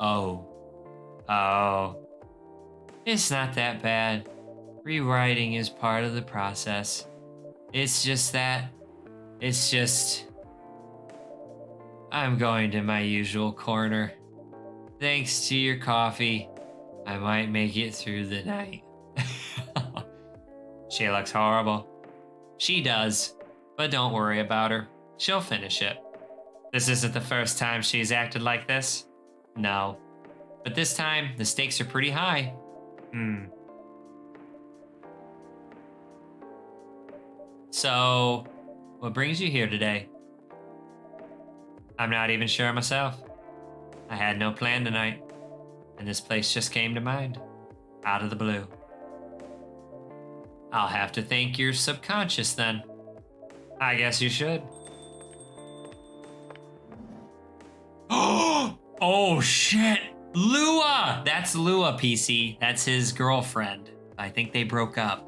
Oh. It's not that bad. Rewriting is part of the process. It's just I'm going to my usual corner. Thanks to your coffee, I might make it through the night. She looks horrible. She does, but don't worry about her. She'll finish it. This isn't the first time she's acted like this. No. But this time, the stakes are pretty high. So, what brings you here today? I'm not even sure myself. I had no plan tonight, and this place just came to mind, out of the blue. I'll have to thank your subconscious then. I guess you should. Oh shit! Lua! That's Lua, PC. That's his girlfriend. I think they broke up.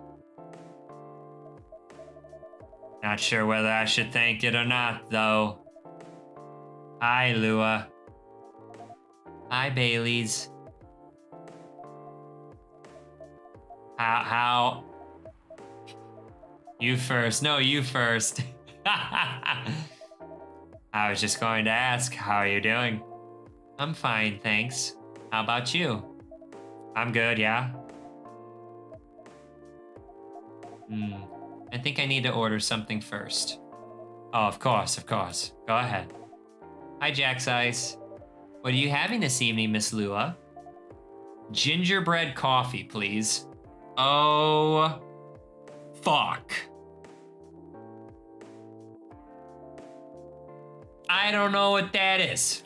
Not sure whether I should thank it or not, though. Hi, Lua. Hi, Bailey's. How? You first. No, you first. I was just going to ask, how are you doing? I'm fine, thanks. How about you? I'm good, yeah? I think I need to order something first. Oh, of course. Go ahead. Hi, Jack's Ice. What are you having this evening, Miss Lua? Gingerbread coffee, please. Oh, fuck. I don't know what that is.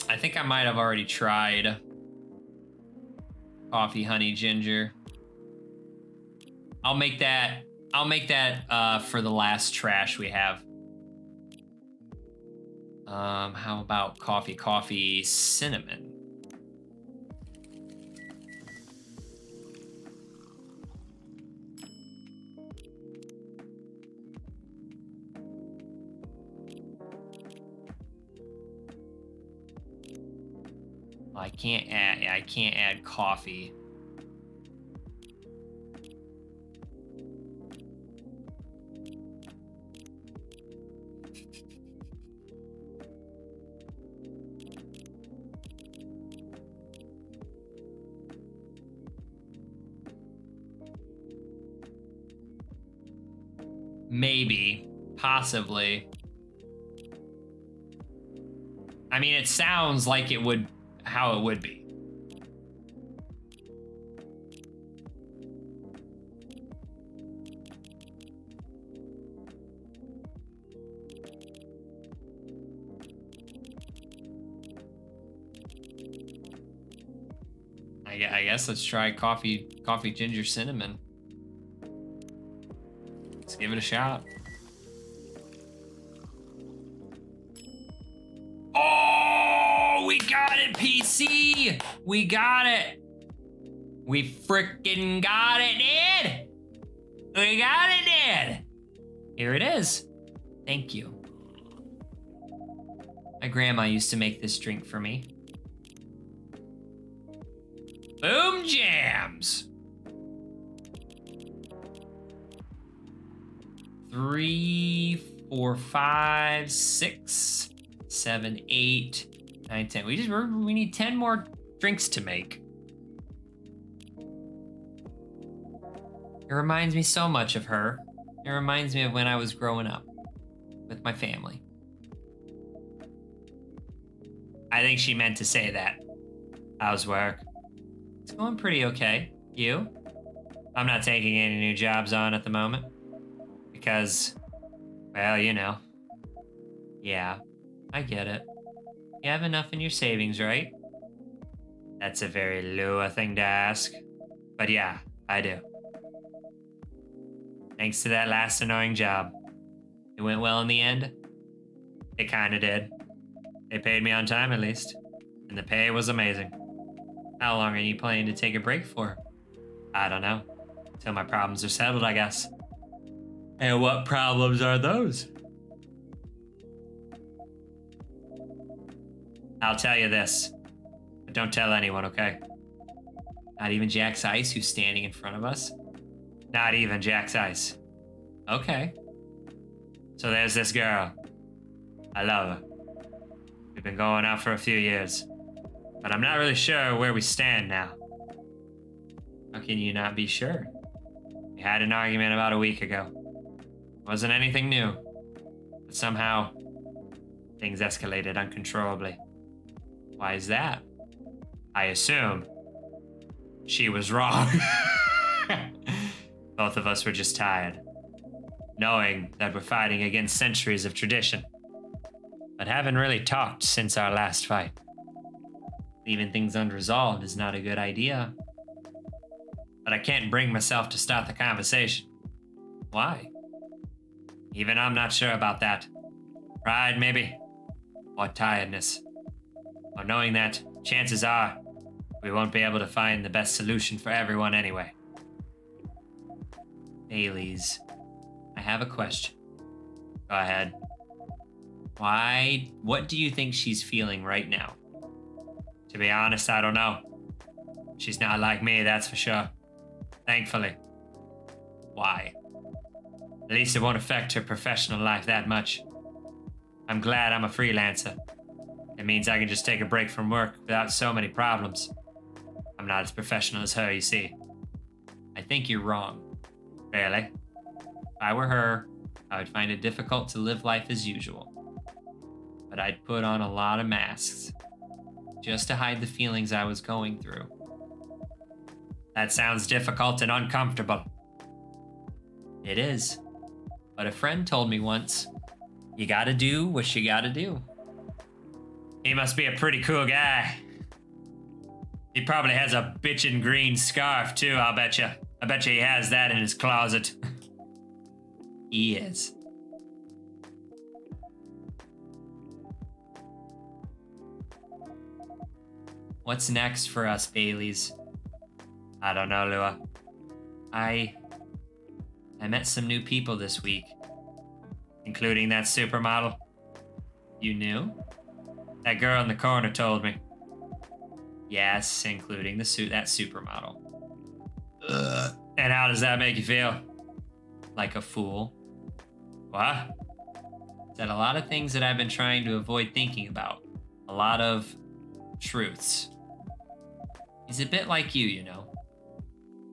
I think I might have already tried coffee, honey, ginger. I'll make that for the last trash we have. How about coffee, cinnamon? I can't add coffee. Maybe, possibly. I mean, it sounds like it would, how it would be. I guess let's try coffee ginger cinnamon. Let's give it a shot. Oh, we got it, PC. We got it. We freaking got it, dude. We got it, dude. Here it is. Thank you. My grandma used to make this drink for me. Boom jams. 3, 4, 5, 6, 7, 8, 9, 10. We need 10 more drinks to make. It reminds me so much of her. It reminds me of when I was growing up with my family. I think she meant to say that. How's work? It's going pretty okay. You? I'm not taking any new jobs on at the moment. Because, well, you know. Yeah, I get it. You have enough in your savings, right? That's a very Lua thing to ask. But yeah, I do. Thanks to that last annoying job. It went well in the end? It kinda did. They paid me on time at least. And the pay was amazing. How long are you planning to take a break for? I don't know. Till my problems are settled, I guess. And what problems are those? I'll tell you this. But don't tell anyone, okay? Not even Jack's Ice, who's standing in front of us? Not even Jack's Ice. Okay. So there's this girl. I love her. We've been going out for a few years. But I'm not really sure where we stand now. How can you not be sure? We had an argument about a week ago. Wasn't anything new. But somehow, things escalated uncontrollably. Why is that? I assume she was wrong. Both of us were just tired. Knowing that we're fighting against centuries of tradition. But haven't really talked since our last fight. Leaving things unresolved is not a good idea. But I can't bring myself to start the conversation. Why? Even I'm not sure about that. Pride, maybe? Or tiredness. Or knowing that, chances are, we won't be able to find the best solution for everyone anyway. Baileys, I have a question. Go ahead. What do you think she's feeling right now? To be honest, I don't know. She's not like me, that's for sure. Thankfully. Why? At least it won't affect her professional life that much. I'm glad I'm a freelancer. It means I can just take a break from work without so many problems. I'm not as professional as her, you see. I think you're wrong. Really? If I were her, I would find it difficult to live life as usual. But I'd put on a lot of masks, just to hide the feelings I was going through. That sounds difficult and uncomfortable. It is. But a friend told me once, you gotta do what you gotta do. He must be a pretty cool guy. He probably has a bitchin' green scarf too, I'll betcha. I betcha he has that in his closet. He is. What's next for us, Baileys? I don't know, Lua. I met some new people this week, including that supermodel. You knew? That girl in the corner told me. Yes, including that supermodel. And how does that make you feel? Like a fool. What? Said a lot of things that I've been trying to avoid thinking about. A lot of truths. He's a bit like you, you know.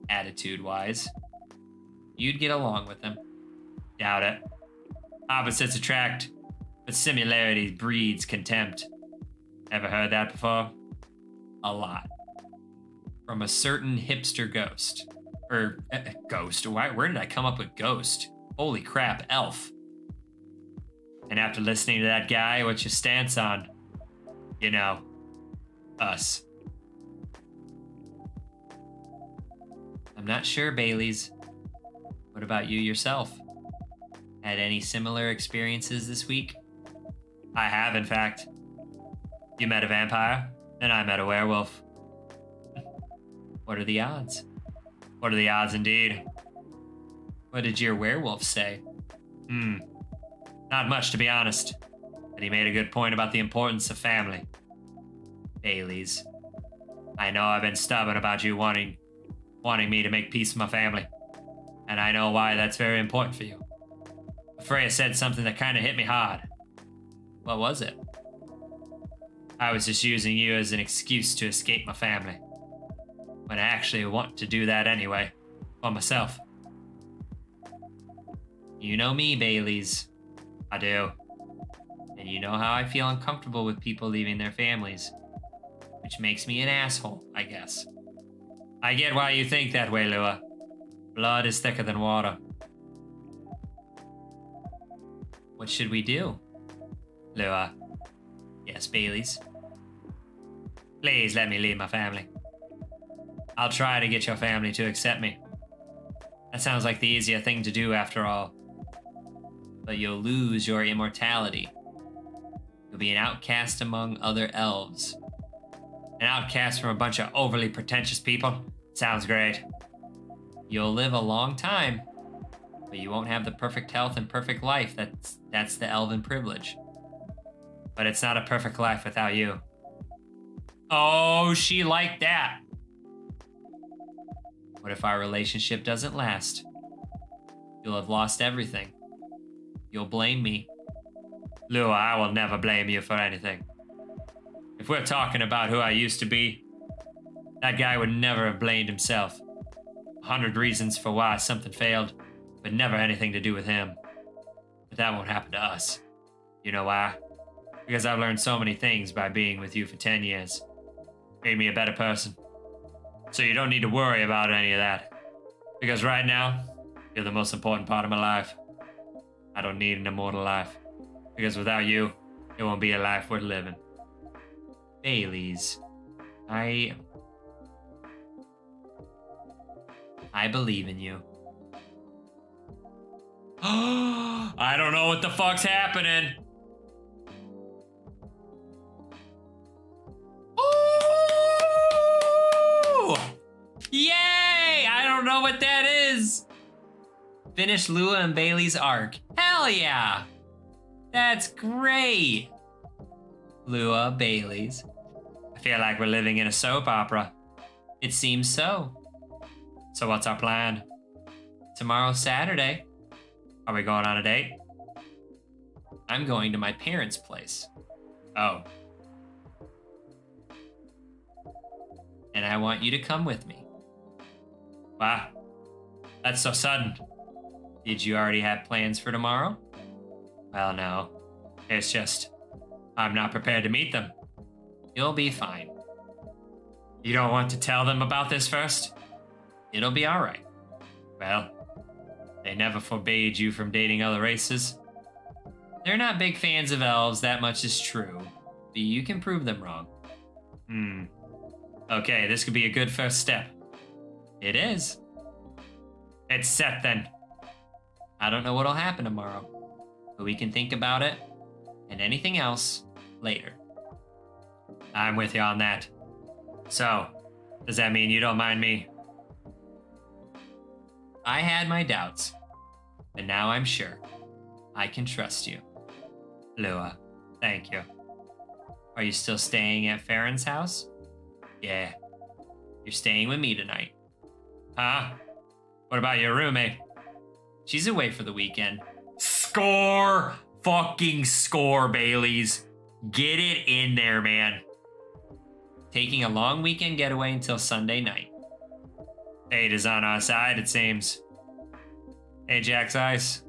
Attitude-wise. You'd get along with him. Doubt it. Opposites attract, but similarity breeds contempt. Ever heard that before? A lot. From a certain hipster ghost. Or, ghost. Where did I come up with ghost? Holy crap, elf. And after listening to that guy, what's your stance on, you know, us? I'm not sure, Bailey's. What about you yourself? Had any similar experiences this week? I have, in fact. You met a vampire, and I met a werewolf. What are the odds? What are the odds indeed? What did your werewolf say? Not much, to be honest. But he made a good point about the importance of family. Bailey's. I know I've been stubborn about you wanting me to make peace with my family. And I know why that's very important for you. Freya said something that kind of hit me hard. What was it? I was just using you as an excuse to escape my family. When I actually want to do that anyway. For myself. You know me, Bailey's. I do. And you know how I feel uncomfortable with people leaving their families. Which makes me an asshole, I guess. I get why you think that way, Lua. Blood is thicker than water. What should we do? Lua. Yes, Bailey's. Please let me leave my family. I'll try to get your family to accept me. That sounds like the easier thing to do after all. But you'll lose your immortality. You'll be an outcast among other elves. An outcast from a bunch of overly pretentious people? Sounds great. You'll live a long time, but you won't have the perfect health and perfect life. That's the elven privilege. But it's not a perfect life without you. Oh, she liked that. What if our relationship doesn't last? You'll have lost everything. You'll blame me. Lua, I will never blame you for anything. If we're talking about who I used to be, that guy would never have blamed himself. 100 reasons for why something failed, but never anything to do with him. But that won't happen to us. You know why? Because I've learned so many things by being with you for 10 years. Made me a better person. So you don't need to worry about any of that. Because right now, you're the most important part of my life. I don't need an immortal life. Because without you, it won't be a life worth living. Bailey's. I believe in you. I don't know what the fuck's happening. Ooh! Yay! I don't know what that is. Finish Lua and Bailey's arc. Hell yeah! That's great. Lua, Bailey's. I feel like we're living in a soap opera. It seems so. So what's our plan? Tomorrow's Saturday. Are we going on a date? I'm going to my parents' place. Oh. And I want you to come with me. Wow. That's so sudden. Did you already have plans for tomorrow? Well, no. It's just, I'm not prepared to meet them. You'll be fine. You don't want to tell them about this first? It'll be alright. Well, they never forbade you from dating other races. They're not big fans of elves, that much is true. But you can prove them wrong. Okay, this could be a good first step. It is. It's set then. I don't know what'll happen tomorrow, but we can think about it and anything else later. I'm with you on that. So, does that mean you don't mind me? I had my doubts, but now I'm sure. I can trust you. Lua, thank you. Are you still staying at Farron's house? Yeah. You're staying with me tonight. Huh? What about your roommate? She's away for the weekend. Score! Fucking score, Bailey's. Get it in there, man. Taking a long weekend getaway until Sunday night. Fate is on our side, it seems. Hey, Jack's Ice.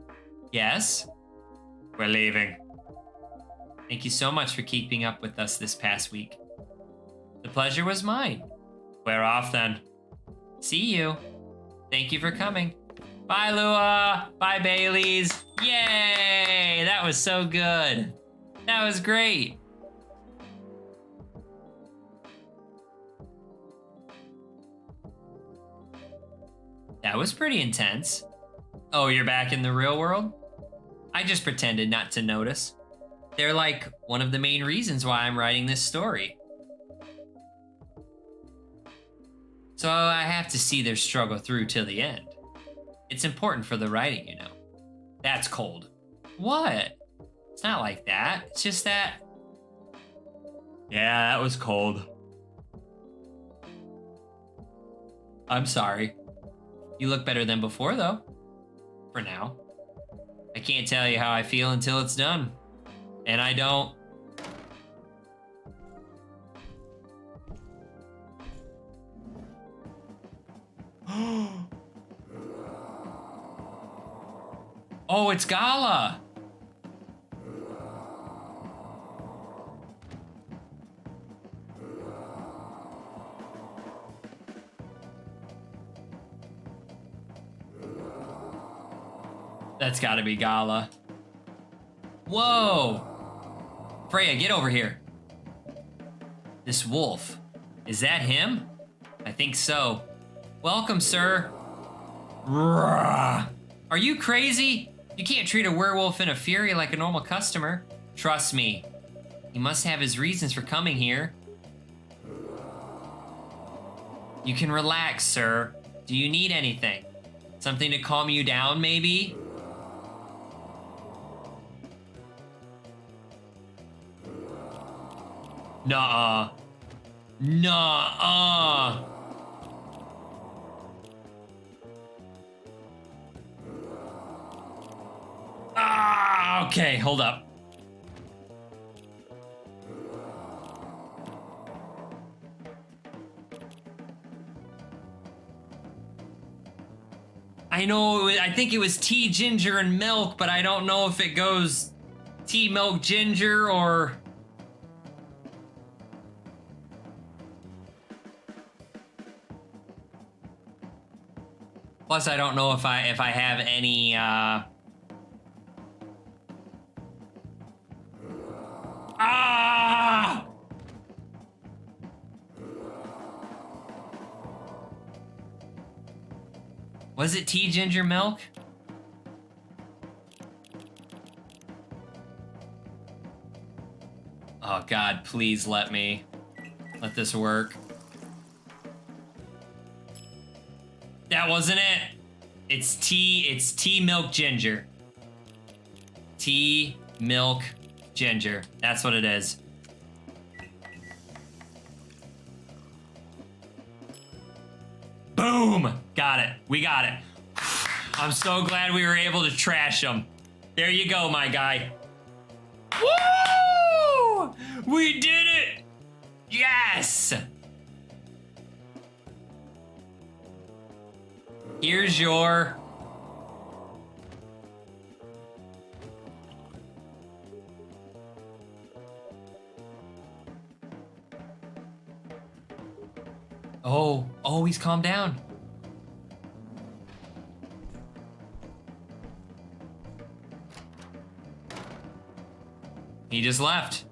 Yes? We're leaving. Thank you so much for keeping up with us this past week. The pleasure was mine. We're off then. See you. Thank you for coming. Bye, Lua. Bye, Baileys. Yay! That was so good. That was great. That was pretty intense. Oh, you're back in the real world? I just pretended not to notice. They're like one of the main reasons why I'm writing this story. So I have to see their struggle through till the end. It's important for the writing, you know. That's cold. What? It's not like that. It's just that. Yeah, that was cold. I'm sorry. You look better than before, though. For now. I can't tell you how I feel until it's done. And I don't. Oh, it's Gala. That's gotta be Gala. Whoa! Freya, get over here. This wolf. Is that him? I think so. Welcome, sir. Roar. Are you crazy? You can't treat a werewolf in a fury like a normal customer. Trust me. He must have his reasons for coming here. You can relax, sir. Do you need anything? Something to calm you down, maybe? Nuh-uh. Nuh-uh. Ah, okay, hold up. I know, I think it was tea, ginger, and milk, but I don't know if it goes tea, milk, ginger, or... Plus, I don't know if I have any, Ah! Was it tea, ginger, milk? Oh God, please let this work. That wasn't it. It's tea, milk, ginger. Tea, milk, ginger. That's what it is. Boom! Got it. We got it. I'm so glad we were able to trash them. There you go, my guy. Woo! We did it! Yes! Here's your... Oh, he's calmed down. He just left.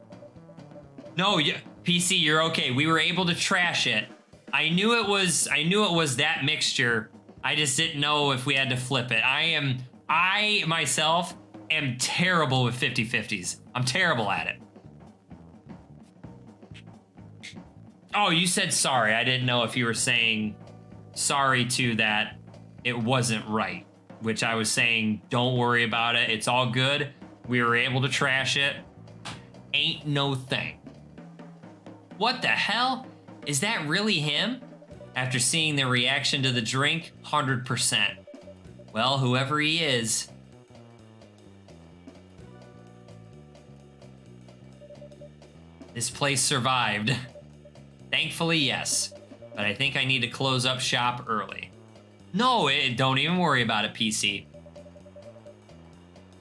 No, PC, you're okay. We were able to trash it. I knew it was that mixture. I just didn't know if we had to flip it. I myself am terrible with 50-50s. I'm terrible at it. Oh, you said sorry. I didn't know if you were saying sorry to that it wasn't right, which I was saying, don't worry about it. It's all good. We were able to trash it. Ain't no thing. What the hell? Is that really him? After seeing their reaction to the drink, 100%. Well, whoever he is. This place survived. Thankfully, yes. But I think I need to close up shop early. No, don't even worry about it, PC.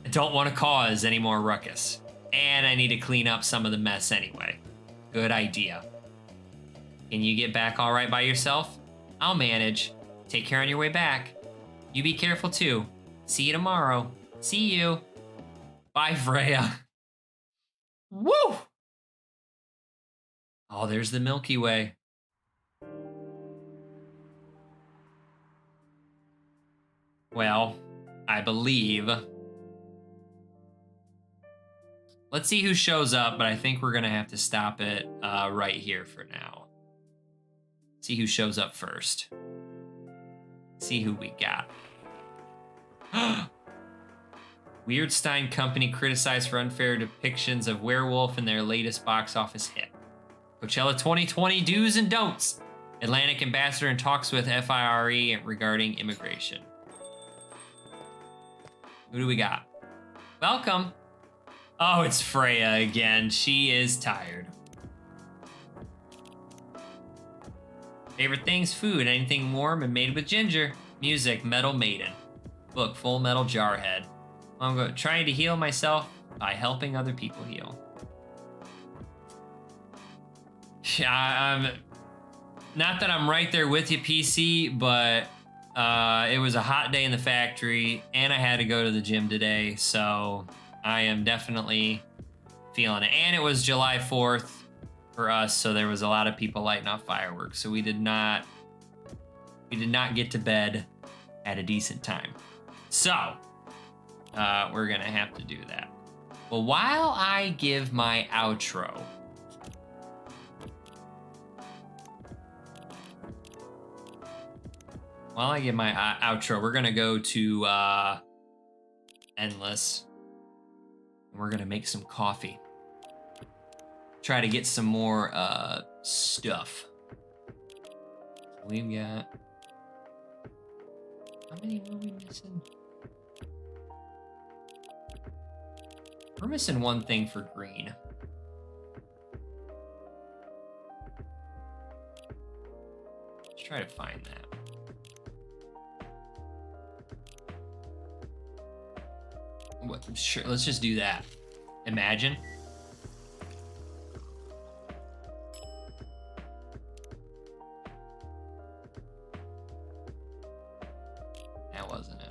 I don't want to cause any more ruckus. And I need to clean up some of the mess anyway. Good idea. Can you get back all right by yourself? I'll manage. Take care on your way back. You be careful too. See you tomorrow. See you. Bye, Freya. Woo! Oh, there's the Milky Way. Well, I believe. Let's see who shows up, but I think we're gonna have to stop it right here for now. See who shows up first. See who we got. Weirdstein Company criticized for unfair depictions of werewolf in their latest box office hit. Coachella 2020 do's and don'ts. Atlantic ambassador in talks with FIRE regarding immigration. Who do we got? Welcome. Oh, it's Freya again. She is tired. Favorite things? Food. Anything warm and made with ginger. Music. Metal Maiden. Book. Full Metal Jarhead. I'm trying to heal myself by helping other people heal. I'm not that I'm right there with you, PC, but it was a hot day in the factory and I had to go to the gym today, so I am definitely feeling it. And it was July 4th for us, so there was a lot of people lighting off fireworks, so we did not get to bed at a decent time. So we're gonna have to do that. Well, while I give my outro, we're gonna go to Endless, and we're gonna make some coffee. Try to get some more stuff. We've got, how many were we missing? We're missing one thing for green. Let's try to find that. What? Sure, let's just do that. Imagine. That wasn't it.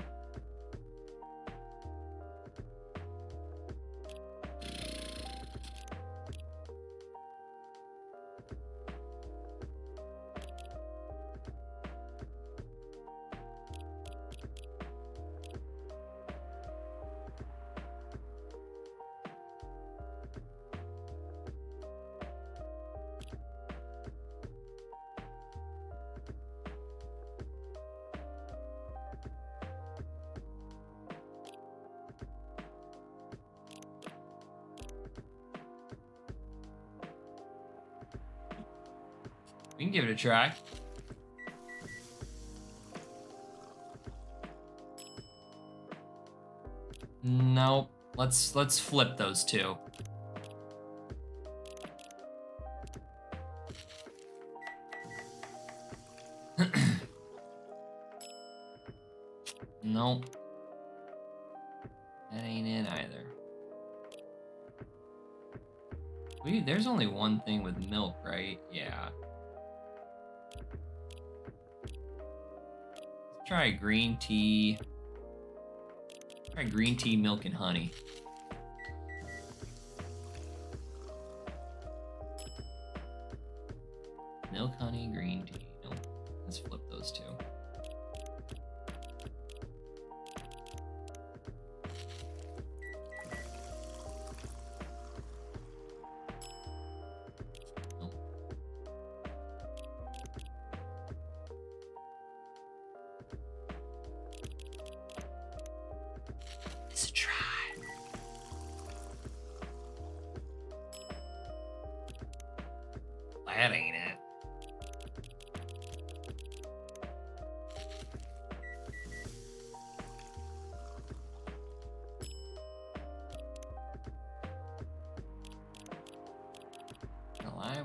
We can give it a try. Nope. Let's flip those two. Nope. That ain't it either. There's only one thing with milk, right? Yeah. Let's try green tea. Try green tea, milk, and honey. Milk, honey, green tea. Nope. Let's flip those two. It's a try. That ain't it.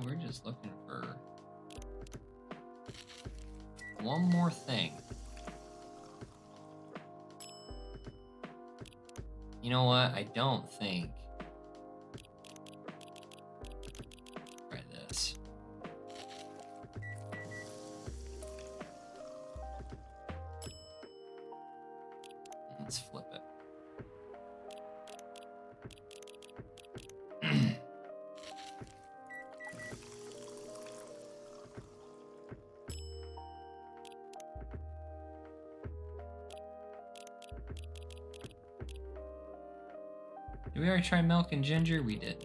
We're just looking for one more thing. You know what? I don't think Did we already try milk and ginger? We did.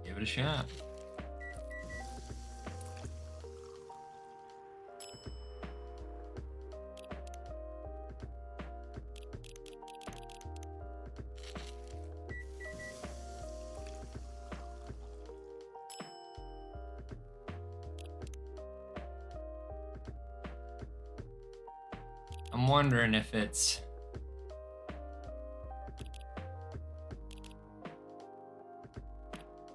Give it a shot. I'm wondering if it's...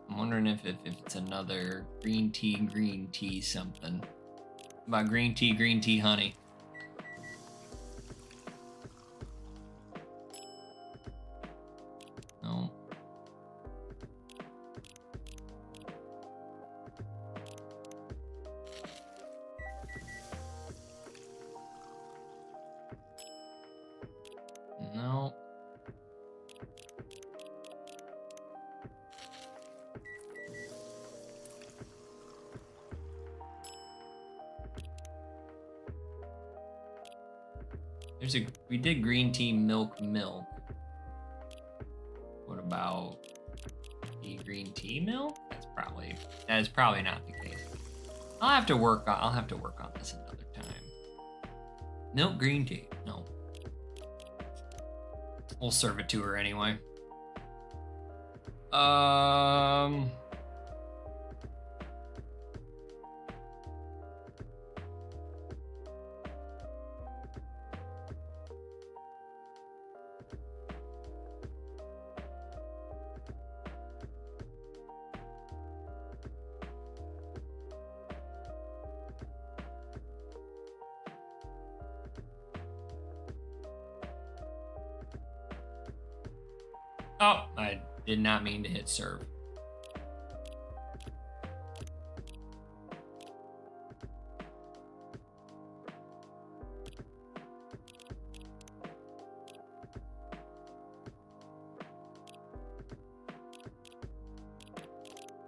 I'm wondering if it's another green tea something. About green tea honey. No. No. We did green tea milk. What about the green tea milk? That is probably not the case. I'll have to work on this another time. Milk green tea. No. We'll serve it to her anyway. Oh, I did not mean to hit serve.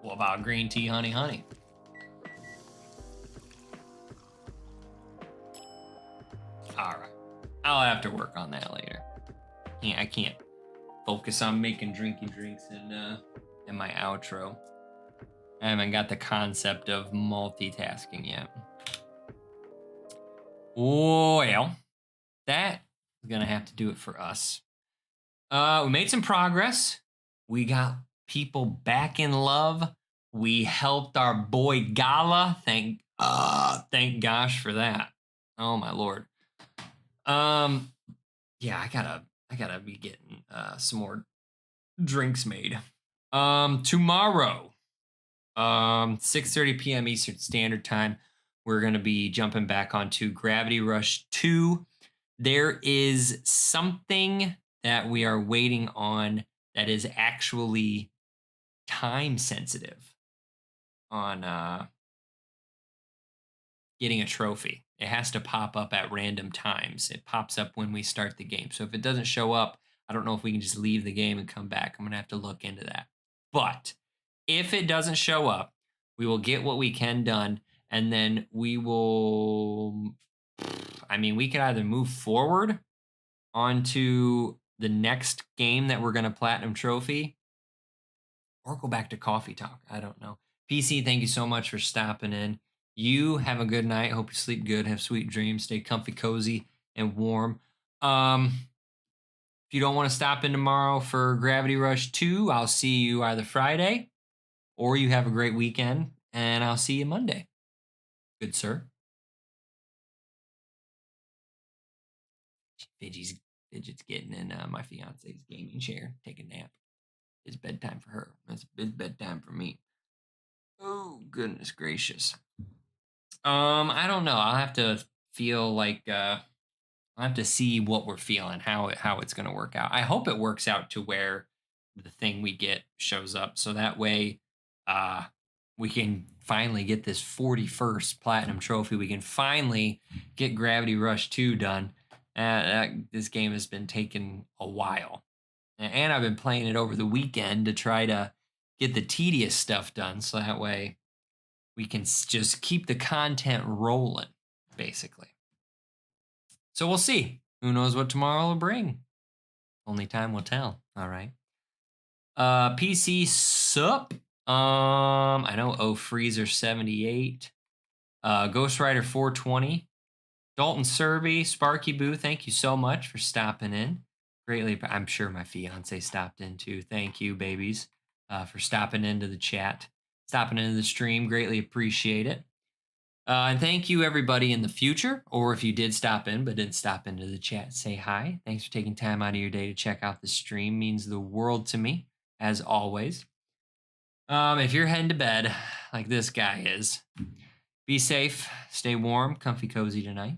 What about green tea honey? All right. I'll have to work on that later. I can't focus on making drinky drinks in my outro. I haven't got the concept of multitasking yet. Well, that is gonna have to do it for us. We made some progress. We got people back in love. We helped our boy Gala. Thank gosh for that. Oh my lord. Yeah, I gotta be getting some more drinks made. Tomorrow, 6:30 p.m. Eastern Standard Time, we're gonna be jumping back onto Gravity Rush 2. There is something that we are waiting on that is actually time sensitive on getting a trophy. It has to pop up at random times. It pops up when we start the game. So if it doesn't show up, I don't know if we can just leave the game and come back. I'm going to have to look into that. But if it doesn't show up, we will get what we can done. And then we will, we could either move forward onto the next game that we're going to platinum trophy or go back to coffee talk. I don't know. PC, thank you so much for stopping in. You have a good night. Hope you sleep good. Have sweet dreams. Stay comfy, cozy, and warm. If you don't want to stop in tomorrow for Gravity Rush 2, I'll see you either Friday or you have a great weekend, and I'll see you Monday. Good sir. Fidget's getting in my fiance's gaming chair, take a nap. It's bedtime for her. It's bedtime for me. Oh, goodness gracious. I don't know. I'll have to feel like I'll have to see what we're feeling, how it's going to work out. I hope it works out to where the thing we get shows up, so that way we can finally get this 41st Platinum Trophy. We can finally get Gravity Rush 2 done. This game has been taking a while. And I've been playing it over the weekend to try to get the tedious stuff done. So that way we can just keep the content rolling, basically. So we'll see. Who knows what tomorrow will bring? Only time will tell. All right. PC sup. I know Freezer 78. Ghost Rider 420. Dalton Serby, Sparky Boo, thank you so much for stopping in. Greatly, I'm sure my fiance stopped in too. Thank you, babies, for stopping into the chat, stopping into the stream. Greatly appreciate it. And thank you, everybody in the future, or if you did stop in but didn't stop into the chat, say hi. Thanks for taking time out of your day to check out the stream. Means the world to me, as always. If you're heading to bed like this guy is, be safe, stay warm, comfy, cozy tonight.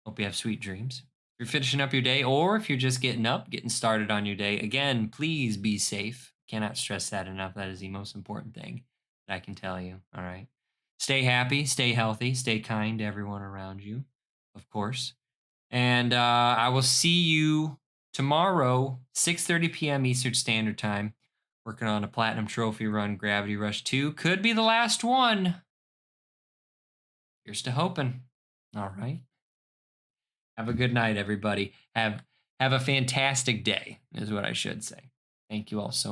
Hope you have sweet dreams. If you're finishing up your day, or if you're just getting up, getting started on your day, again, please be safe. Cannot stress that enough. That is the most important thing that I can tell you. All right. Stay happy, stay healthy, stay kind to everyone around you, of course. And I will see you tomorrow, 6:30 p.m. Eastern Standard Time, working on a Platinum Trophy run, Gravity Rush 2. Could be the last one. Here's to hoping. All right. Have a good night, everybody. Have a fantastic day, is what I should say. Thank you all so much.